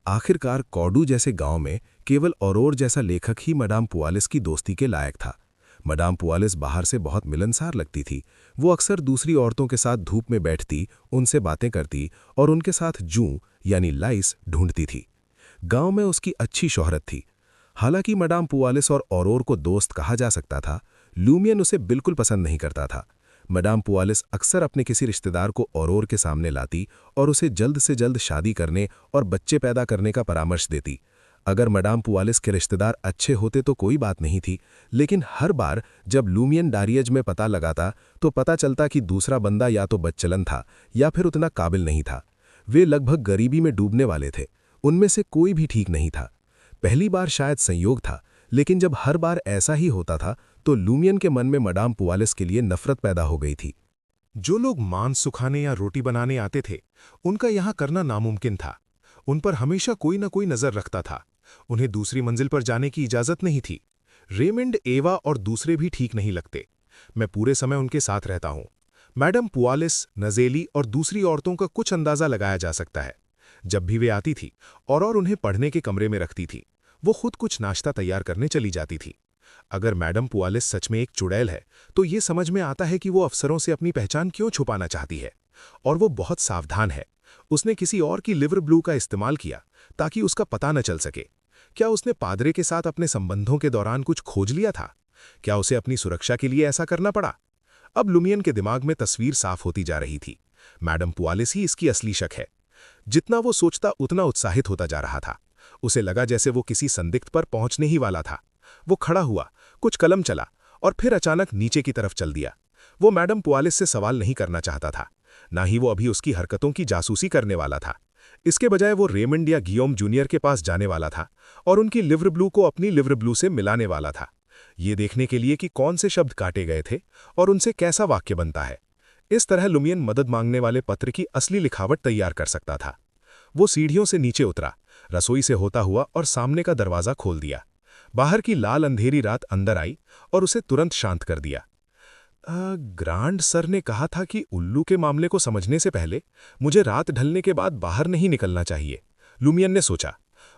आखिरकार कौडू जैसे गांव में केवल औरौर जैसा लेखक ही मैडाम पुआलेस की दोस्ती के लायक था। मैडाम पुआलेस बाहर से बहुत मिलनसार लगती थी। वो अक्सर दूसरी औरतों के साथ धूप में बैठती, उनसे बातें करती और उनके साथ जूं यानी लाइस ढूंढती थी। गांव में उसकी अच्छी शोहरत थी। हालांकि मैडाम पुआलेस और औरौर को दोस्त कहा जा सकता था, लूमियन उसे बिल्कुल पसंद नहीं करता था। मैडम पुआलिस अक्सर अपने किसी रिश्तेदार को औरोर के सामने लाती और उसे जल्द से जल्द शादी करने और बच्चे पैदा करने का परामर्श देती। अगर मैडम पुआलिस के रिश्तेदार अच्छे होते तो कोई बात नहीं थी, लेकिन हर बार जब लूमियन डारियज में पता लगाता तो पता चलता कि दूसरा बंदा या तो बदचलन था या फिर उतना काबिल नहीं था। वे लगभग गरीबी में डूबने वाले थे, उनमें से कोई भी ठीक नहीं था। पहली बार शायद संयोग था, लेकिन जब हर बार ऐसा ही होता था तो लूमियन के मन में मैडम पुआलिस के लिए नफरत पैदा हो गई थी। जो लोग मांस सुखाने या रोटी बनाने आते थे, उनका यहाँ करना नामुमकिन था। उन पर हमेशा कोई न कोई नजर रखता था। उन्हें दूसरी मंजिल पर जाने की इजाजत नहीं थी। रेमंड, एवा और दूसरे भी ठीक नहीं लगते। मैं पूरे समय उनके साथ रहता हूं। मैडम पुआलिस, नजेली और दूसरी औरतों का कुछ अंदाजा लगाया जा सकता है। जब भी वे आती थी और उन्हें पढ़ने के कमरे में रखती थी, वो खुद कुछ नाश्ता तैयार करने चली जाती थी। अगर मैडम पुआलिस सच में एक चुड़ैल है तो ये समझ में आता है कि वो अफसरों से अपनी पहचान क्यों छुपाना चाहती है। और वो बहुत सावधान है। उसने किसी और की लिवर ब्लू का इस्तेमाल किया ताकि उसका पता न चल सके। क्या उसने पादरे के साथ अपने संबंधों के दौरान कुछ खोज लिया था? क्या उसे अपनी सुरक्षा के लिए ऐसा करना पड़ा? अब लुमियन के दिमाग में तस्वीर साफ होती जा रही थी। मैडम पुआलिस ही इसकी असली शक है। जितना वो सोचता उतना उत्साहित होता जा रहा था। उसे लगा जैसे वो किसी संदिग्ध पर पहुंचने ही वाला था। वो खड़ा हुआ, कुछ कलम चला और फिर अचानक नीचे की तरफ चल दिया। वो मैडम पुआलिस से सवाल नहीं करना चाहता था, ना ही वो अभी उसकी हरकतों की जासूसी करने वाला था। इसके बजाय वो रेमंड या गियोम जूनियर के पास जाने वाला था और उनकी लिवर ब्लू को अपनी लिवर ब्लू से मिलाने वाला था, ये देखने के लिए कि कौन से शब्द काटे गए थे और उनसे कैसा वाक्य बनता है। इस तरह लुमियन मदद मांगने वाले पत्र की असली लिखावट तैयार कर सकता था। वो सीढ़ियों से नीचे उतरा, रसोई से होता हुआ और सामने का दरवाजा खोल दिया। बाहर की लाल अंधेरी रात अंदर आई और उसे तुरंत शांत कर दिया। ग्रांड सर ने कहा था कि उल्लू के मामले को समझने से पहले मुझे रात ढलने के बाद बाहर नहीं निकलना चाहिए, लुमियन ने सोचा।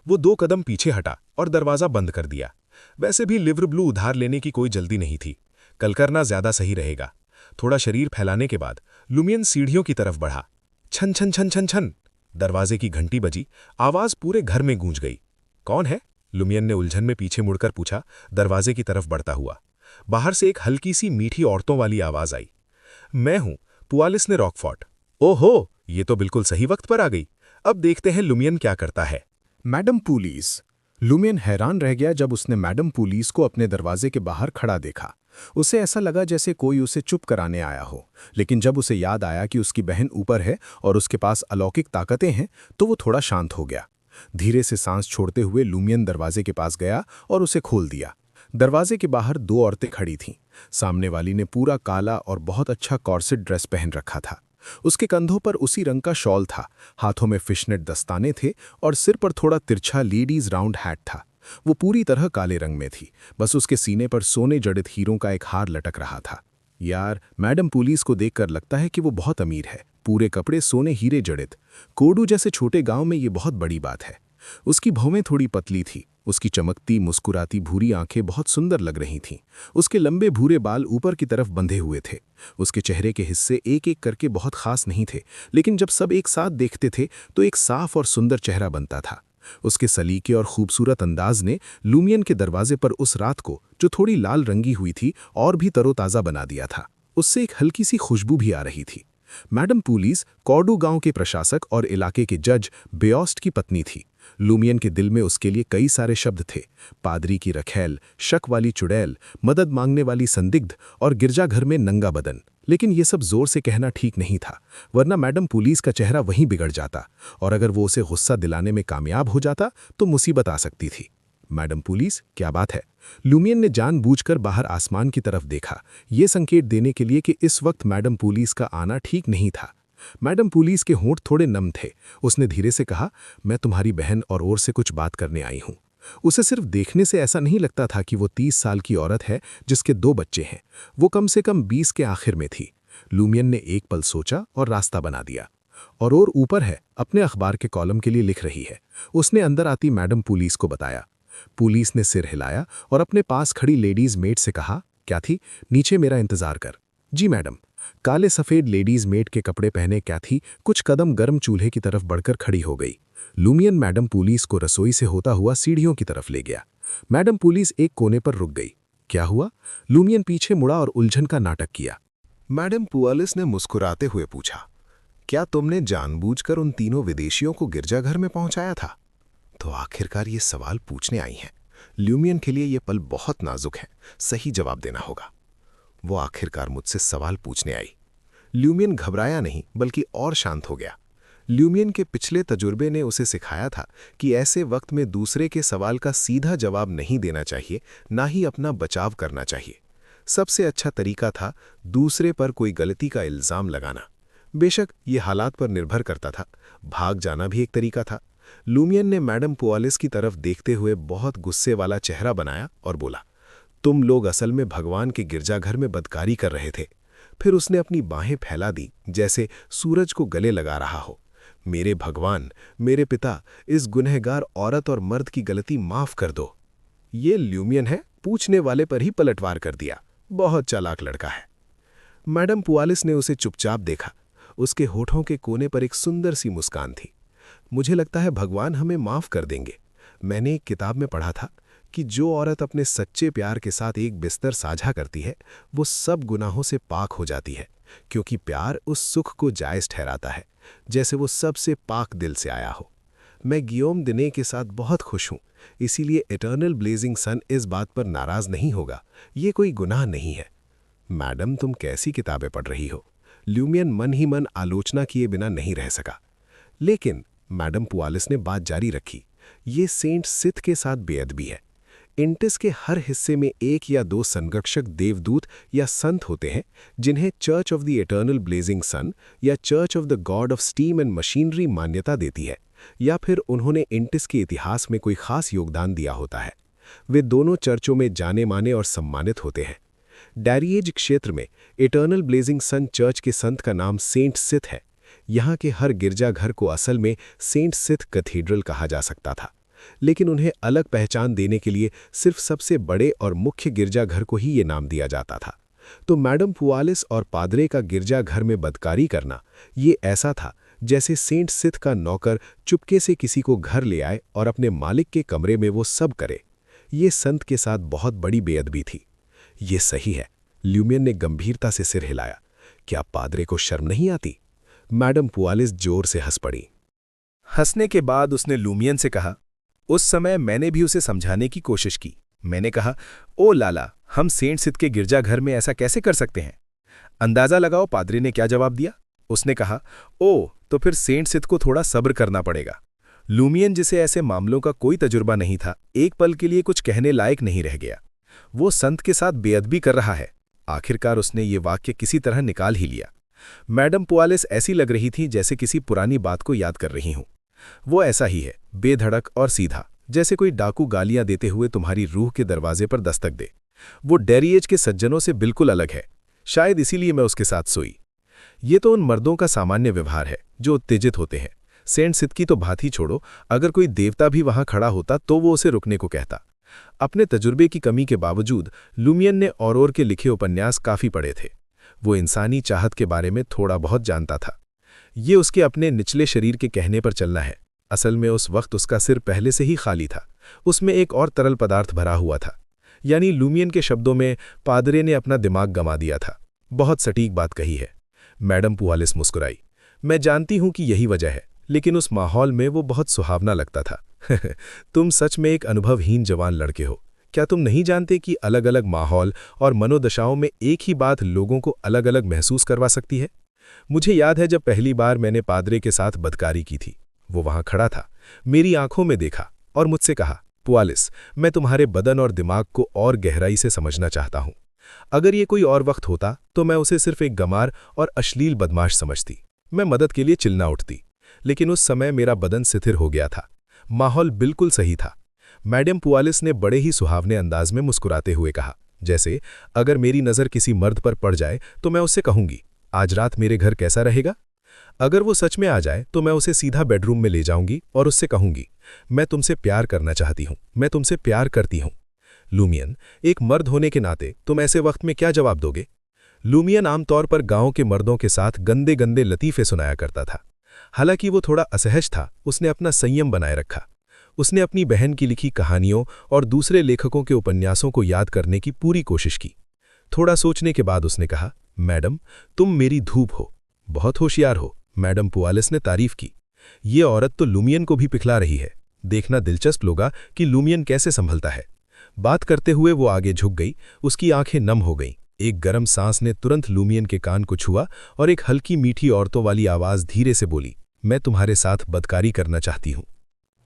वो 2 कदम पीछे हटा और दरवाजा बंद कर दिया। वैसे भी लिवर ब्लू उधार लेने की कोई जल्दी नहीं थी, कल करना ज्यादा सही रहेगा। थोड़ा शरीर फैलाने के बाद लुमियन सीढ़ियों की तरफ बढ़ा। छन छन छन छन छन, दरवाजे की घंटी बजी। आवाज पूरे घर में गूंज गई। कौन है? लुमियन ने उलझन में पीछे मुड़कर पूछा, दरवाजे की तरफ बढ़ता हुआ। बाहर से एक हल्की सी मीठी औरतों वाली आवाज आई। मैं हूं, पुआलिस ने रॉकफोर्ट। ओहो, ये तो बिल्कुल सही वक्त पर आ गई। अब देखते हैं लुमियन क्या करता है। Madam police. लुमियन हैरान रह गया जब उसने मैडम पुलिस को अपने दरवाजे के बाहर खड़ा देखा। उसे ऐसा लगा जैसे कोई उसे चुप कराने आया हो, लेकिन जब उसे याद आया कि उसकी बहन ऊपर है और उसके पास अलौकिक ताकतें हैं तो वो थोड़ा शांत हो गया। धीरे से सांस छोड़ते हुए लुमियन दरवाजे के पास गया और उसे खोल दिया। दरवाजे के बाहर 2 औरतें खड़ी थीं। सामने वाली ने पूरा काला और बहुत अच्छा कॉर्सेट ड्रेस पहन रखा था। उसके कंधों पर उसी रंग का शॉल था, हाथों में फिशनेट दस्ताने थे और सिर पर थोड़ा तिरछा लेडीज राउंड हैट था। वो पूरी तरह काले रंग में थी, बस उसके सीने पर सोने जड़ित हीरों का एक हार लटक रहा था। यार, मैडम पुलिस को देखकर लगता है कि वो बहुत अमीर है। पूरे कपड़े सोने हीरे जड़ित। कोडू जैसे छोटे गांव में ये बहुत बड़ी बात है। उसकी भौवें थोड़ी पतली थी। उसकी चमकती मुस्कुराती भूरी आंखें बहुत सुंदर लग रही थीं। उसके लंबे भूरे बाल ऊपर की तरफ बंधे हुए थे। उसके चेहरे के हिस्से एक एक करके बहुत खास नहीं थे, लेकिन जब सब एक साथ देखते थे तो एक साफ और सुंदर चेहरा बनता था। उसके सलीके और खूबसूरत अंदाज ने लुमियन के दरवाजे पर उस रात को, जो थोड़ी लाल रंगी हुई थी, और भी तरोताज़ा बना दिया था। उससे एक हल्की सी खुशबू भी आ रही थी। मैडम पुलिस कॉर्डू गांव के प्रशासक और इलाके के जज बेओस्ट की पत्नी थी। लुमियन के दिल में उसके लिए कई सारे शब्द थे। पादरी की रखैल, शक वाली चुड़ैल, मदद मांगने वाली संदिग्ध और गिरजाघर में नंगा बदन। लेकिन ये सब जोर से कहना ठीक नहीं था, वरना मैडम पुलिस का चेहरा वहीं बिगड़ जाता, और अगर वो उसे गुस्सा दिलाने में कामयाब हो जाता तो मुसीबत आ सकती थी। मैडम पुलिस, क्या बात है? लुमियन ने जानबूझकर बाहर आसमान की तरफ देखा, ये संकेत देने के लिए कि इस वक्त मैडम पुलिस का आना ठीक नहीं था। मैडम पुलिस के होंठ थोड़े नम थे। उसने धीरे से कहा, मैं तुम्हारी बहन और से कुछ बात करने आई हूं। उसे सिर्फ देखने से ऐसा नहीं लगता था कि वो 30 साल की औरत है जिसके 2 बच्चे हैं। वो कम से कम 20 के आखिर में थी। लुमियन ने एक पल सोचा और रास्ता बना दिया। और ऊपर है, अपने अखबार के कॉलम के लिए लिख रही है। उसने अंदर आती मैडम पुलिस को बताया। पुलिस ने सिर हिलाया और अपने पास खड़ी लेडीज मेड से कहा, क्या थी? नीचे मेरा इंतजार कर। जी मैडम। काले सफेद लेडीज मेड के कपड़े पहने कैथी कुछ कदम गर्म चूल्हे की तरफ बढ़कर खड़ी हो गई। लुमियन मैडम पुलिस को रसोई से होता हुआ सीढ़ियों की तरफ ले गया। मैडम पुलिस एक कोने पर रुक गई। क्या हुआ? लुमियन पीछे मुड़ा और उलझन का नाटक किया। मैडम पुआलिस ने मुस्कुराते हुए पूछा, क्या तुमने जानबूझकर उन तीनों विदेशियों को गिरजाघर में पहुंचाया था? तो आखिरकार ये सवाल पूछने आई हैं। ल्यूमियन के लिए ये पल बहुत नाजुक है, सही जवाब देना होगा। वो आखिरकार मुझसे सवाल पूछने आई। ल्यूमियन घबराया नहीं, बल्कि और शांत हो गया। ल्यूमियन के पिछले तजुर्बे ने उसे सिखाया था कि ऐसे वक्त में दूसरे के सवाल का सीधा जवाब नहीं देना चाहिए, ना ही अपना बचाव करना चाहिए। सबसे अच्छा तरीका था दूसरे पर कोई गलती का इल्जाम लगाना। बेशक ये हालात पर निर्भर करता था। भाग जाना भी एक तरीका था। ल्यूमियन ने मैडम पुआलिस की तरफ देखते हुए बहुत गुस्से वाला चेहरा बनाया और बोला, तुम लोग असल में भगवान के गिरजाघर में बदकारी कर रहे थे। फिर उसने अपनी बाहें फैला दी, जैसे सूरज को गले लगा रहा हो। मेरे भगवान, मेरे पिता, इस गुनहगार औरत और मर्द की गलती माफ कर दो। ये ल्यूमियन है, पूछने वाले पर ही पलटवार कर दिया। बहुत चालाक लड़का है। मैडम पुआलिस ने उसे चुपचाप देखा। उसके होठों के कोने पर एक सुंदर सी मुस्कान थी। मुझे लगता है भगवान हमें माफ कर देंगे। मैंने एक किताब में पढ़ा था कि जो औरत अपने सच्चे प्यार के साथ एक बिस्तर साझा करती है, वो सब गुनाहों से पाक हो जाती है, क्योंकि प्यार उस सुख को जायज़ ठहराता है, जैसे वो सबसे पाक दिल से आया हो। मैं गियोम दिने के साथ बहुत खुश हूँ, इसीलिए इटर्नल ब्लेजिंग सन इस बात पर नाराज़ नहीं होगा। ये कोई गुनाह नहीं है। मैडम, तुम कैसी किताबें पढ़ रही हो? ल्यूमियन मन ही मन आलोचना किए बिना नहीं रह सका। लेकिन मैडम पुआलिस ने बात जारी रखी, ये सेंट सिथ के साथ बेअदबी है। इंटिस के हर हिस्से में 1 या 2 संरक्षक देवदूत या संत होते हैं, जिन्हें church of the eternal blazing sun या church of the god of steam and machinery मान्यता देती है, या फिर उन्होंने इंटिस के इतिहास में कोई खास योगदान दिया होता है। वे दोनों चर्चों में जाने माने और सम्मानित होते हैं। डैरिएज क्षेत्र में इटर्नल ब्लेजिंग सन चर्च के संत का नाम सेंट सिथ है। यहाँ के हर गिरजाघर को असल में सेंट सिथ कैथेड्रल कहा जा सकता था, लेकिन उन्हें अलग पहचान देने के लिए सिर्फ सबसे बड़े और मुख्य गिरजाघर को ही ये नाम दिया जाता था। तो मैडम पुआलिस और पादरे का गिरजाघर में बदकारी करना ये ऐसा था जैसे सेंट सिथ का नौकर चुपके से किसी को घर ले आए और अपने मालिक के कमरे में वो सब करे। ये संत के साथ बहुत बड़ी बेअदबी थी। ये सही है। ल्यूमियन ने गंभीरता से सिर हिलाया। क्या पादरे को शर्म नहीं आती? मैडम पुआलिस जोर से हंस पड़ी। हंसने के बाद उसने ल्यूमियन से कहा, उस समय मैंने भी उसे समझाने की कोशिश की। मैंने कहा, ओ लाला, हम सेंट सिथ के गिरजाघर में ऐसा कैसे कर सकते हैं? अंदाजा लगाओ पादरी ने क्या जवाब दिया। उसने कहा, ओ, तो फिर सेंट सिथ को थोड़ा सब्र करना पड़ेगा। ल्यूमियन, जिसे ऐसे मामलों का कोई तजुर्बा नहीं था, एक पल के लिए कुछ कहने लायक नहीं रह गया। वो संत के साथ बेअदबी कर रहा है। आखिरकार उसने ये वाक्य किसी तरह निकाल ही लिया। मैडम पुआलिस ऐसी लग रही थी जैसे किसी पुरानी बात को याद कर रही हूं। वो ऐसा ही है, बेधड़क और सीधा, जैसे कोई डाकू गालियां देते हुए तुम्हारी रूह के दरवाजे पर दस्तक दे। वो डैरिएज के सज्जनों से बिल्कुल अलग है। शायद इसीलिए मैं उसके साथ सोई। ये तो उन मर्दों का सामान्य व्यवहार है जो उत्तेजित होते हैं। सेंट सिथ की तो बात ही छोड़ो, अगर कोई देवता भी वहां खड़ा होता तो वो उसे रुकने को कहता। अपने तजुर्बे की कमी के बावजूद ल्यूमियन ने और के लिखे उपन्यास काफी पढ़े थे। वो इंसानी चाहत के बारे में थोड़ा बहुत जानता था। ये उसके अपने निचले शरीर के कहने पर चलना है। असल में उस वक्त उसका सिर पहले से ही खाली था। उसमें एक और तरल पदार्थ भरा हुआ था। यानी ल्यूमियन के शब्दों में पादरे ने अपना दिमाग गंवा दिया था। बहुत सटीक बात कही है। मैडम पुआलिस मुस्कुराई। मैं जानती हूं कि यही वजह है, लेकिन उस माहौल में वो बहुत सुहावना लगता था। तुम सच में एक अनुभवहीन जवान लड़के हो। क्या तुम नहीं जानते कि अलग अलग माहौल और मनोदशाओं में एक ही बात लोगों को अलग अलग महसूस करवा सकती है? मुझे याद है जब पहली बार मैंने पादरे के साथ बदकारी की थी। वो वहां खड़ा था, मेरी आंखों में देखा और मुझसे कहा, पुआलिस, मैं तुम्हारे बदन और दिमाग को और गहराई से समझना चाहता हूं। अगर ये कोई और वक्त होता तो मैं उसे सिर्फ एक गमार और अश्लील बदमाश समझती। मैं मदद के लिए चिल्ला उठती, लेकिन उस समय मेरा बदन शिथिल हो गया था। माहौल बिल्कुल सही था। मैडम पुआलिस ने बड़े ही सुहावने अंदाज में मुस्कुराते हुए कहा, जैसे अगर मेरी नज़र किसी मर्द पर पड़ जाए तो मैं उससे कहूंगी, आज रात मेरे घर कैसा रहेगा? अगर वो सच में आ जाए तो मैं उसे सीधा बेडरूम में ले जाऊंगी और उससे कहूंगी, मैं तुमसे प्यार करना चाहती हूं, मैं तुमसे प्यार करती हूं। ल्यूमियन, एक मर्द होने के नाते तुम ऐसे वक्त में क्या जवाब दोगे? ल्यूमियन आमतौर पर गांव के मर्दों के साथ गंदे गंदे लतीफ़े सुनाया करता था। हालांकि वो थोड़ा असहज था, उसने अपना संयम बनाए रखा। उसने अपनी बहन की लिखी कहानियों और दूसरे लेखकों के उपन्यासों को याद करने की पूरी कोशिश की। थोड़ा सोचने के बाद उसने कहा, मैडम, तुम मेरी धूप हो, बहुत होशियार हो, मैडम पुआलिस ने तारीफ की। ये औरत तो लूमियन को भी पिघला रही है। देखना दिलचस्प होगा कि लूमियन कैसे संभलता है। बात करते हुए वो आगे झुक गई, उसकी आंखें नम हो गईं। एक गर्म सांस ने तुरंत लूमियन के कान को छुआ और एक हल्की मीठी औरतों वाली आवाज धीरे से बोली, मैं तुम्हारे साथ बदकारी करना चाहती हूं।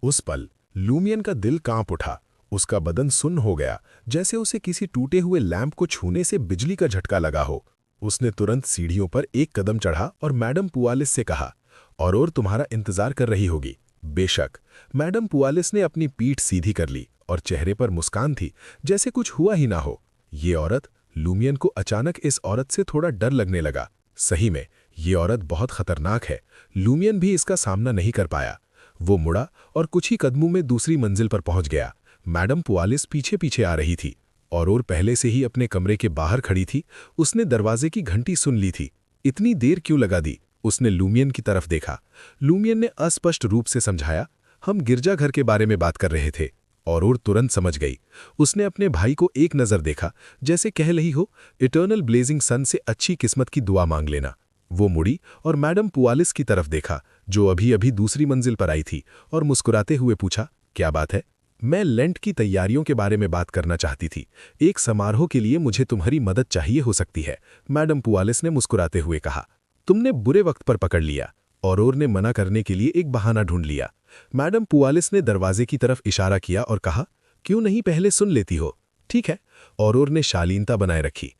उस पल लूमियन का दिल कांप उठा। उसका बदन सुन्न हो गया, जैसे उसे किसी टूटे हुए लैंप को छूने से बिजली का झटका लगा हो। उसने तुरंत सीढ़ियों पर एक कदम चढ़ा और मैडम पुआलिस से कहा, और तुम्हारा इंतजार कर रही होगी। बेशक। मैडम पुआलिस ने अपनी पीठ सीधी कर ली और चेहरे पर मुस्कान थी, जैसे कुछ हुआ ही ना हो। ये औरत, लूमियन को अचानक इस औरत से थोड़ा डर लगने लगा। सही में, ये औरत बहुत खतरनाक है। लूमियन भी इसका सामना नहीं कर पाया। वो मुड़ा और कुछ ही कदमों में दूसरी मंजिल पर पहुंच गया। मैडम पुआलिस पीछे पीछे आ रही थी और पहले से ही अपने कमरे के बाहर खड़ी थी। उसने दरवाजे की घंटी सुन ली थी। इतनी देर क्यों लगा दी? उसने लूमियन की तरफ देखा। लूमियन ने अस्पष्ट रूप से समझाया, हम गिरजाघर के बारे में बात कर रहे थे। और तुरंत समझ गई। उसने अपने भाई को एक नज़र देखा, जैसे कह रही हो, इटर्नल ब्लेजिंग सन से अच्छी किस्मत की दुआ मांग लेना। वो मुड़ी और मैडम पुआलिस की तरफ देखा, जो अभी अभी दूसरी मंजिल पर आई थी, और मुस्कुराते हुए पूछा, क्या बात है? मैं लेंट की तैयारियों के बारे में बात करना चाहती थी। एक समारोह के लिए मुझे तुम्हारी मदद चाहिए हो सकती है, मैडम पुआलिस ने मुस्कुराते हुए कहा। तुमने बुरे वक्त पर पकड़ लिया। और ने मना करने के लिए एक बहाना ढूंढ लिया। मैडम पुआलिस ने दरवाजे की तरफ इशारा किया और कहा, क्यों नहीं पहले सुन लेती हो? ठीक है। और ने शालीनता बनाए रखी।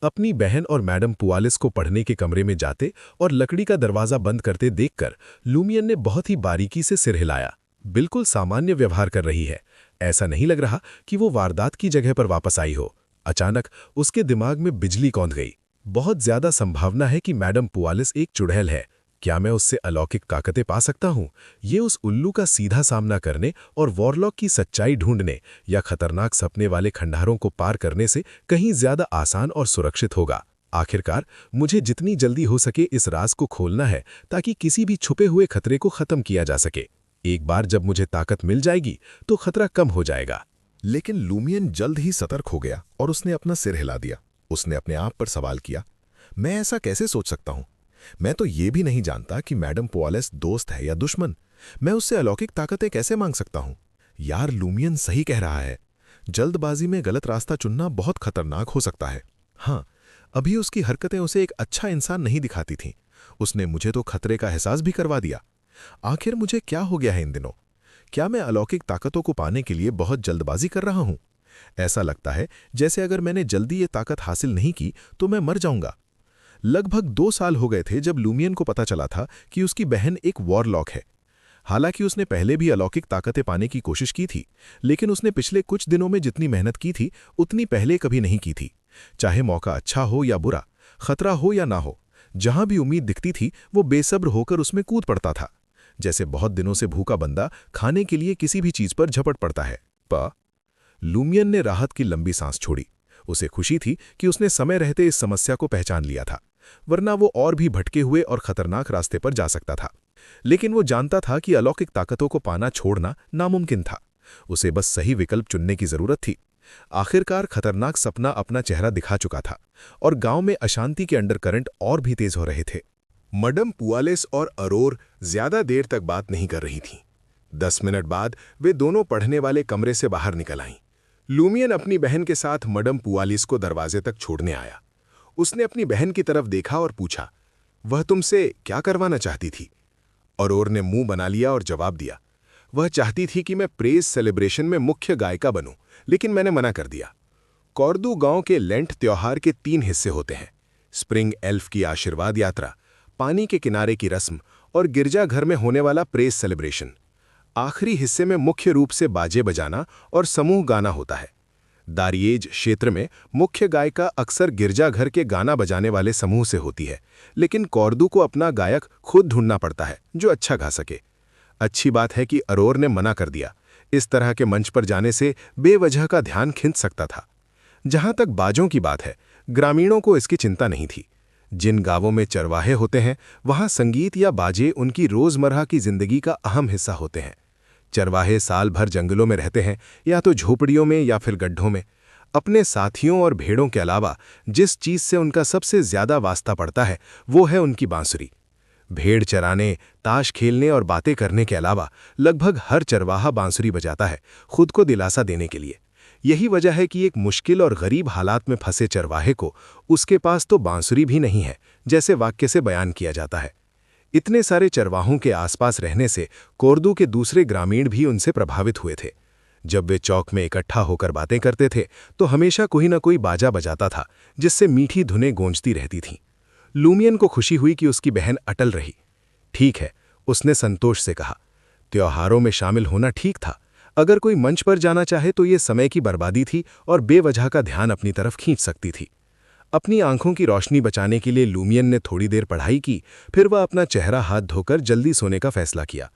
अपनी बहन और मैडम पुआलिस को पढ़ने के कमरे में जाते और लकड़ी का दरवाजा बंद करते देखकर लूमियन ने बहुत ही बारीकी से सिर हिलाया। बिल्कुल सामान्य व्यवहार कर रही है। ऐसा नहीं लग रहा कि वो वारदात की जगह पर वापस आई हो। अचानक उसके दिमाग में बिजली कौंध गई। बहुत ज्यादा संभावना है कि मैडम पुआलिस एक चुड़ैल है। क्या मैं उससे अलौकिक ताकतें पा सकता हूं? ये उस उल्लू का सीधा सामना करने और वॉरलॉक की सच्चाई ढूंढने या खतरनाक सपने वाले खंडारों को पार करने से कहीं ज्यादा आसान और सुरक्षित होगा। आखिरकार मुझे जितनी जल्दी हो सके इस राज को खोलना है, ताकि किसी भी छुपे हुए खतरे को खत्म किया जा सके। एक बार जब मुझे ताकत मिल जाएगी तो खतरा कम हो जाएगा। लेकिन लूमियन जल्द ही सतर्क हो गया और उसने अपना सिर हिला दिया। उसने अपने आप पर सवाल किया, मैं ऐसा कैसे सोच सकता हूं? मैं तो ये भी नहीं जानता कि मैडम पुआलिस दोस्त है या दुश्मन। मैं उससे अलौकिक ताकतें कैसे मांग सकता हूं? यार, लूमियन सही कह रहा है। जल्दबाजी में गलत रास्ता चुनना बहुत खतरनाक हो सकता है। हाँ, अभी उसकी हरकतें उसे एक अच्छा इंसान नहीं दिखाती थीं। उसने मुझे तो खतरे का एहसास भी करवा दिया। आखिर मुझे क्या हो गया है इन दिनों? क्या मैं अलौकिक ताकतों को पाने के लिए बहुत जल्दबाजी कर रहा हूं? ऐसा लगता है जैसे अगर मैंने जल्दी ये ताकत हासिल नहीं की तो मैं मर जाऊंगा। लगभग 2 साल हो गए थे जब लूमियन को पता चला था कि उसकी बहन एक वॉरलॉक है। हालांकि उसने पहले भी अलौकिक ताकतें पाने की कोशिश की थी, लेकिन उसने पिछले कुछ दिनों में जितनी मेहनत की थी उतनी पहले कभी नहीं की थी। चाहे मौका अच्छा हो या बुरा, खतरा हो या ना हो, जहां भी उम्मीद दिखती थी वो बेसब्र होकर उसमें कूद पड़ता था। जैसे बहुत दिनों से भूखा बंदा खाने के लिए किसी भी चीज पर झपट पड़ता है। लूमियन ने राहत की लंबी सांस छोड़ी। उसे खुशी थी कि उसने समय रहते इस समस्या को पहचान लिया था, वरना वो और भी भटके हुए और खतरनाक रास्ते पर जा सकता था। लेकिन वो जानता था कि अलौकिक ताकतों को पाना छोड़ना नामुमकिन था। उसे बस सही विकल्प चुनने की जरूरत थी। आखिरकार खतरनाक सपना अपना चेहरा दिखा चुका था और गांव में अशांति के अंडरकरंट और भी तेज हो रहे थे। मैडम पुआलिस और अरोर ज्यादा देर तक बात नहीं कर रही थीं। 10 मिनट बाद वे दोनों पढ़ने वाले कमरे से बाहर निकल आईं। लूमियन अपनी बहन के साथ मैडम पुआलिस को दरवाजे तक छोड़ने आया। उसने अपनी बहन की तरफ देखा और पूछा, वह तुमसे क्या करवाना चाहती थी? अरोर ने मुंह बना लिया और जवाब दिया, वह चाहती थी कि मैं प्रेज सेलिब्रेशन में मुख्य गायिका बनूं, लेकिन मैंने मना कर दिया। कॉर्दू गांव के लेंट त्योहार के 3 हिस्से होते हैं: स्प्रिंग एल्फ की आशीर्वाद यात्रा, पानी के किनारे की रस्म और गिरजाघर में होने वाला प्रेज सेलिब्रेशन। आखिरी हिस्से में मुख्य रूप से बाजे बजाना और समूह गाना होता है। दारिएज क्षेत्र में मुख्य गायिका अक्सर गिरजाघर के गाना बजाने वाले समूह से होती है, लेकिन कॉर्दू को अपना गायक खुद ढूंढना पड़ता है जो अच्छा गा सके। अच्छी बात है कि अरोर ने मना कर दिया। इस तरह के मंच पर जाने से बेवजह का ध्यान खिंच सकता था। जहां तक बाजों की बात है, ग्रामीणों को इसकी चिंता नहीं थी। जिन गांवों में चरवाहे होते हैं, वहां संगीत या बाजे उनकी रोजमर्रा की जिंदगी का अहम हिस्सा होते हैं। चरवाहे साल भर जंगलों में रहते हैं, या तो झोपड़ियों में या फिर गड्ढों में। अपने साथियों और भेड़ों के अलावा जिस चीज से उनका सबसे ज्यादा वास्ता पड़ता है वो है उनकी बांसुरी। भेड़ चराने, ताश खेलने और बातें करने के अलावा लगभग हर चरवाहा बांसुरी बजाता है, खुद को दिलासा देने के लिए। यही वजह है कि एक मुश्किल और गरीब हालात में फंसे चरवाहे को उसके पास तो बांसुरी भी नहीं है, जैसे वाक्य से बयान किया जाता है। इतने सारे चरवाहों के आसपास रहने से कोर्दू के दूसरे ग्रामीण भी उनसे प्रभावित हुए थे। जब वे चौक में इकट्ठा होकर बातें करते थे तो हमेशा कोई न कोई बाजा बजाता था, जिससे मीठी धुनें गूंजती रहती थीं। लूमियन को खुशी हुई कि उसकी बहन अटल रही। ठीक है, उसने संतोष से कहा, त्योहारों में शामिल होना ठीक था। अगर कोई मंच पर जाना चाहे तो ये समय की बर्बादी थी और बेवजह का ध्यान अपनी तरफ खींच सकती थी। अपनी आंखों की रोशनी बचाने के लिए लूमियन ने थोड़ी देर पढ़ाई की, फिर वह अपना चेहरा हाथ धोकर जल्दी सोने का फैसला किया।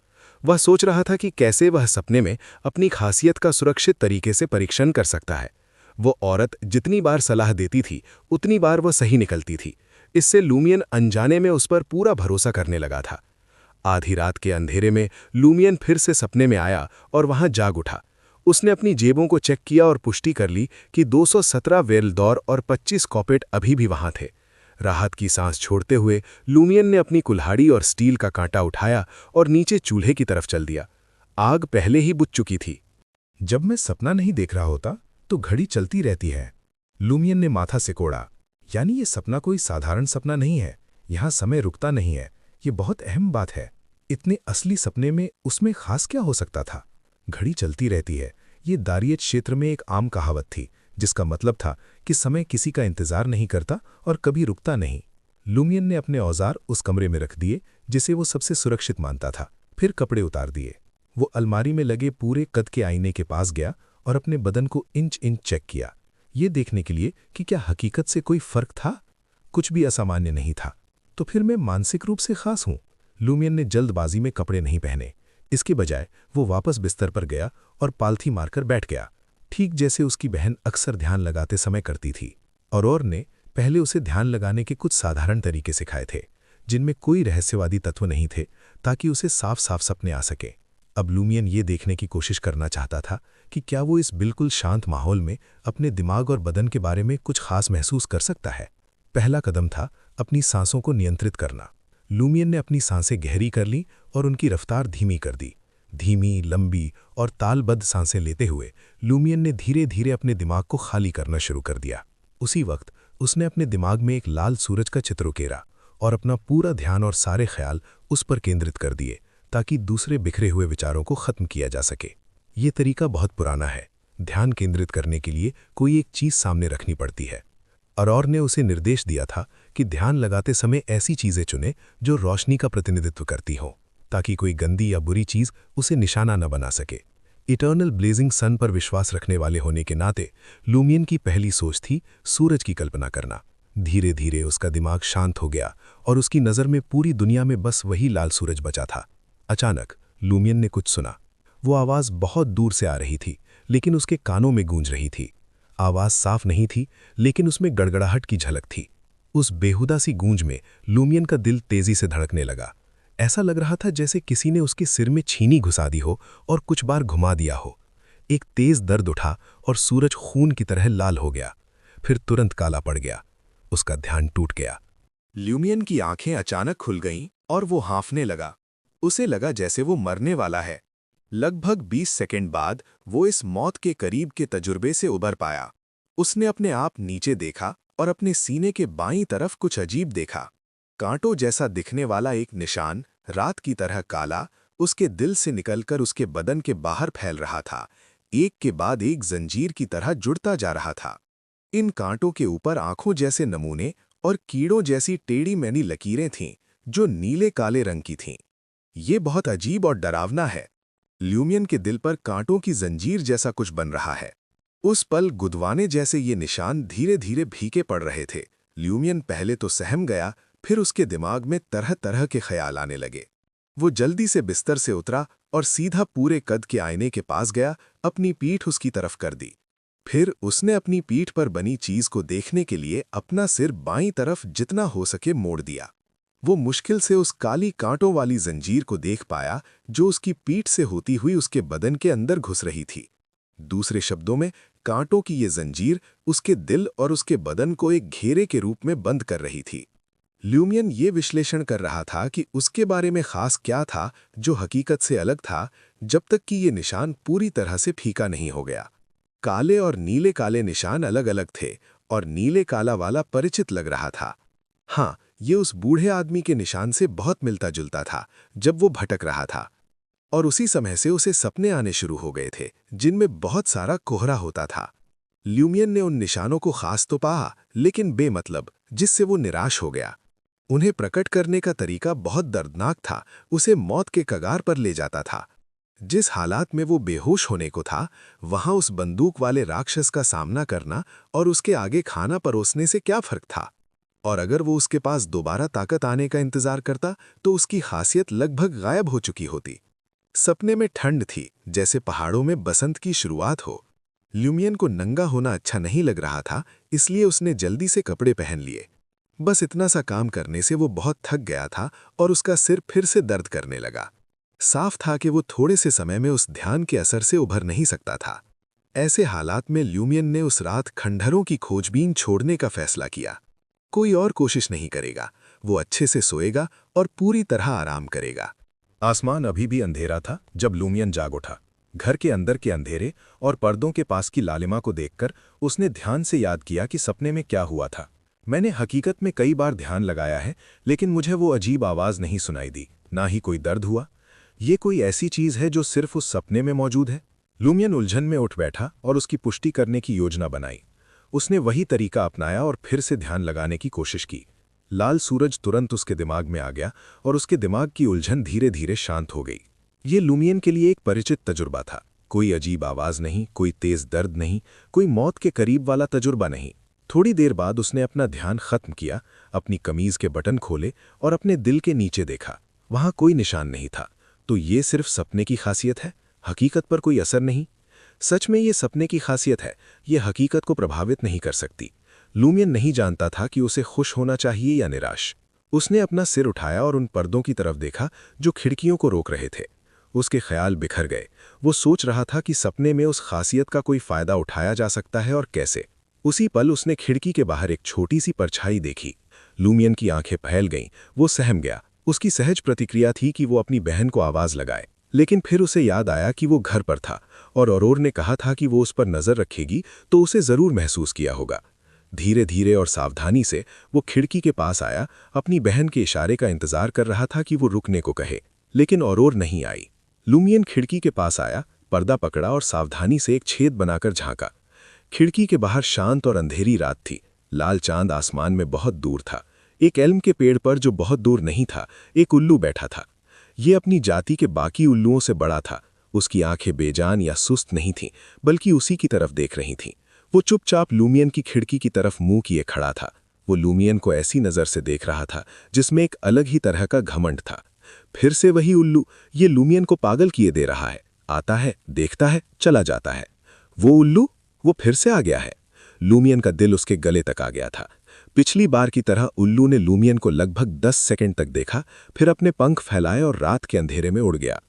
वह सोच रहा था कि कैसे वह सपने में अपनी खासियत का सुरक्षित तरीके से परीक्षण कर सकता है। वो औरत जितनी बार सलाह देती थी उतनी बार वह सही निकलती थी। इससे लूमियन अनजाने में उस पर पूरा भरोसा करने लगा था। आधी रात के अंधेरे में लूमियन फिर से सपने में आया और वहां जाग उठा। उसने अपनी जेबों को चेक किया और पुष्टि कर ली कि 217 वेल्डोर और 25 कॉपेट अभी भी वहां थे। राहत की सांस छोड़ते हुए लूमियन ने अपनी कुल्हाड़ी और स्टील का कांटा उठाया और नीचे चूल्हे की तरफ चल दिया। आग पहले ही बुझ चुकी थी। जब मैं सपना नहीं देख रहा होता तो घड़ी चलती रहती है। लूमियन ने माथा सिकोड़ा। यानी ये सपना कोई साधारण सपना नहीं है। यहाँ समय रुकता नहीं है। ये बहुत अहम बात है। इतने असली सपने में उसमें खास क्या हो सकता था? घड़ी चलती रहती है। ये दारियत क्षेत्र में एक आम कहावत थी, जिसका मतलब था कि समय किसी का इंतजार नहीं करता और कभी रुकता नहीं। लूमियन ने अपने औजार उस कमरे में रख दिए जिसे वो सबसे सुरक्षित मानता था। फिर कपड़े उतार दिए। वो अलमारी में लगे पूरे कद के आईने के पास गया और अपने बदन को इंच इंच चेक किया, ये देखने के लिए कि क्या हकीकत से कोई फर्क था। कुछ भी असामान्य नहीं था। तो फिर मैं मानसिक रूप से खास हूं। लूमियन ने जल्दबाजी में कपड़े नहीं पहने। इसके बजाय वो वापस बिस्तर पर गया और पालथी मारकर बैठ गया, ठीक जैसे उसकी बहन अक्सर ध्यान लगाते समय करती थी। और ने पहले उसे ध्यान लगाने के कुछ साधारण तरीके सिखाए थे, जिनमें कोई रहस्यवादी तत्व नहीं थे, ताकि उसे साफ साफ सपने आ सके। अब लूमियन ये देखने की कोशिश करना चाहता था कि क्या वो इस बिल्कुल शांत माहौल में अपने दिमाग और बदन के बारे में कुछ खास महसूस कर सकता है। पहला कदम था अपनी सांसों को नियंत्रित करना। लूमियन ने अपनी सांसें गहरी कर ली और उनकी रफ्तार धीमी कर दी। धीमी, लंबी और तालबद्ध सांसें लेते हुए लूमियन ने धीरे धीरे अपने दिमाग को खाली करना शुरू कर दिया। उसी वक्त उसने अपने दिमाग में एक लाल सूरज का चित्र उकेरा और अपना पूरा ध्यान और सारे ख्याल उस पर केंद्रित कर दिए, ताकि दूसरे बिखरे हुए विचारों को खत्म किया जा सके। ये तरीका बहुत पुराना है। ध्यान केंद्रित करने के लिए कोई एक चीज सामने रखनी पड़ती है। और ने उसे निर्देश दिया था कि ध्यान लगाते समय ऐसी चीजें चुने जो रोशनी का प्रतिनिधित्व करती हों, ताकि कोई गंदी या बुरी चीज उसे निशाना न बना सके। इटर्नल ब्लेजिंग सन पर विश्वास रखने वाले होने के नाते लूमियन की पहली सोच थी सूरज की कल्पना करना। धीरे धीरे उसका दिमाग शांत हो गया और उसकी नज़र में पूरी दुनिया में बस वही लाल सूरज बचा था। अचानक लूमियन ने कुछ सुना। वो आवाज़ बहुत दूर से आ रही थी, लेकिन उसके कानों में गूंज रही थी। आवाज़ साफ नहीं थी, लेकिन उसमें गड़गड़ाहट की झलक थी। उस बेहुदा सी गूंज में लूमियन का दिल तेजी से धड़कने लगा। ऐसा लग रहा था जैसे किसी ने उसके सिर में छीनी घुसा दी हो और कुछ बार घुमा दिया हो। एक तेज दर्द उठा और सूरज खून की तरह लाल हो गया, फिर तुरंत काला पड़ गया। उसका ध्यान टूट गया। ल्यूमियन की आंखें अचानक खुल गईं और वो हाँफने लगा। उसे लगा जैसे वो मरने वाला है। लगभग 20 सेकंड बाद वो इस मौत के करीब के तजुर्बे से उबर पाया। उसने अपने आप नीचे देखा और अपने सीने के बाईं तरफ कुछ अजीब देखा। कांटों जैसा दिखने वाला एक निशान, रात की तरह काला, उसके दिल से निकलकर उसके बदन के बाहर फैल रहा था, एक के बाद एक जंजीर की तरह जुड़ता जा रहा था। इन कांटों के ऊपर आंखों जैसे नमूने और कीड़ों जैसी टेढ़ी मेढ़ी लकीरें थीं, जो नीले काले रंग की थीं। ये बहुत अजीब और डरावना है। ल्यूमियन के दिल पर कांटों की जंजीर जैसा कुछ बन रहा है। उस पल गुदवाने जैसे ये निशान धीरे धीरे फीके पड़ रहे थे। ल्यूमियन पहले तो सहम गया, फिर उसके दिमाग में तरह तरह के ख्याल आने लगे। वो जल्दी से बिस्तर से उतरा और सीधा पूरे कद के आईने के पास गया, अपनी पीठ उसकी तरफ कर दी। फिर उसने अपनी पीठ पर बनी चीज को देखने के लिए अपना सिर बाईं तरफ जितना हो सके मोड़ दिया। वो मुश्किल से उस काली कांटों वाली जंजीर को देख पाया, जो उसकी पीठ से होती हुई उसके बदन के अंदर घुस रही थी। दूसरे शब्दों में, कांटों की ये जंजीर उसके दिल और उसके बदन को एक घेरे के रूप में बंद कर रही थी। ल्यूमियन ये विश्लेषण कर रहा था कि उसके बारे में खास क्या था जो हकीकत से अलग था, जब तक कि ये निशान पूरी तरह से फीका नहीं हो गया। काले और नीले काले निशान अलग अलग थे और नीले काला वाला परिचित लग रहा था। हाँ, ये उस बूढ़े आदमी के निशान से बहुत मिलता जुलता था जब वो भटक रहा था। और उसी समय से उसे सपने आने शुरू हो गए थे जिनमें बहुत सारा कोहरा होता था। ल्यूमियन ने उन निशानों को खास तो पाया, लेकिन बेमतलब, जिससे वो निराश हो गया। उन्हें प्रकट करने का तरीका बहुत दर्दनाक था, उसे मौत के कगार पर ले जाता था। जिस हालात में वो बेहोश होने को था, वहां उस बंदूक वाले राक्षस का सामना करना और उसके आगे खाना परोसने से क्या फर्क था? और अगर वो उसके पास दोबारा ताकत आने का इंतजार करता तो उसकी खासियत लगभग गायब हो चुकी होती। सपने में ठंड थी, जैसे पहाड़ों में बसंत की शुरुआत हो। ल्यूमियन को नंगा होना अच्छा नहीं लग रहा था, इसलिए उसने जल्दी से कपड़े पहन लिए। बस इतना सा काम करने से वो बहुत थक गया था और उसका सिर फिर से दर्द करने लगा। साफ था कि वो थोड़े से समय में उस ध्यान के असर से उभर नहीं सकता था। ऐसे हालात में ल्यूमियन ने उस रात खंडहरों की खोजबीन छोड़ने का फैसला किया। कोई और कोशिश नहीं करेगा, वो अच्छे से सोएगा और पूरी तरह आराम करेगा। आसमान अभी भी अंधेरा था जब ल्यूमियन जाग उठा। घर के अंदर के अंधेरे और पर्दों के पास की लालिमा को देखकर उसने ध्यान से याद किया कि सपने में क्या हुआ था। मैंने हकीकत में कई बार ध्यान लगाया है, लेकिन मुझे वो अजीब आवाज़ नहीं सुनाई दी, ना ही कोई दर्द हुआ। ये कोई ऐसी चीज़ है जो सिर्फ उस सपने में मौजूद है? ल्यूमियन उलझन में उठ बैठा और उसकी पुष्टि करने की योजना बनाई। उसने वही तरीका अपनाया और फिर से ध्यान लगाने की कोशिश की। लाल सूरज तुरंत उसके दिमाग में आ गया और उसके दिमाग की उलझन धीरे धीरे शांत हो गई। ये ल्यूमियन के लिए एक परिचित तजुर्बा था। कोई अजीब आवाज़ नहीं, कोई तेज दर्द नहीं, कोई मौत के करीब वाला तजुर्बा नहीं। थोड़ी देर बाद उसने अपना ध्यान खत्म किया, अपनी कमीज के बटन खोले और अपने दिल के नीचे देखा। वहां कोई निशान नहीं था। तो ये सिर्फ सपने की खासियत है, हकीकत पर कोई असर नहीं। सच में ये सपने की खासियत है, ये हकीकत को प्रभावित नहीं कर सकती। ल्यूमियन नहीं जानता था कि उसे खुश होना चाहिए या निराश। उसने अपना सिर उठाया और उन पर्दों की तरफ देखा जो खिड़कियों को रोक रहे थे। उसके ख्याल बिखर गए। वो सोच रहा था कि सपने में उस खासियत का कोई फायदा उठाया जा सकता है और कैसे। उसी पल उसने खिड़की के बाहर एक छोटी सी परछाई देखी। ल्यूमियन की आंखें फैल गईं, वो सहम गया। उसकी सहज प्रतिक्रिया थी कि वो अपनी बहन को आवाज़ लगाए, लेकिन फिर उसे याद आया कि वो घर पर था और औरोर ने कहा था कि वो उस पर नज़र रखेगी तो उसे ज़रूर महसूस किया होगा। धीरे धीरे और सावधानी से वो खिड़की के पास आया, अपनी बहन के इशारे का इंतजार कर रहा था कि वो रुकने को कहे, लेकिन औरोर नहीं आई। ल्यूमियन खिड़की के पास आया, पर्दा पकड़ा और सावधानी से एक छेद बनाकर झांका। खिड़की के बाहर शांत और अंधेरी रात थी। लाल चांद आसमान में बहुत दूर था। एक एल्म के पेड़ पर जो बहुत दूर नहीं था, एक उल्लू बैठा था। ये अपनी जाति के बाकी उल्लुओं से बड़ा था। उसकी आंखें बेजान या सुस्त नहीं थीं, बल्कि उसी की तरफ देख रही थीं। वो चुपचाप ल्यूमियन की खिड़की की तरफ मुंह किए खड़ा था। वो ल्यूमियन को ऐसी नज़र से देख रहा था जिसमें एक अलग ही तरह का घमंड था। फिर से वही उल्लू, ये ल्यूमियन को पागल किए दे रहा है। आता है, देखता है, चला जाता है। वो उल्लू, वो फिर से आ गया है। ल्यूमियन का दिल उसके गले तक आ गया था। पिछली बार की तरह उल्लू ने ल्यूमियन को लगभग 10 सेकंड तक देखा, फिर अपने पंख फैलाए और रात के अंधेरे में उड़ गया।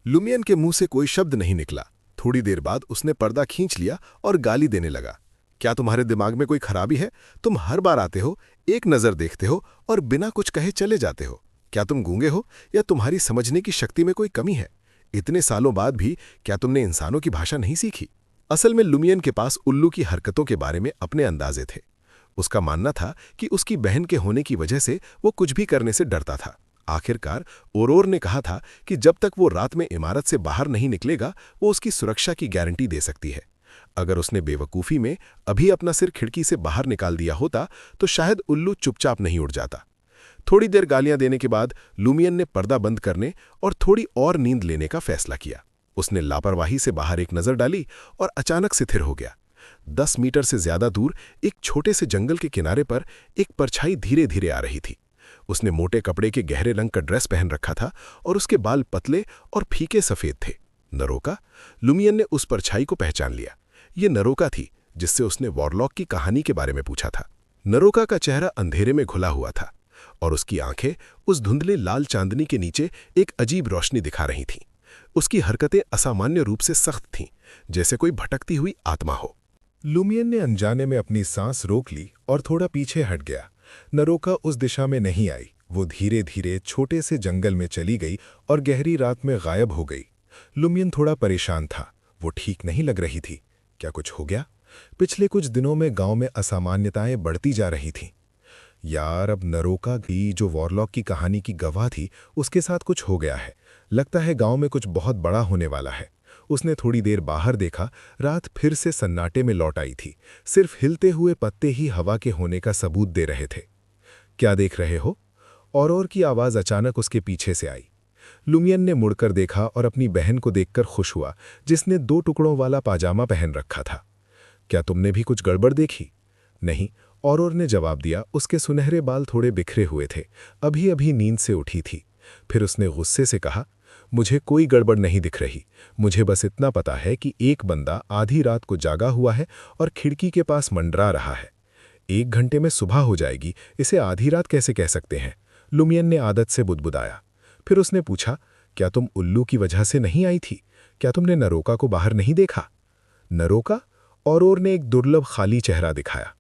ल्यूमियन के मुंह से कोई शब्द नहीं निकला। थोड़ी देर बाद उसने पर्दा खींच लिया और गाली देने लगा। क्या तुम्हारे दिमाग में कोई खराबी है? तुम हर बार आते हो, एक नज़र देखते हो और बिना कुछ कहे चले जाते हो। क्या तुम गूंगे हो या तुम्हारी समझने की शक्ति में कोई कमी है? इतने सालों बाद भी क्या तुमने इंसानों की भाषा नहीं सीखी? असल में ल्यूमियन के पास उल्लू की हरकतों के बारे में अपने अंदाजे थे। उसका मानना था कि उसकी बहन के होने की वजह से वो कुछ भी करने से डरता था। आखिरकार औरोर ने कहा था कि जब तक वो रात में इमारत से बाहर नहीं निकलेगा, वो उसकी सुरक्षा की गारंटी दे सकती है। अगर उसने बेवकूफ़ी में अभी अपना सिर खिड़की से बाहर निकाल दिया होता तो शायद उल्लू चुपचाप नहीं उड़ जाता। थोड़ी देर गालियां देने के बाद ल्यूमियन ने पर्दा बंद करने और थोड़ी और नींद लेने का फैसला किया। उसने लापरवाही से बाहर एक नज़र डाली और अचानक स्थिर हो गया। 10 मीटर से ज्यादा दूर एक छोटे से जंगल के किनारे पर एक परछाई धीरे धीरे आ रही थी। उसने मोटे कपड़े के गहरे रंग का ड्रेस पहन रखा था और उसके बाल पतले और फीके सफेद थे। नरोका? ल्यूमियन ने उस परछाई को पहचान लिया। ये नरोका थी जिससे उसने वॉरलॉक की कहानी के बारे में पूछा था। नरोका का चेहरा अंधेरे में घुला हुआ था और उसकी आंखें उस धुंधले लाल चांदनी के नीचे एक अजीब रोशनी दिखा रही थीं। उसकी हरकतें असामान्य रूप से सख्त थीं, जैसे कोई भटकती हुई आत्मा हो। लुमियन ने अनजाने में अपनी सांस रोक ली और थोड़ा पीछे हट गया। नरोका उस दिशा में नहीं आई। वो धीरे धीरे छोटे से जंगल में चली गई और गहरी रात में गायब हो गई। लुमियन थोड़ा परेशान था। वो ठीक नहीं लग रही थी। क्या कुछ हो गया? पिछले कुछ दिनों में गांव में असामान्यताएं बढ़ती जा रही थीं। यार, अब नरोका की जो वॉरलॉक की कहानी की गवाह थी, उसके साथ कुछ हो गया है। लगता है गांव में कुछ बहुत बड़ा होने वाला है। उसने थोड़ी देर बाहर देखा। रात फिर से सन्नाटे में लौट आई थी। सिर्फ हिलते हुए पत्ते ही हवा के होने का सबूत दे रहे थे। क्या देख रहे हो? और की आवाज़ अचानक उसके पीछे से आई। लुमियन ने मुड़कर देखा और अपनी बहन को देखकर खुश हुआ, जिसने 2 टुकड़ों वाला पाजामा पहन रखा था। क्या तुमने भी कुछ गड़बड़ देखी? नहीं, और ने जवाब दिया। उसके सुनहरे बाल थोड़े बिखरे हुए थे। अभी अभी नींद से उठी थी। फिर उसने गुस्से से कहा, मुझे कोई गड़बड़ नहीं दिख रही। मुझे बस इतना पता है कि एक बंदा आधी रात को जागा हुआ है और खिड़की के पास मंडरा रहा है। 1 घंटे में सुबह हो जाएगी, इसे आधी रात कैसे कह सकते हैं? लुमियन ने आदत से बुदबुदाया। फिर उसने पूछा, क्या तुम उल्लू की वजह से नहीं आई थी? क्या तुमने नरोका को बाहर नहीं देखा? नरोका? और ने एक दुर्लभ खाली चेहरा दिखाया।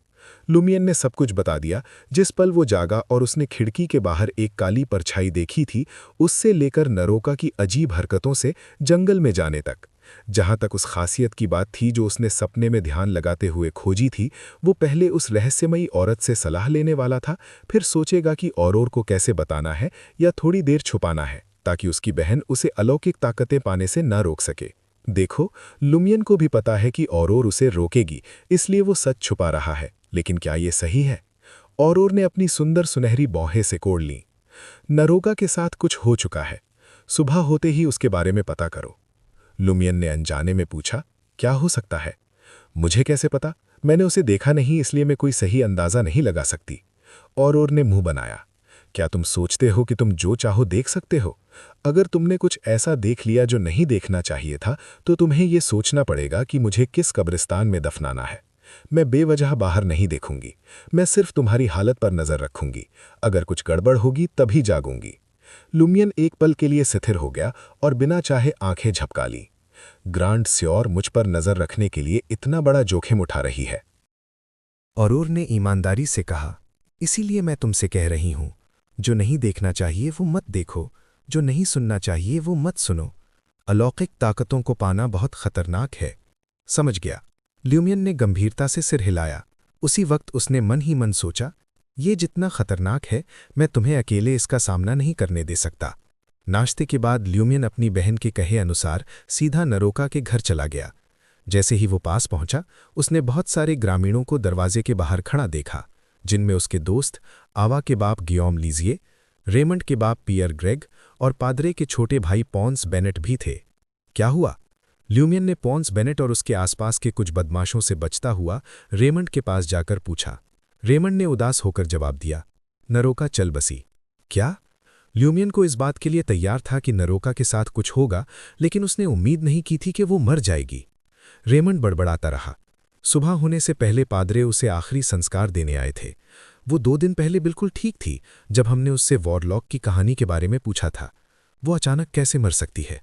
लुमियन ने सब कुछ बता दिया। जिस पल वो जागा और उसने खिड़की के बाहर एक काली परछाई देखी थी, उससे लेकर नरोका की अजीब हरकतों से जंगल में जाने तक। जहां तक उस खासियत की बात थी जो उसने सपने में ध्यान लगाते हुए खोजी थी, वो पहले उस रहस्यमयी औरत से सलाह लेने वाला था, फिर सोचेगा कि और को कैसे बताना है या थोड़ी देर छुपाना है, ताकि उसकी बहन उसे अलौकिक ताकतें पाने से न रोक सके। देखो, लुमियन को भी पता है कि और उसे रोकेगी, इसलिए वो सच छुपा रहा है। लेकिन क्या ये सही है? और ने अपनी सुंदर सुनहरी बौहें सिकोड़ लीं। नरोका के साथ कुछ हो चुका है। सुबह होते ही उसके बारे में पता करो। लुमियन ने अनजाने में पूछा, क्या हो सकता है? मुझे कैसे पता? मैंने उसे देखा नहीं, इसलिए मैं कोई सही अंदाजा नहीं लगा सकती। और ने मुंह बनाया। क्या तुम सोचते हो कि तुम जो चाहो देख सकते हो? अगर तुमने कुछ ऐसा देख लिया जो नहीं देखना चाहिए था, तो तुम्हें यह सोचना पड़ेगा कि मुझे किस कब्रिस्तान में दफनाना है। मैं बेवजह बाहर नहीं देखूंगी। मैं सिर्फ तुम्हारी हालत पर नजर रखूंगी। अगर कुछ गड़बड़ होगी तभी जागूंगी। लुमियन एक पल के लिए स्थिर हो गया और बिना चाहे आंखें झपका ली। ग्रांड स्योर मुझ पर नजर रखने के लिए इतना बड़ा जोखिम उठा रही है। और ने ईमानदारी से कहा, इसीलिए मैं तुमसे कह रही हूं, जो नहीं देखना चाहिए वो मत देखो, जो नहीं सुनना चाहिए वो मत सुनो। अलौकिक ताकतों को पाना बहुत खतरनाक है। समझ गया। ल्यूमियन ने गंभीरता से सिर हिलाया। उसी वक्त उसने मन ही मन सोचा, ये जितना खतरनाक है, मैं तुम्हें अकेले इसका सामना नहीं करने दे सकता। नाश्ते के बाद ल्यूमियन अपनी बहन के कहे अनुसार सीधा नरोका के घर चला गया। जैसे ही वो पास पहुंचा, उसने बहुत सारे ग्रामीणों को दरवाजे के बाहर खड़ा देखा, जिनमें उसके दोस्त आवा के बाप गियोम लीजिए, रेमंड के बाप पियर ग्रेग और पादरे के छोटे भाई पॉन्स बेनेट भी थे। क्या हुआ? ल्यूमियन ने पॉन्स बेनेट और उसके आसपास के कुछ बदमाशों से बचता हुआ रेमंड के पास जाकर पूछा। रेमंड ने उदास होकर जवाब दिया, नरोका चल बसी। क्या? ल्यूमियन को इस बात के लिए तैयार था कि नरोका के साथ कुछ होगा, लेकिन उसने उम्मीद नहीं की थी कि वो मर जाएगी। रेमंड बड़बड़ाता रहा। सुबह होने से पहले पादरे उसे आखिरी संस्कार देने आए थे। वो 2 दिन पहले बिल्कुल ठीक थी, जब हमने उससे वॉरलॉक की कहानी के बारे में पूछा था। वो अचानक कैसे मर सकती है?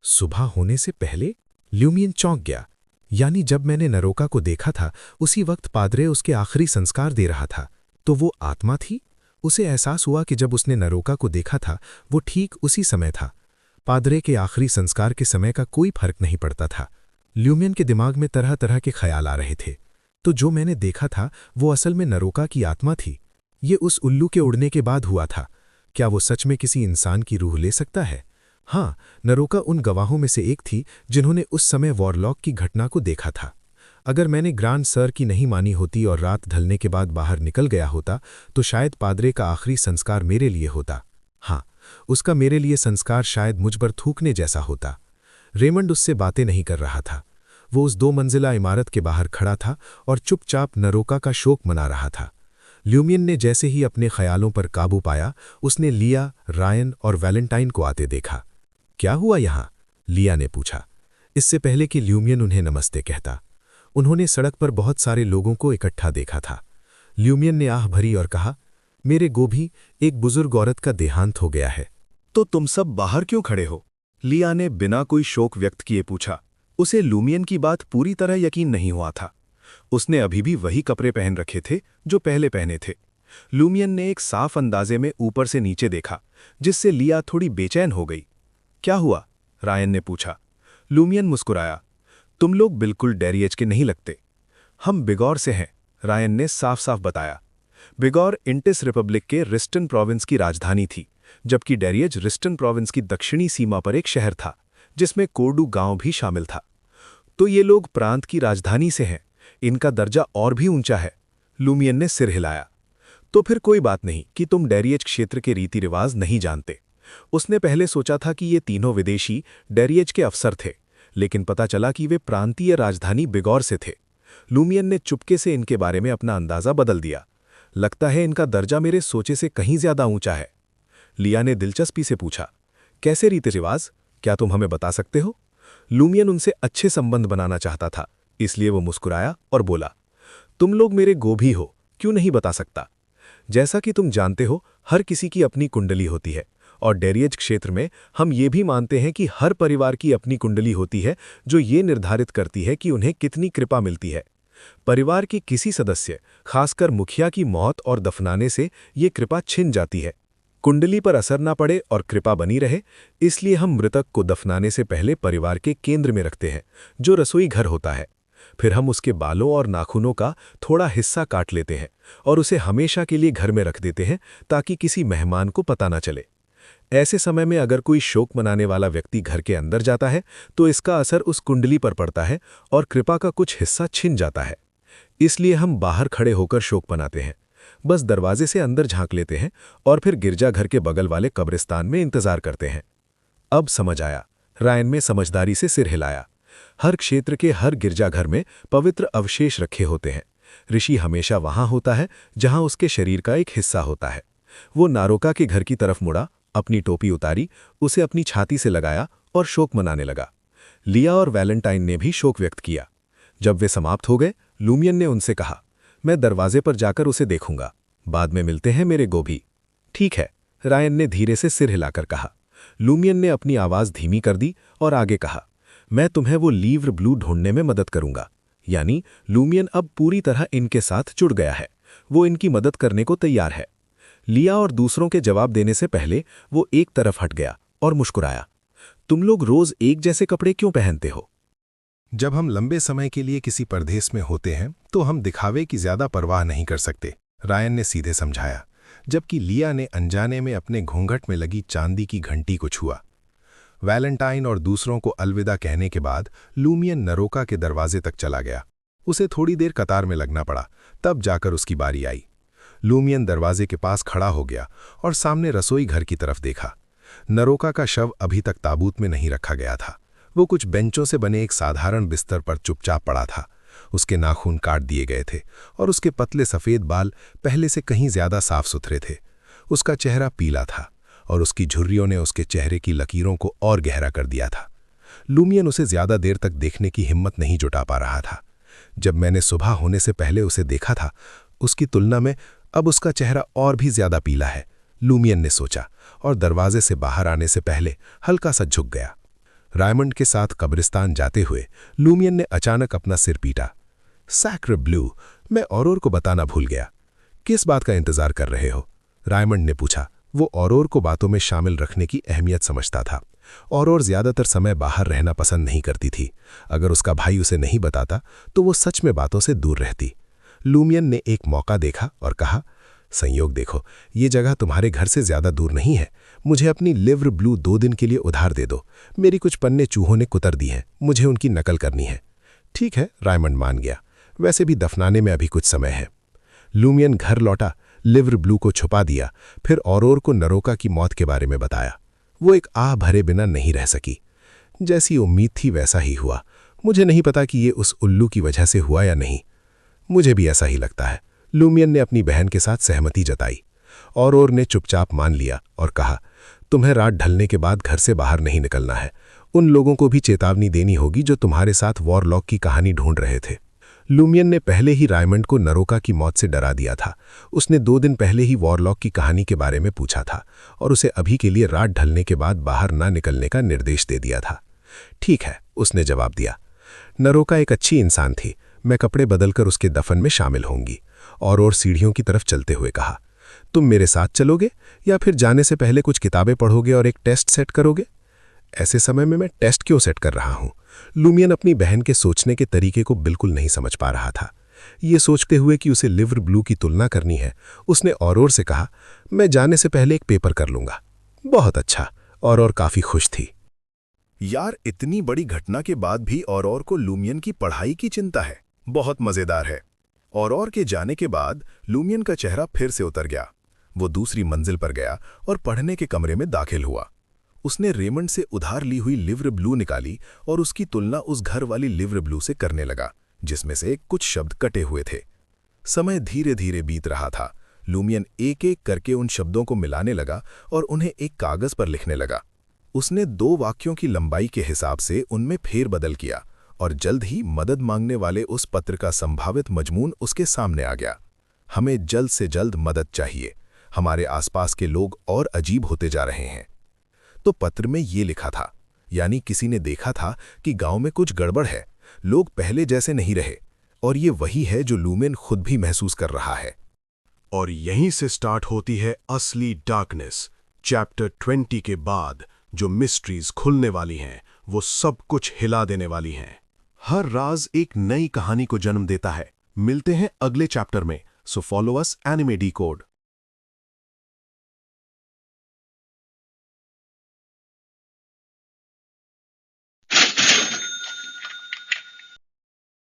सुबह होने से पहले? ल्यूमियन चौंक गया। यानी जब मैंने नरोका को देखा था, उसी वक्त पादरे उसके आखिरी संस्कार दे रहा था। तो वो आत्मा थी? उसे एहसास हुआ कि जब उसने नरोका को देखा था, वो ठीक उसी समय था। पादरे के आखिरी संस्कार के समय का कोई फर्क नहीं पड़ता था। ल्यूमियन के दिमाग में तरह तरह के ख्याल आ रहे थे। तो जो मैंने देखा था, वो असल में नरोका की आत्मा थी। ये उस उल्लू के उड़ने के बाद हुआ था। क्या वो सच में किसी इंसान की रूह ले सकता है? हाँ, नरोका उन गवाहों में से एक थी जिन्होंने उस समय वॉरलॉक की घटना को देखा था। अगर मैंने ग्रांड सर की नहीं मानी होती और रात ढलने के बाद बाहर निकल गया होता, तो शायद पादरे का आखिरी संस्कार मेरे लिए होता। हाँ, उसका मेरे लिए संस्कार शायद मुझ पर थूकने जैसा होता। रेमंड उससे बातें नहीं कर रहा था। वो उस 2 मंजिला इमारत के बाहर खड़ा था और चुपचाप नरोका का शोक मना रहा था। ल्यूमियन ने जैसे ही अपने ख्यालों पर काबू पाया, उसने लिया, रायन और वैलेंटाइन को आते देखा। क्या हुआ यहाँ? लिया ने पूछा, इससे पहले कि ल्यूमियन उन्हें नमस्ते कहता। उन्होंने सड़क पर बहुत सारे लोगों को इकट्ठा देखा था। ल्यूमियन ने आह भरी और कहा, मेरे गोभी, एक बुजुर्ग औरत का देहांत हो गया है। तो तुम सब बाहर क्यों खड़े हो? लिया ने बिना कोई शोक व्यक्त किए पूछा। उसे लूमियन की बात पूरी तरह यकीन नहीं हुआ था। उसने अभी भी वही कपड़े पहन रखे थे जो पहले पहने थे। लूमियन ने एक साफ अंदाजे में ऊपर से नीचे देखा, जिससे लिया थोड़ी बेचैन हो गई। क्या हुआ? रायन ने पूछा। लूमियन मुस्कुराया। तुम लोग बिल्कुल डेरिएज के नहीं लगते। हम बिगौर से हैं, रायन ने साफ साफ बताया। बिगौर इंटिस रिपब्लिक के रिस्टन प्रोविंस की राजधानी थी, जबकि डेरिएज रिस्टन प्रोविंस की दक्षिणी सीमा पर एक शहर था, जिसमें कोर्डू गांव भी शामिल था। तो ये लोग प्रांत की राजधानी से हैं, इनका दर्जा और भी ऊंचा है। लूमियन ने सिर हिलाया। तो फिर कोई बात नहीं कि तुम डेरिएज क्षेत्र के रीति रिवाज नहीं जानते। उसने पहले सोचा था कि ये तीनों विदेशी डेरिएज के अफसर थे, लेकिन पता चला कि वे प्रांतीय राजधानी बिगौर से थे। लूमियन ने चुपके से इनके बारे में अपना अंदाजा बदल दिया। लगता है इनका दर्जा मेरे सोचे से कहीं ज्यादा ऊंचा है। लिया ने दिलचस्पी से पूछा, कैसे रीति रिवाज? क्या तुम हमें बता सकते हो? लूमियन उनसे अच्छे संबंध बनाना चाहता था, इसलिए वो मुस्कुराया और बोला, तुम लोग मेरे गोभी हो, क्यों नहीं बता सकता। जैसा कि तुम जानते हो, हर किसी की अपनी कुंडली होती है, और डेरिएज क्षेत्र में हम ये भी मानते हैं कि हर परिवार की अपनी कुंडली होती है, जो ये निर्धारित करती है कि उन्हें कितनी कृपा मिलती है। परिवार के किसी सदस्य, खासकर मुखिया की मौत और दफनाने से ये कृपा छिन जाती है। कुंडली पर असर ना पड़े और कृपा बनी रहे, इसलिए हम मृतक को दफनाने से पहले परिवार के केंद्र में रखते हैं, जो रसोई घर होता है। फिर हम उसके बालों और नाखूनों का थोड़ा हिस्सा काट लेते हैं और उसे हमेशा के लिए घर में रख देते हैं, ताकि किसी मेहमान को पता ना चले। ऐसे समय में अगर कोई शोक मनाने वाला व्यक्ति घर के अंदर जाता है, तो इसका असर उस कुंडली पर पड़ता है और कृपा का कुछ हिस्सा छिन जाता है। इसलिए हम बाहर खड़े होकर शोक मनाते हैं, बस दरवाजे से अंदर झांक लेते हैं और फिर गिरजाघर के बगल वाले कब्रिस्तान में इंतजार करते हैं। अब समझ आया, रायन में समझदारी से सिर हिलाया। हर क्षेत्र के हर गिरजाघर में पवित्र अवशेष रखे होते हैं। ऋषि हमेशा वहां होता है जहां उसके शरीर का एक हिस्सा होता है। वो नारोका के घर की तरफ मुड़ा, अपनी टोपी उतारी, उसे अपनी छाती से लगाया और शोक मनाने लगा। लिया और वैलेंटाइन ने भी शोक व्यक्त किया। जब वे समाप्त हो गए, लूमियन ने उनसे कहा, मैं दरवाजे पर जाकर उसे देखूंगा, बाद में मिलते हैं मेरे गोभी। ठीक है, रायन ने धीरे से सिर हिलाकर कहा। लूमियन ने अपनी आवाज धीमी कर दी और आगे कहा, मैं तुम्हें वो लीव्र ब्लू ढूंढने में मदद करूंगा। यानी लूमियन अब पूरी तरह इनके साथ जुड़ गया है, वो इनकी मदद करने को तैयार है। लिया और दूसरों के जवाब देने से पहले वो एक तरफ हट गया और मुस्कुराया। तुम लोग रोज एक जैसे कपड़े क्यों पहनते हो? जब हम लंबे समय के लिए किसी परदेश में होते हैं तो हम दिखावे की ज्यादा परवाह नहीं कर सकते, रायन ने सीधे समझाया, जबकि लिया ने अनजाने में अपने घूंघट में लगी चांदी की घंटी को छुआ। वैलेंटाइन और दूसरों को अलविदा कहने के बाद लूमियन नरोका के दरवाजे तक चला गया। उसे थोड़ी देर कतार में लगना पड़ा, तब जाकर उसकी बारी आई। लूमियन दरवाजे के पास खड़ा हो गया और सामने रसोई घर की तरफ देखा। नरोका का शव अभी तक ताबूत में नहीं रखा गया था। वो कुछ बेंचों से बने एक साधारण बिस्तर पर चुपचाप पड़ा था। उसके नाखून काट दिए गए थे और उसके पतले सफ़ेद बाल पहले से कहीं ज्यादा साफ सुथरे थे। उसका चेहरा पीला था और उसकी झुर्रियों ने उसके चेहरे की लकीरों को और गहरा कर दिया था। लूमियन उसे ज्यादा देर तक देखने की हिम्मत नहीं जुटा पा रहा था। जब मैंने सुबह होने से पहले उसे देखा था, उसकी तुलना में अब उसका चेहरा और भी ज्यादा पीला है, लूमियन ने सोचा और दरवाजे से बाहर आने से पहले हल्का सा झुक गया। रायमंड के साथ कब्रिस्तान जाते हुए लूमियन ने अचानक अपना सिर पीटा। सैक्रे ब्लू, मैं औरोर को बताना भूल गया। किस बात का इंतजार कर रहे हो? रायमंड ने पूछा। वो औरोर को बातों में शामिल रखने की अहमियत समझता था। औरोर ज्यादातर समय बाहर रहना पसंद नहीं करती थी। अगर उसका भाई उसे नहीं बताता तो वो सच में बातों से दूर रहती। लूमियन ने एक मौका देखा और कहा, संयोग देखो, ये जगह तुम्हारे घर से ज्यादा दूर नहीं है। मुझे अपनी लिव्र ब्लू 2 दिन के लिए उधार दे दो। मेरी कुछ पन्ने चूहों ने कुतर दी हैं, मुझे उनकी नकल करनी है। ठीक है, रायमंड मान गया। वैसे भी दफनाने में अभी कुछ समय है। लूमियन घर लौटा, लिव्र ब्लू को छुपा दिया, फिर औरोर को नरोका की मौत के बारे में बताया। वो एक आह भरे बिना नहीं रह सकी। जैसी उम्मीद थी वैसा ही हुआ। मुझे नहीं पता कि ये उस उल्लू की वजह से हुआ या नहीं। मुझे भी ऐसा ही लगता है, लूमियन ने अपनी बहन के साथ सहमति जताई। औरोर ने चुपचाप मान लिया और कहा, तुम्हें रात ढलने के बाद घर से बाहर नहीं निकलना है। उन लोगों को भी चेतावनी देनी होगी जो तुम्हारे साथ वॉरलॉक की कहानी ढूंढ रहे थे। लूमियन ने पहले ही रायमंड को नरोका की मौत से डरा दिया था। उसने 2 दिन पहले ही वॉरलॉक की कहानी के बारे में पूछा था और उसे अभी के लिए रात ढलने के बाद बाहर ना निकलने का निर्देश दे दिया था। ठीक है, उसने जवाब दिया। नरोका एक अच्छी इंसान थी, मैं कपड़े बदलकर उसके दफन में शामिल होंगी। और सीढ़ियों की तरफ चलते हुए कहा, तुम मेरे साथ चलोगे या फिर जाने से पहले कुछ किताबें पढ़ोगे और एक टेस्ट सेट करोगे? ऐसे समय में मैं टेस्ट क्यों सेट कर रहा हूं? लूमियन अपनी बहन के सोचने के तरीके को बिल्कुल नहीं समझ पा रहा था। ये सोचते हुए कि उसे लिवर ब्लू की तुलना करनी है, उसने और से कहा, मैं जाने से पहले एक पेपर कर लूंगा। बहुत अच्छा। और काफी खुश थी। यार, इतनी बड़ी घटना के बाद भी और को लूमियन की पढ़ाई की चिंता है। बहुत मजेदार है। और के जाने के बाद लूमियन का चेहरा फिर से उतर गया। वो दूसरी मंजिल पर गया और पढ़ने के कमरे में दाखिल हुआ। उसने रेमंड से उधार ली हुई लिवर ब्लू निकाली और उसकी तुलना उस घर वाली लिवर ब्लू से करने लगा, जिसमें से कुछ शब्द कटे हुए थे। समय धीरे धीरे बीत रहा था। लूमियन एक एक करके उन शब्दों को मिलाने लगा और उन्हें एक कागज पर लिखने लगा। उसने 2 वाक्यों की लंबाई के हिसाब से उनमें फेरबदल किया और जल्द ही मदद मांगने वाले उस पत्र का संभावित मजमून उसके सामने आ गया। हमें जल्द से जल्द मदद चाहिए। हमारे आसपास के लोग और अजीब होते जा रहे हैं। तो पत्र में ये लिखा था, यानी किसी ने देखा था कि गांव में कुछ गड़बड़ है, लोग पहले जैसे नहीं रहे। और ये वही है जो लूमियन खुद भी महसूस कर रहा है। और यहीं से स्टार्ट होती है असली डार्कनेस। चैप्टर 20 के बाद जो मिस्ट्रीज खुलने वाली हैं, वो सब कुछ हिला देने वाली हैं। हर राज एक नई कहानी को जन्म देता है। मिलते हैं अगले चैप्टर में। So follow us anime decode.